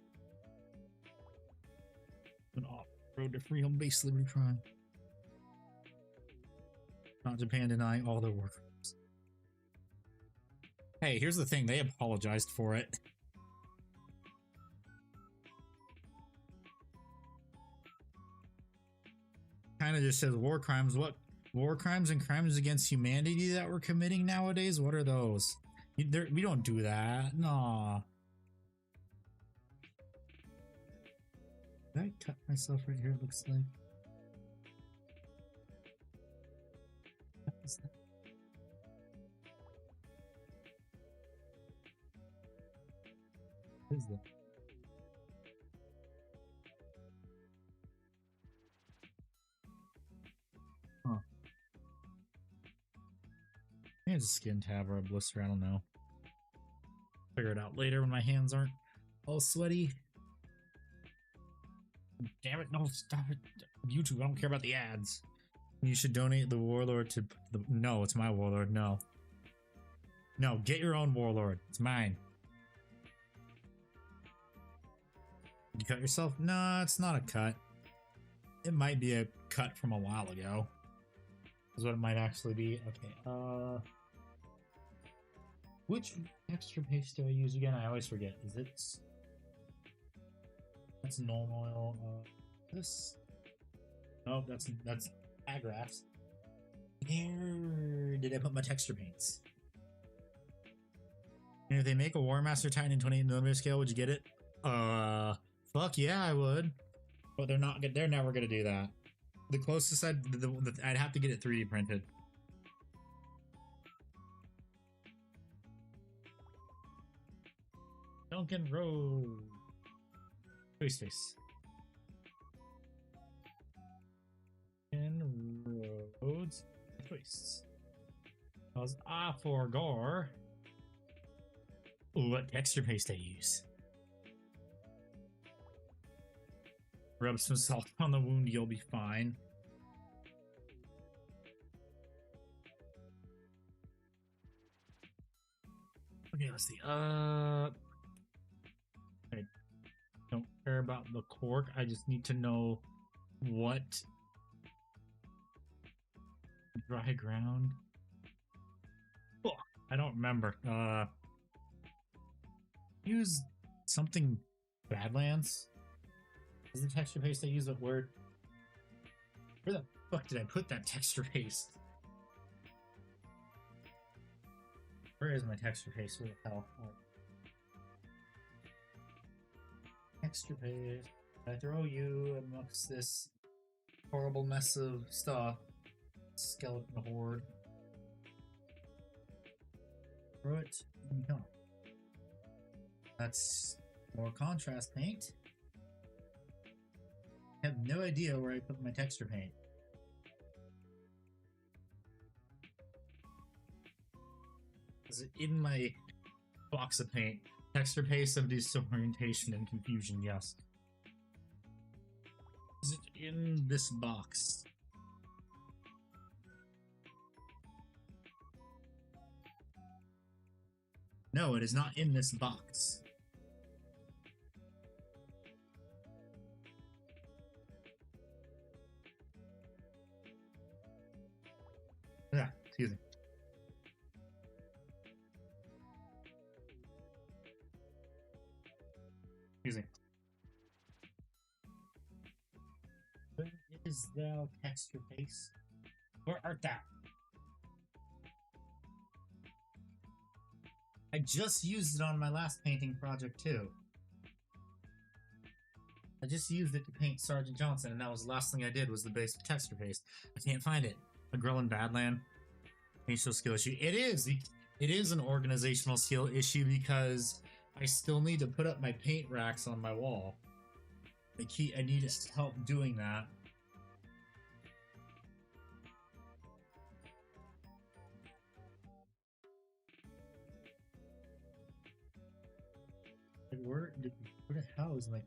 A: An off-road to freedom base liberty crime. Not Japan denying all their war crimes. Hey, here's the thing, they apologized for it. Kind of just says war crimes. What war crimes and crimes against humanity that we're committing nowadays? What are those? We don't do that. Nah. Did I cut myself right here? It looks like. What is that? What is that? Huh. Maybe it's a skin tab or a blister, I don't know. Figure it out later when my hands aren't all sweaty. Damn it, no, stop it. YouTube, I don't care about the ads. You should donate the warlord to the... No, it's my warlord, no. No, get your own warlord. It's mine. You cut yourself? No, it's not a cut. It might be a cut from a while ago. Is what it might actually be. Okay, which extra paste do I use again? I always forget. Is it... That's normal oil. This... No, that's agrax. Where did I put my texture paints? And if they make a War Master Titan in 28mm scale, would you get it? Fuck yeah, I would. But they're not. They're never gonna do that. The closest I'd have to get it 3D printed. Duncan Road. Space. And roads. Twists. Because I forgot what texture paste I use. Rub some salt on the wound, you'll be fine. Okay, let's see. I don't care about the cork. I just need to know what dry ground. Oh, I don't remember. Use something Badlands. Is the texture paste I use a word? Where the fuck did I put that texture paste? Where is my texture paste? Where the hell? Oh. Texture paste. I throw you amongst this horrible mess of stuff. Skeleton horde. Throw it. No. That's more contrast paint. I have no idea where I put my texture paint. Is it in my box of paint? Texture paste of disorientation and confusion, yes. Is it in this box? No, it is not in this box. Yeah, excuse me. Excuse me. Where is thou texture base? Where art thou? I just used it on my last painting project too. I just used it to paint Sergeant Johnson, and that was the last thing I did was the basic texture paste. I can't find it. A Grill in Badland. Facial skill issue. It is. It is an organizational skill issue because I still need to put up my paint racks on my wall. I need help doing that. Where the hell is my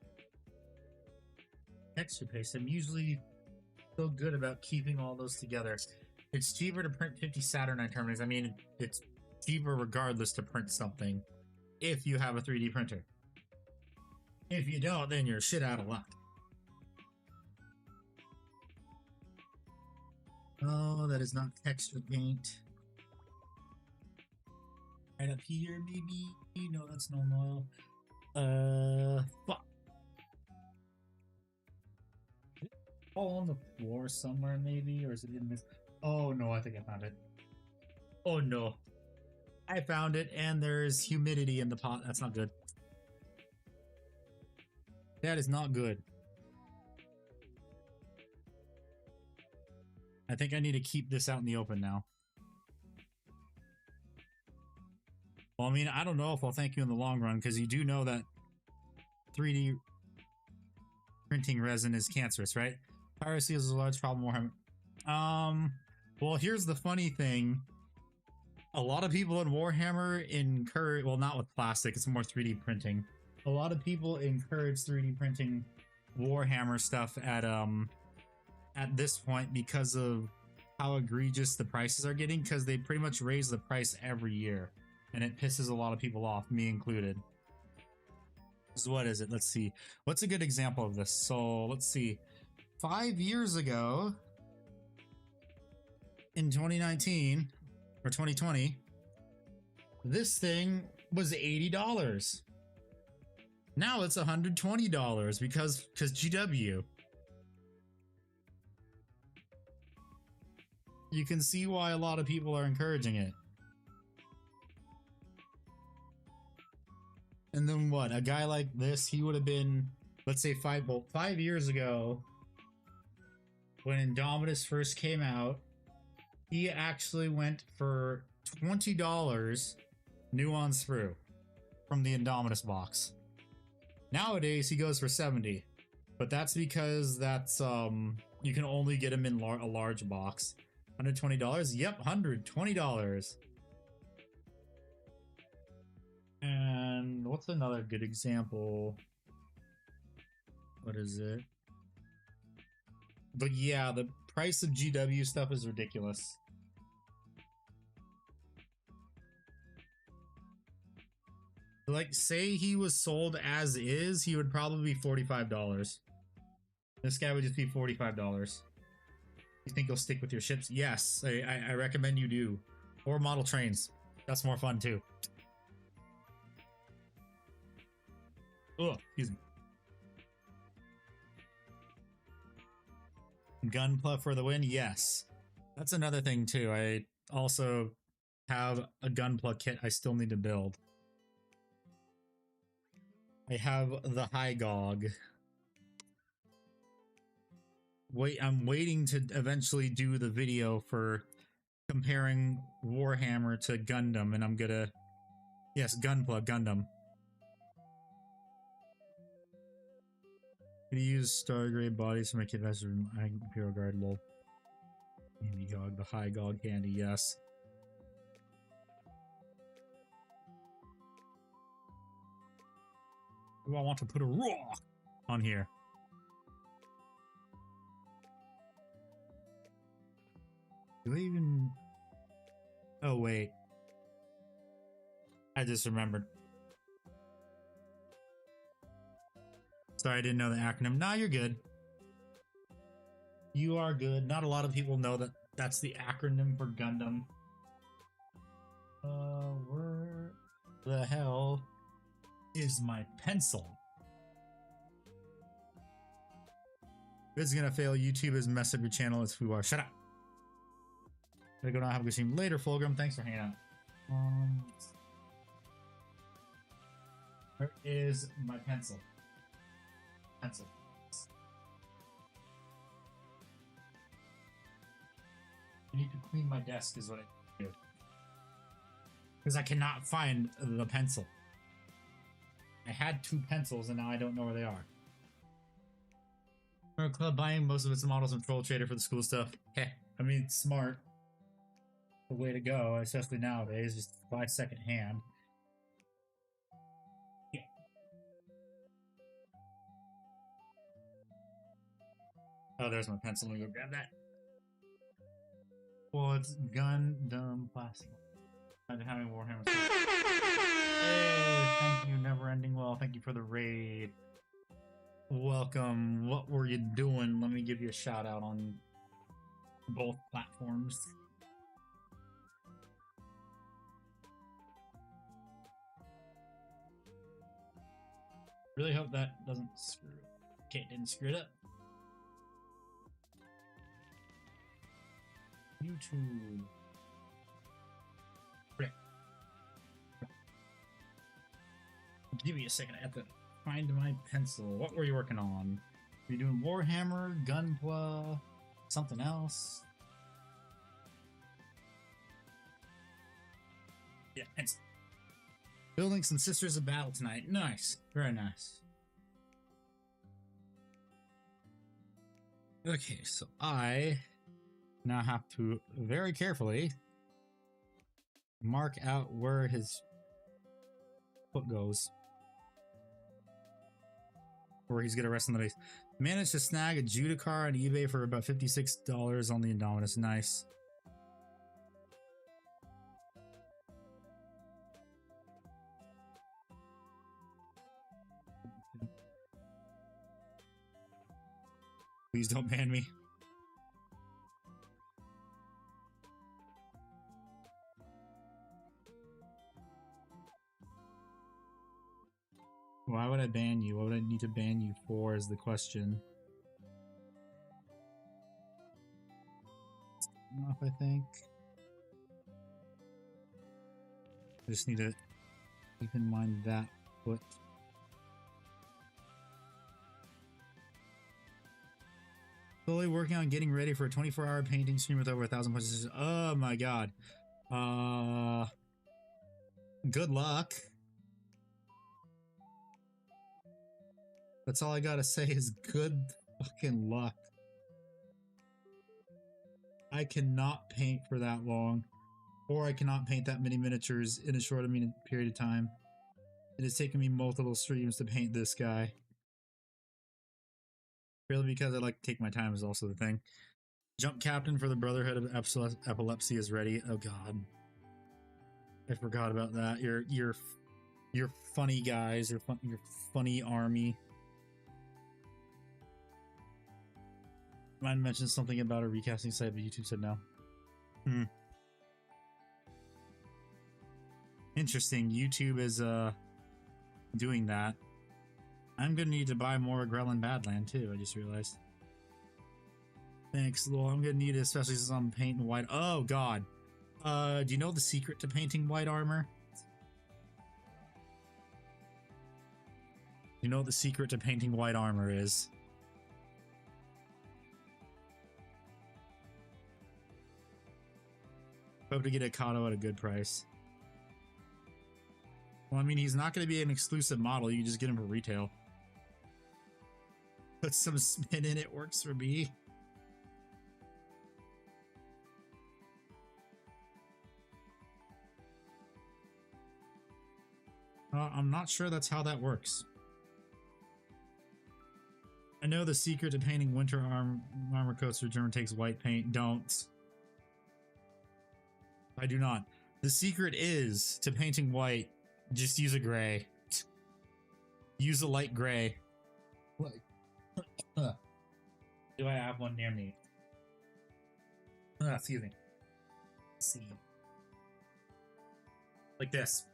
A: texture paste? I'm usually so good about keeping all those together. It's cheaper to print 50 Saturnine terminators. I mean, it's cheaper regardless to print something if you have a 3D printer. If you don't, then you're shit out of luck. Oh, that is not texture paint. Right up here, maybe? No, that's normal. Fuck. Is it all on the floor somewhere, maybe? Or is it in this? Oh, no, I think I found it. Oh, no. I found it, and there's humidity in the pot. That's not good. That is not good. I think I need to keep this out in the open now. Well, I mean, I don't know if I'll thank you in the long run, because you do know that 3D printing resin is cancerous, right? Piracy is a large problem. Well, here's the funny thing. A lot of people in Warhammer encourage, well, not with plastic, it's more 3D printing. A lot of people encourage 3D printing Warhammer stuff at this point because of how egregious the prices are getting, because they pretty much raise the price every year. And it pisses a lot of people off, me included. So what is it? Let's see. What's a good example of this? So let's see. 5 years ago, in 2019 or 2020, this thing was $80. Now it's $120 because GW. You can see why a lot of people are encouraging it. And then what? A guy like this, he would have been, let's say 5 years ago, when Indomitus first came out, he actually went for $20 new on sprue from the Indomitus box. Nowadays, he goes for $70, but that's because that's you can only get him in a large box. $120? Yep, $120. And what's another good example? What is it? But yeah, the price of GW stuff is ridiculous. Like, say he was sold as is, he would probably be $45. This guy would just be $45. You think you'll stick with your ships? Yes, I recommend you do. Or model trains. That's more fun too. Oh, excuse me. Gunpla for the win? Yes. That's another thing too. I also have a Gunpla kit I still need to build. I have the High Gog. I'm waiting to eventually do the video for comparing Warhammer to Gundam, and I'm gonna... Yes, Gunpla, Gundam. I'm gonna use Stargrade bodies for my kit master Imperial Guard, lol. Handy Gog, the High Gog handy, yes. Do I want to put a rock on here? Do I even... Oh, wait. I just remembered. Sorry, I didn't know the acronym. Nah, you're good. You are good. Not a lot of people know that that's the acronym for Gundam. Where the hell is my pencil? It's gonna fail. YouTube has messed up your channel. It's Fubar. Shut up. Gotta go now. Have a good stream later, Fulgrim. Thanks for hanging out. Where is my pencil? Pencil. I need to clean my desk is what I do. Because I cannot find the pencil. I had 2 pencils and now I don't know where they are. Our club buying most of its models from Troll Trader for the school stuff. Heh. I mean, it's smart. The way to go, especially nowadays, just buy second hand. Yeah. Oh, there's my pencil. Let me go grab that. Well, it's Gundam Plastic. I'm having Warhammer. Hey, thank you, Never Ending Well. Thank you for the raid. Welcome. What were you doing? Let me give you a shout out on both platforms. Really hope that doesn't screw it. Okay, it didn't screw it up. YouTube. Right. Give me a second. I have to find my pencil. What were you working on? Were you doing Warhammer, Gunpla, something else? Yeah, pencil. Building some Sisters of Battle tonight. Nice. Very nice. Okay, so I now have to very carefully mark out where his foot goes. Where he's gonna rest on the base. Managed to snag a Judicar on eBay for about $56 on the Indominus. Nice. Please don't ban me. Why would I ban you? What would I need to ban you for is the question. Enough, I think. I just need to keep in mind that foot. Slowly working on getting ready for a 24-hour painting stream with over 1,000 punches. Oh my god. Good luck. That's all I gotta say is good fucking luck. I cannot paint for that long, or I cannot paint that many miniatures in a short period of time. It has taken me multiple streams to paint this guy. Really, because I like to take my time is also the thing. Jump Captain for the Brotherhood of Epilepsy is ready. Oh god, I forgot about that. Your funny guys, your funny army. Mine mentioned something about a recasting site, but YouTube said no. Interesting. YouTube is doing that. I'm gonna need to buy more Grelin Badland too, I just realized. Thanks, Lowell. I'm gonna need it, especially since I'm painting white. Oh god. Do you know the secret to painting white armor? You know what the secret to painting white armor is? Hope to get a Kato at a good price. Well, I mean, he's not going to be an exclusive model. You can just get him for retail. Put some spin in it, works for me. I'm not sure that's how that works. I know the secret to painting winter armor coats for German takes white paint. Don't. I do not. The secret is to painting white, just use a gray. Use a light gray. Do I have one near me? Excuse me. Let's see. Like this.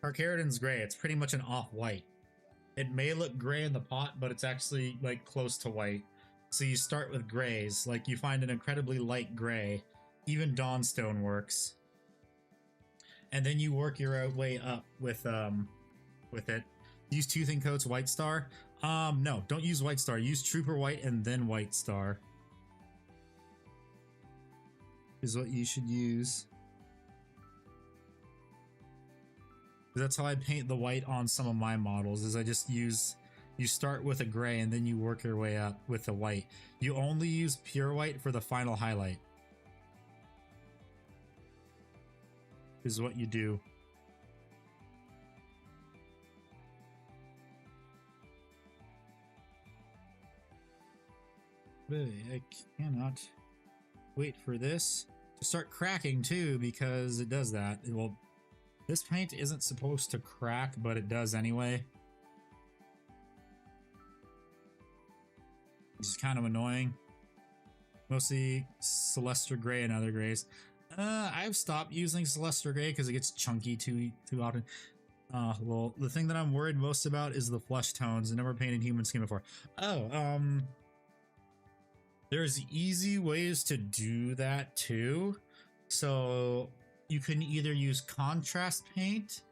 A: Carcharodon's gray. It's pretty much an off-white. It may look gray in the pot, but it's actually like close to white. So you start with grays, like you find an incredibly light gray. Even Dawnstone works. And then you work your way up with it. Use toothing coats, White Star. No, don't use White Star. Use Trooper White and then White Star. Is what you should use. That's how I paint the white on some of my models, is I just use, you start with a gray and then you work your way up with the white. You only use pure white for the final highlight. Is what you do. Really, I cannot wait for this to start cracking too, because it does that. Well, this paint isn't supposed to crack, but it does anyway. Which is kind of annoying. Mostly Celestia Gray and other grays. I've stopped using Celestia Gray because it gets chunky too often. Well, the thing that I'm worried most about is the flesh tones. I never painted human skin before. Oh, there's easy ways to do that too. So you can either use contrast paint,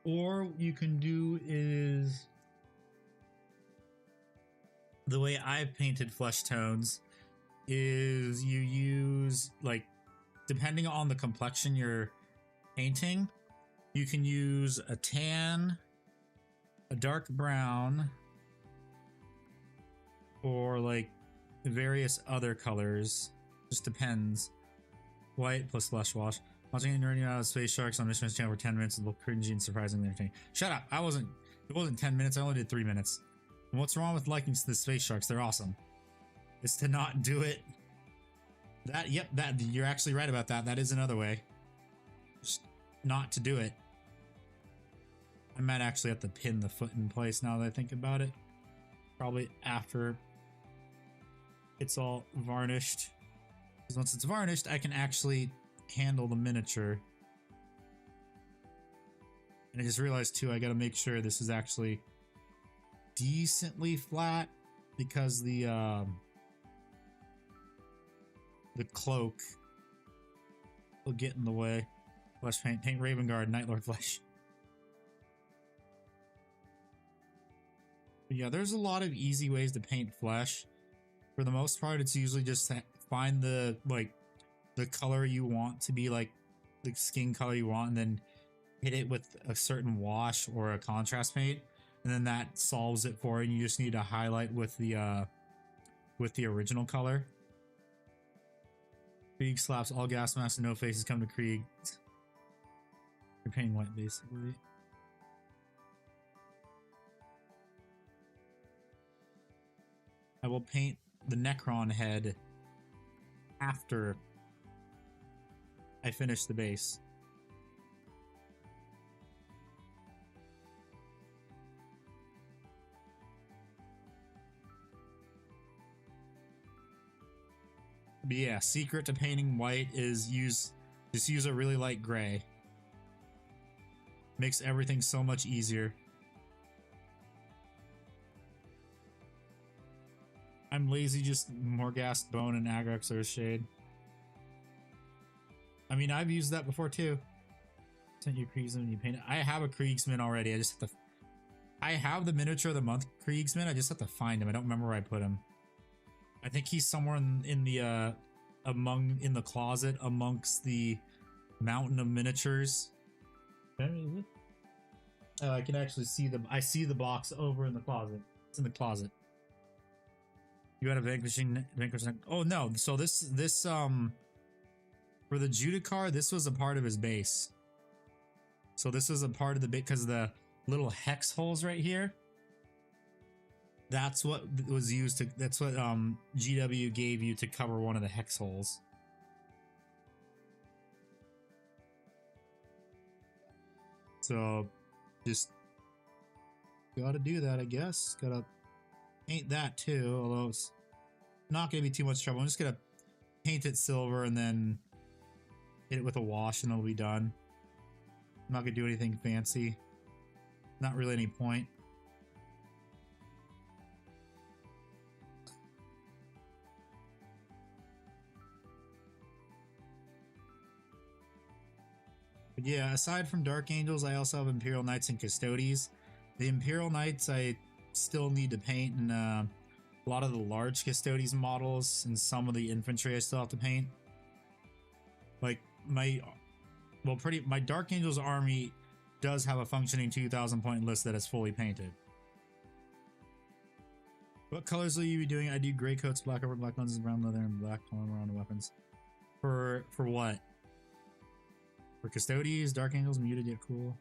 A: or you can do is the way I've painted flesh tones is you use, like, depending on the complexion you're painting, you can use a tan, a dark brown, or like various other colors. Just depends. White plus flesh wash. Watching and nerding out of space sharks on Mission's channel for 10 minutes is both cringy and surprisingly entertaining. Shut up! It wasn't 10 minutes, I only did 3 minutes. And what's wrong with liking the space sharks? They're awesome. It's to not do it. That you're actually right about that. That is another way. Just not to do it. I might actually have to pin the foot in place now that I think about it. Probably after it's all varnished. Because once it's varnished, I can actually handle the miniature. And I just realized too, I gotta make sure this is actually decently flat, because the cloak will get in the way. Flesh paint, paint Raven Guard, Night Lord flesh. But yeah, there's a lot of easy ways to paint flesh. For the most part, it's usually just find the color you want to be, like the skin color you want, and then hit it with a certain wash or a contrast paint, and then that solves it for you. You just need to highlight with the original color. Krieg slaps all gas masks and no faces come to Krieg. You're painting white basically. I will paint the Necron head after I finish the base. But yeah, secret to painting white is just use a really light gray. Makes everything so much easier. I'm lazy, just Morghast Bone and Agrax Earth Shade. I mean, I've used that before too. Sent you Kriegsman, you paint it. I have a Kriegsman already. I just have to. I have the miniature of the month Kriegsman. I just have to find him. I don't remember where I put him. I think he's somewhere in the closet amongst the mountain of miniatures. I can actually see them. I see the box over in the closet. It's in the closet. You had a vanquishing. Oh no! So this for the Judicar, this was a part of his base. So this was a part of the base because the little hex holes right here. That's what was used to. That's what GW gave you to cover one of the hex holes. So just gotta do that, I guess. Gotta paint that too, although it's not gonna be too much trouble. I'm just gonna paint it silver and then hit it with a wash and it'll be done. I'm not gonna do anything fancy. Not really any point. But yeah, aside from Dark Angels, I also have Imperial Knights and Custodes. The Imperial Knights I still need to paint, and a lot of the large Custodes models and some of the infantry I still have to paint. Like my Dark Angels army does have a functioning 2,000 point list that is fully painted. What colors will you be doing? I do gray coats, black armor, black lenses, brown leather, and black armor on the weapons. For what? For Custodes, Dark Angels, muted yet cool.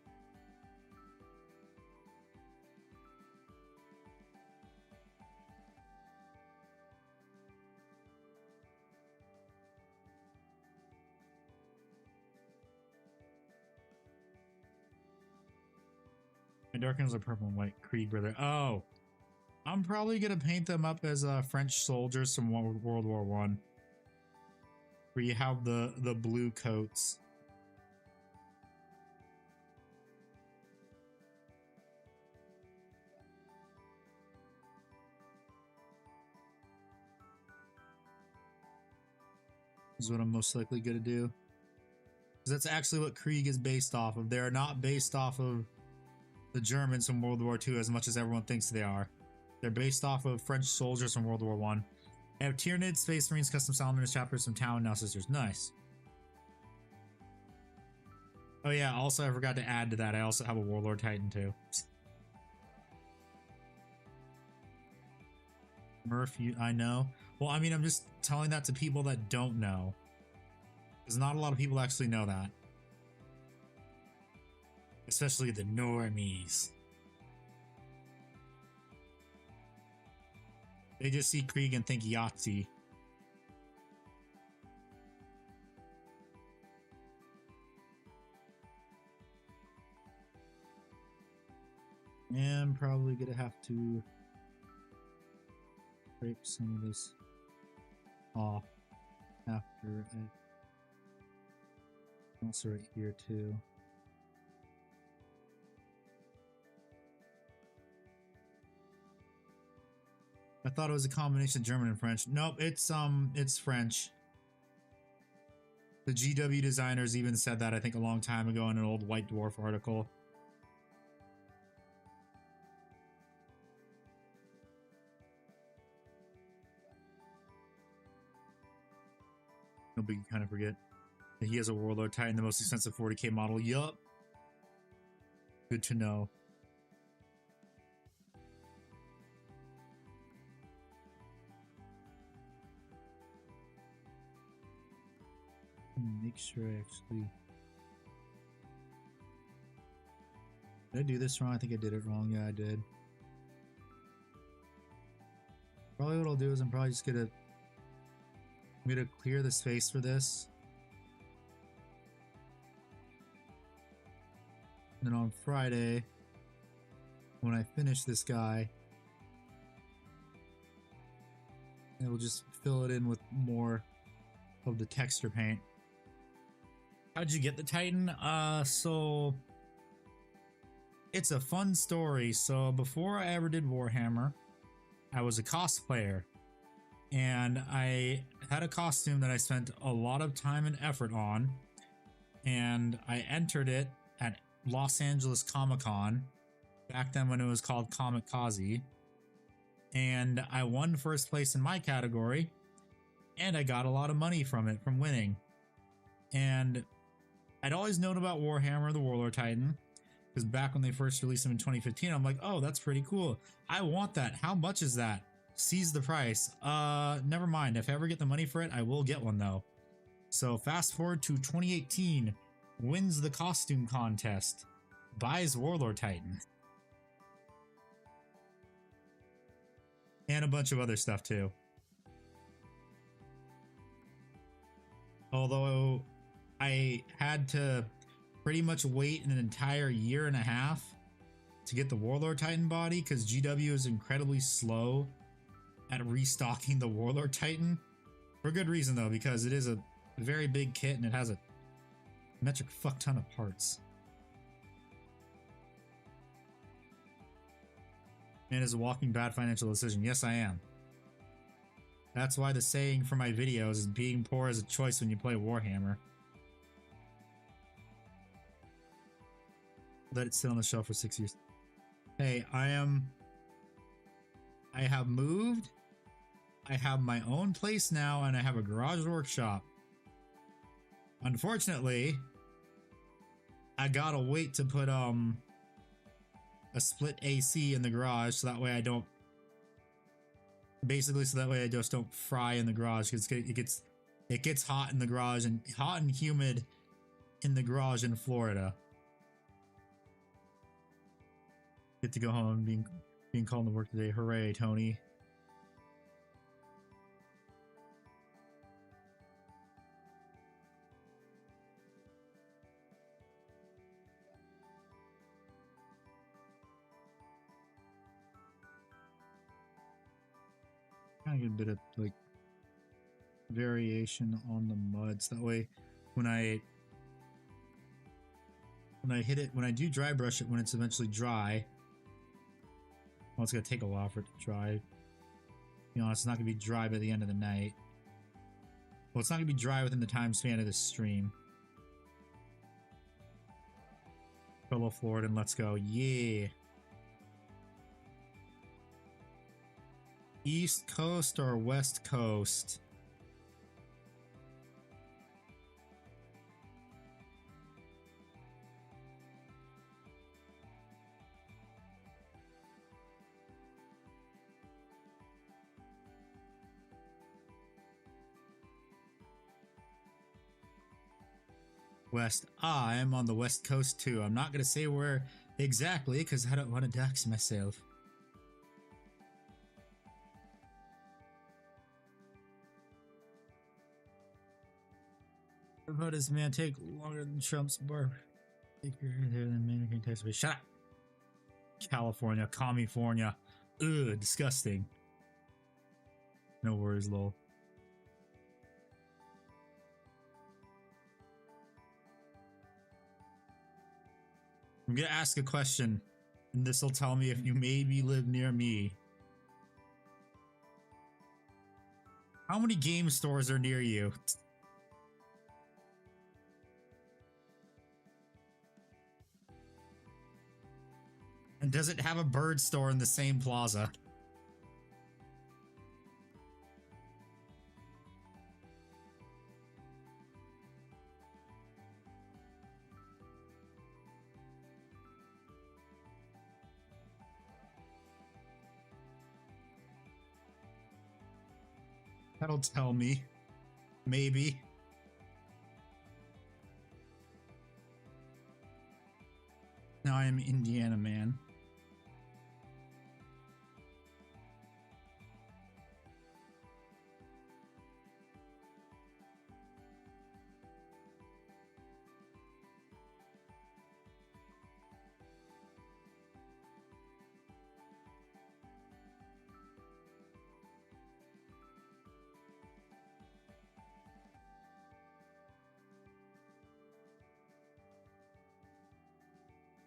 A: My Dark Angels are purple and white. Krieg, brother. Oh, I'm probably gonna paint them up as French soldiers from World War One, where you have the blue coats. Is what I'm most likely gonna do. Because that's actually what Krieg is based off of. They are not based off of the Germans from World War II as much as everyone thinks they are. They're based off of French soldiers from World War One. I have Tyranid, Space Marines, Custom Salamanders, chapters from Town, Now Sisters. Nice. Oh yeah, also I forgot to add to that, I also have a Warlord Titan too. Murph, I know. Well, I mean, I'm just telling that to people that don't know. Because not a lot of people actually know that. Especially the normies. They just see Krieg and think Yahtzee. And I'm probably gonna have to scrape some of this off after also right here too. I thought it was a combination of German and French. Nope, it's French. The GW designers even said that, I think, a long time ago in an old White Dwarf article. Nobody can kind of forget that he has a Warlord Titan, the most expensive 40k model. Yup. Good to know. Make sure I actually... Did I do this wrong? I think I did it wrong. Yeah, I did. Probably what I'll do is I'm probably just gonna... I'm gonna clear the space for this. And then on Friday, when I finish this guy, I will just fill it in with more of the texture paint. How'd you get the Titan? So it's a fun story. So before I ever did Warhammer, I was a cosplayer, and I had a costume that I spent a lot of time and effort on, and I entered it at Los Angeles Comic-Con back then when it was called Comic-Kazi, and I won first place in my category, and I got a lot of money from it, from winning. And I'd always known about Warhammer, the Warlord Titan, because back when they first released them in 2015, I'm like, oh, that's pretty cool. I want that. How much is that? Seize the price. Never mind. If I ever get the money for it, I will get one though. So fast forward to 2018, wins the costume contest, buys Warlord Titan. And a bunch of other stuff too. Although I had to pretty much wait an entire year and a half to get the Warlord Titan body because GW is incredibly slow at restocking the Warlord Titan. For good reason though, because it is a very big kit and it has a metric fuck ton of parts. And is a walking bad financial decision. Yes, I am. That's why the saying for my videos is being poor is a choice when you play Warhammer. Let it sit on the shelf for 6 years. Hey, I have moved. I have my own place now, and I have a garage workshop. Unfortunately, I gotta wait to put a split AC in the garage, so that way I don't. Basically, so that way I just don't fry in the garage, because it gets hot in the garage and hot and humid in the garage in Florida. Get to go home being called to work today. Hooray, Tony. Kind of get a bit of like variation on the muds. That way when I hit it, when I do dry brush it, when it's eventually dry, well, it's gonna take a while for it to dry. To be honest, it's not gonna be dry by the end of the night. Well, it's not gonna be dry within the time span of this stream. Fellow Floridan, let's go. Yeah. East Coast or West Coast? West. I'm on the West Coast too. I'm not gonna say where exactly because I don't want to dox myself. How does man take longer than Trump's bar? Take your hair than Mannequin takes away. Shut up! California, California. Ugh, disgusting. No worries, lol. I'm gonna ask a question, and this will tell me if you maybe live near me. How many game stores are near you? And does it have a bird store in the same plaza? That'll tell me. Maybe. Now I am Indiana man.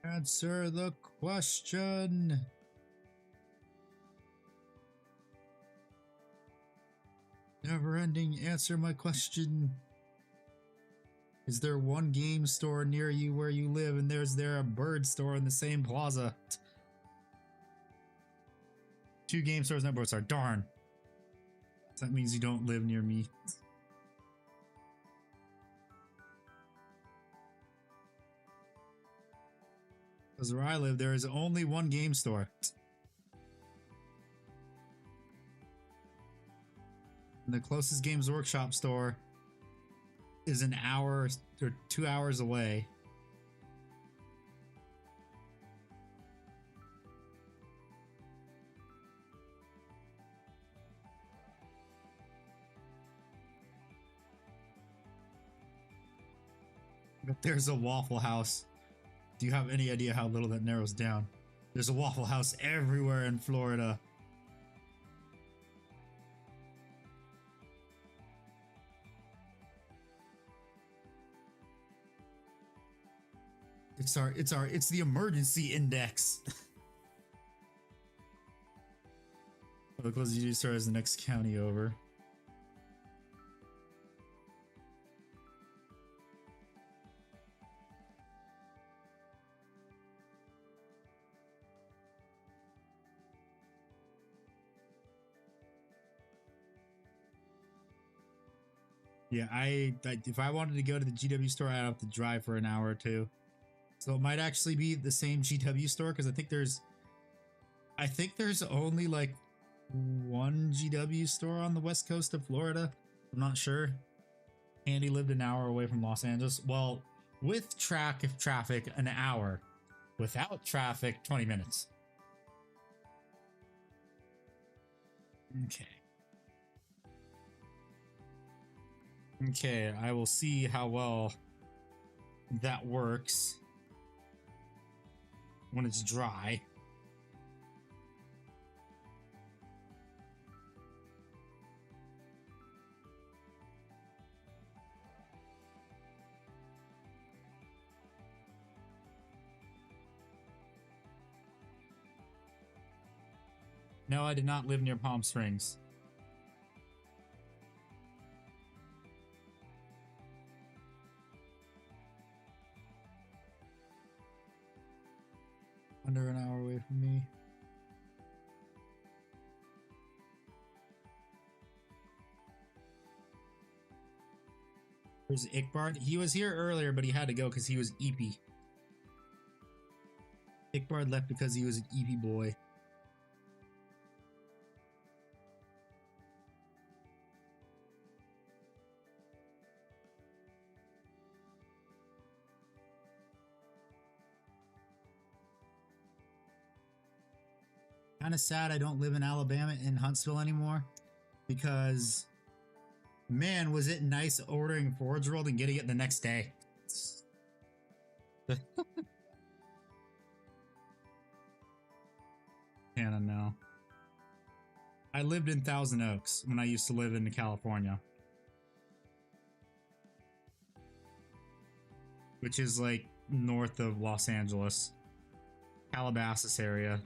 A: Answer the question. Never ending, answer my question. Is there one game store near you where you live, and is there a bird store in the same plaza? 2 game stores, no bird store. Darn. That means you don't live near me. Because where I live, there is only one game store. And the closest Games Workshop store is an hour or 2 hours away. But there's a Waffle House. Do you have any idea how little that narrows down? There's a Waffle House everywhere in Florida. It's the emergency index. The closest Judicar store is the next county over. Yeah, if I wanted to go to the GW store, I'd have to drive for an hour or two. So it might actually be the same GW store because I think there's only like one GW store on the west coast of Florida. I'm not sure. Andy lived an hour away from Los Angeles. Well, with traffic, an hour. Without traffic, 20 minutes. Okay. Okay, I will see how well that works when it's dry. No, I did not live near Palm Springs. Under an hour away from me. There's Ickbard. He was here earlier, but he had to go because he was EP. Ickbard left because he was an EP boy. Kind of sad I don't live in Alabama in Huntsville anymore because, man, was it nice ordering Forge World and getting it the next day. Can't know. I lived in Thousand Oaks when I used to live in California, which is like north of Los Angeles, Calabasas area.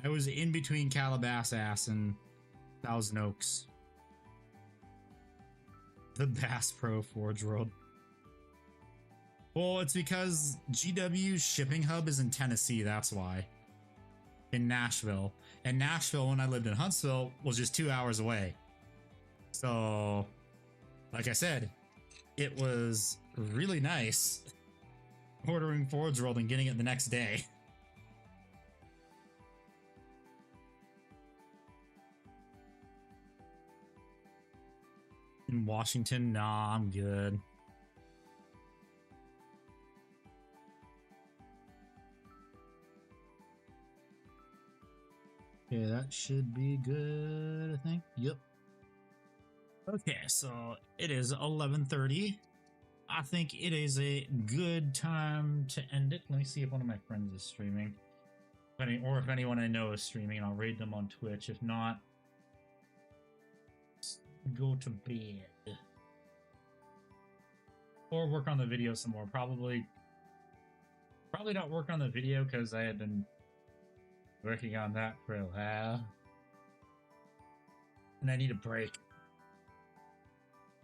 A: I was in between Calabasas and Thousand Oaks. The Bass Pro Forge World. Well, it's because GW's shipping hub is in Tennessee, that's why. In Nashville. And Nashville, when I lived in Huntsville, was just 2 hours away. So, like I said, it was really nice ordering Forge World and getting it the next day. In Washington, nah, I'm good. Okay, that should be good, I think. Yep. Okay, so it is 11:30. I think it is a good time to end it. Let me see if one of my friends is streaming. Or if anyone I know is streaming, and I'll raid them on Twitch. If not, go to bed. Or work on the video some more. Probably not work on the video because I had been working on that for a while. And I need a break.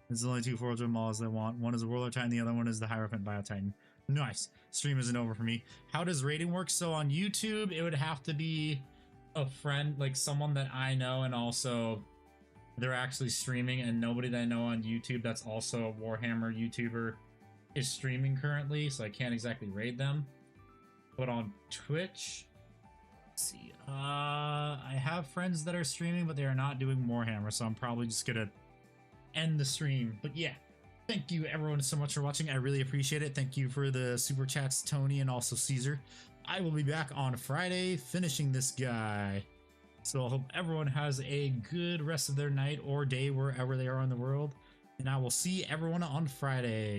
A: There's only two Forge World models I want. One is a Warlord Titan, the other one is the Hierophant Biotitan. Nice. Stream isn't over for me. How does rating work? So on YouTube, it would have to be a friend, like someone that I know, and also they're actually streaming, and nobody that I know on YouTube that's also a Warhammer YouTuber is streaming currently, so I can't exactly raid them. But on Twitch, let's see, I have friends that are streaming, but they are not doing Warhammer, so I'm probably just gonna end the stream. But yeah, thank you everyone so much for watching. I really appreciate it. Thank you for the super chats, Tony, and also Caesar. I will be back on Friday finishing this guy. So I hope everyone has a good rest of their night or day wherever they are in the world. And I will see everyone on Friday.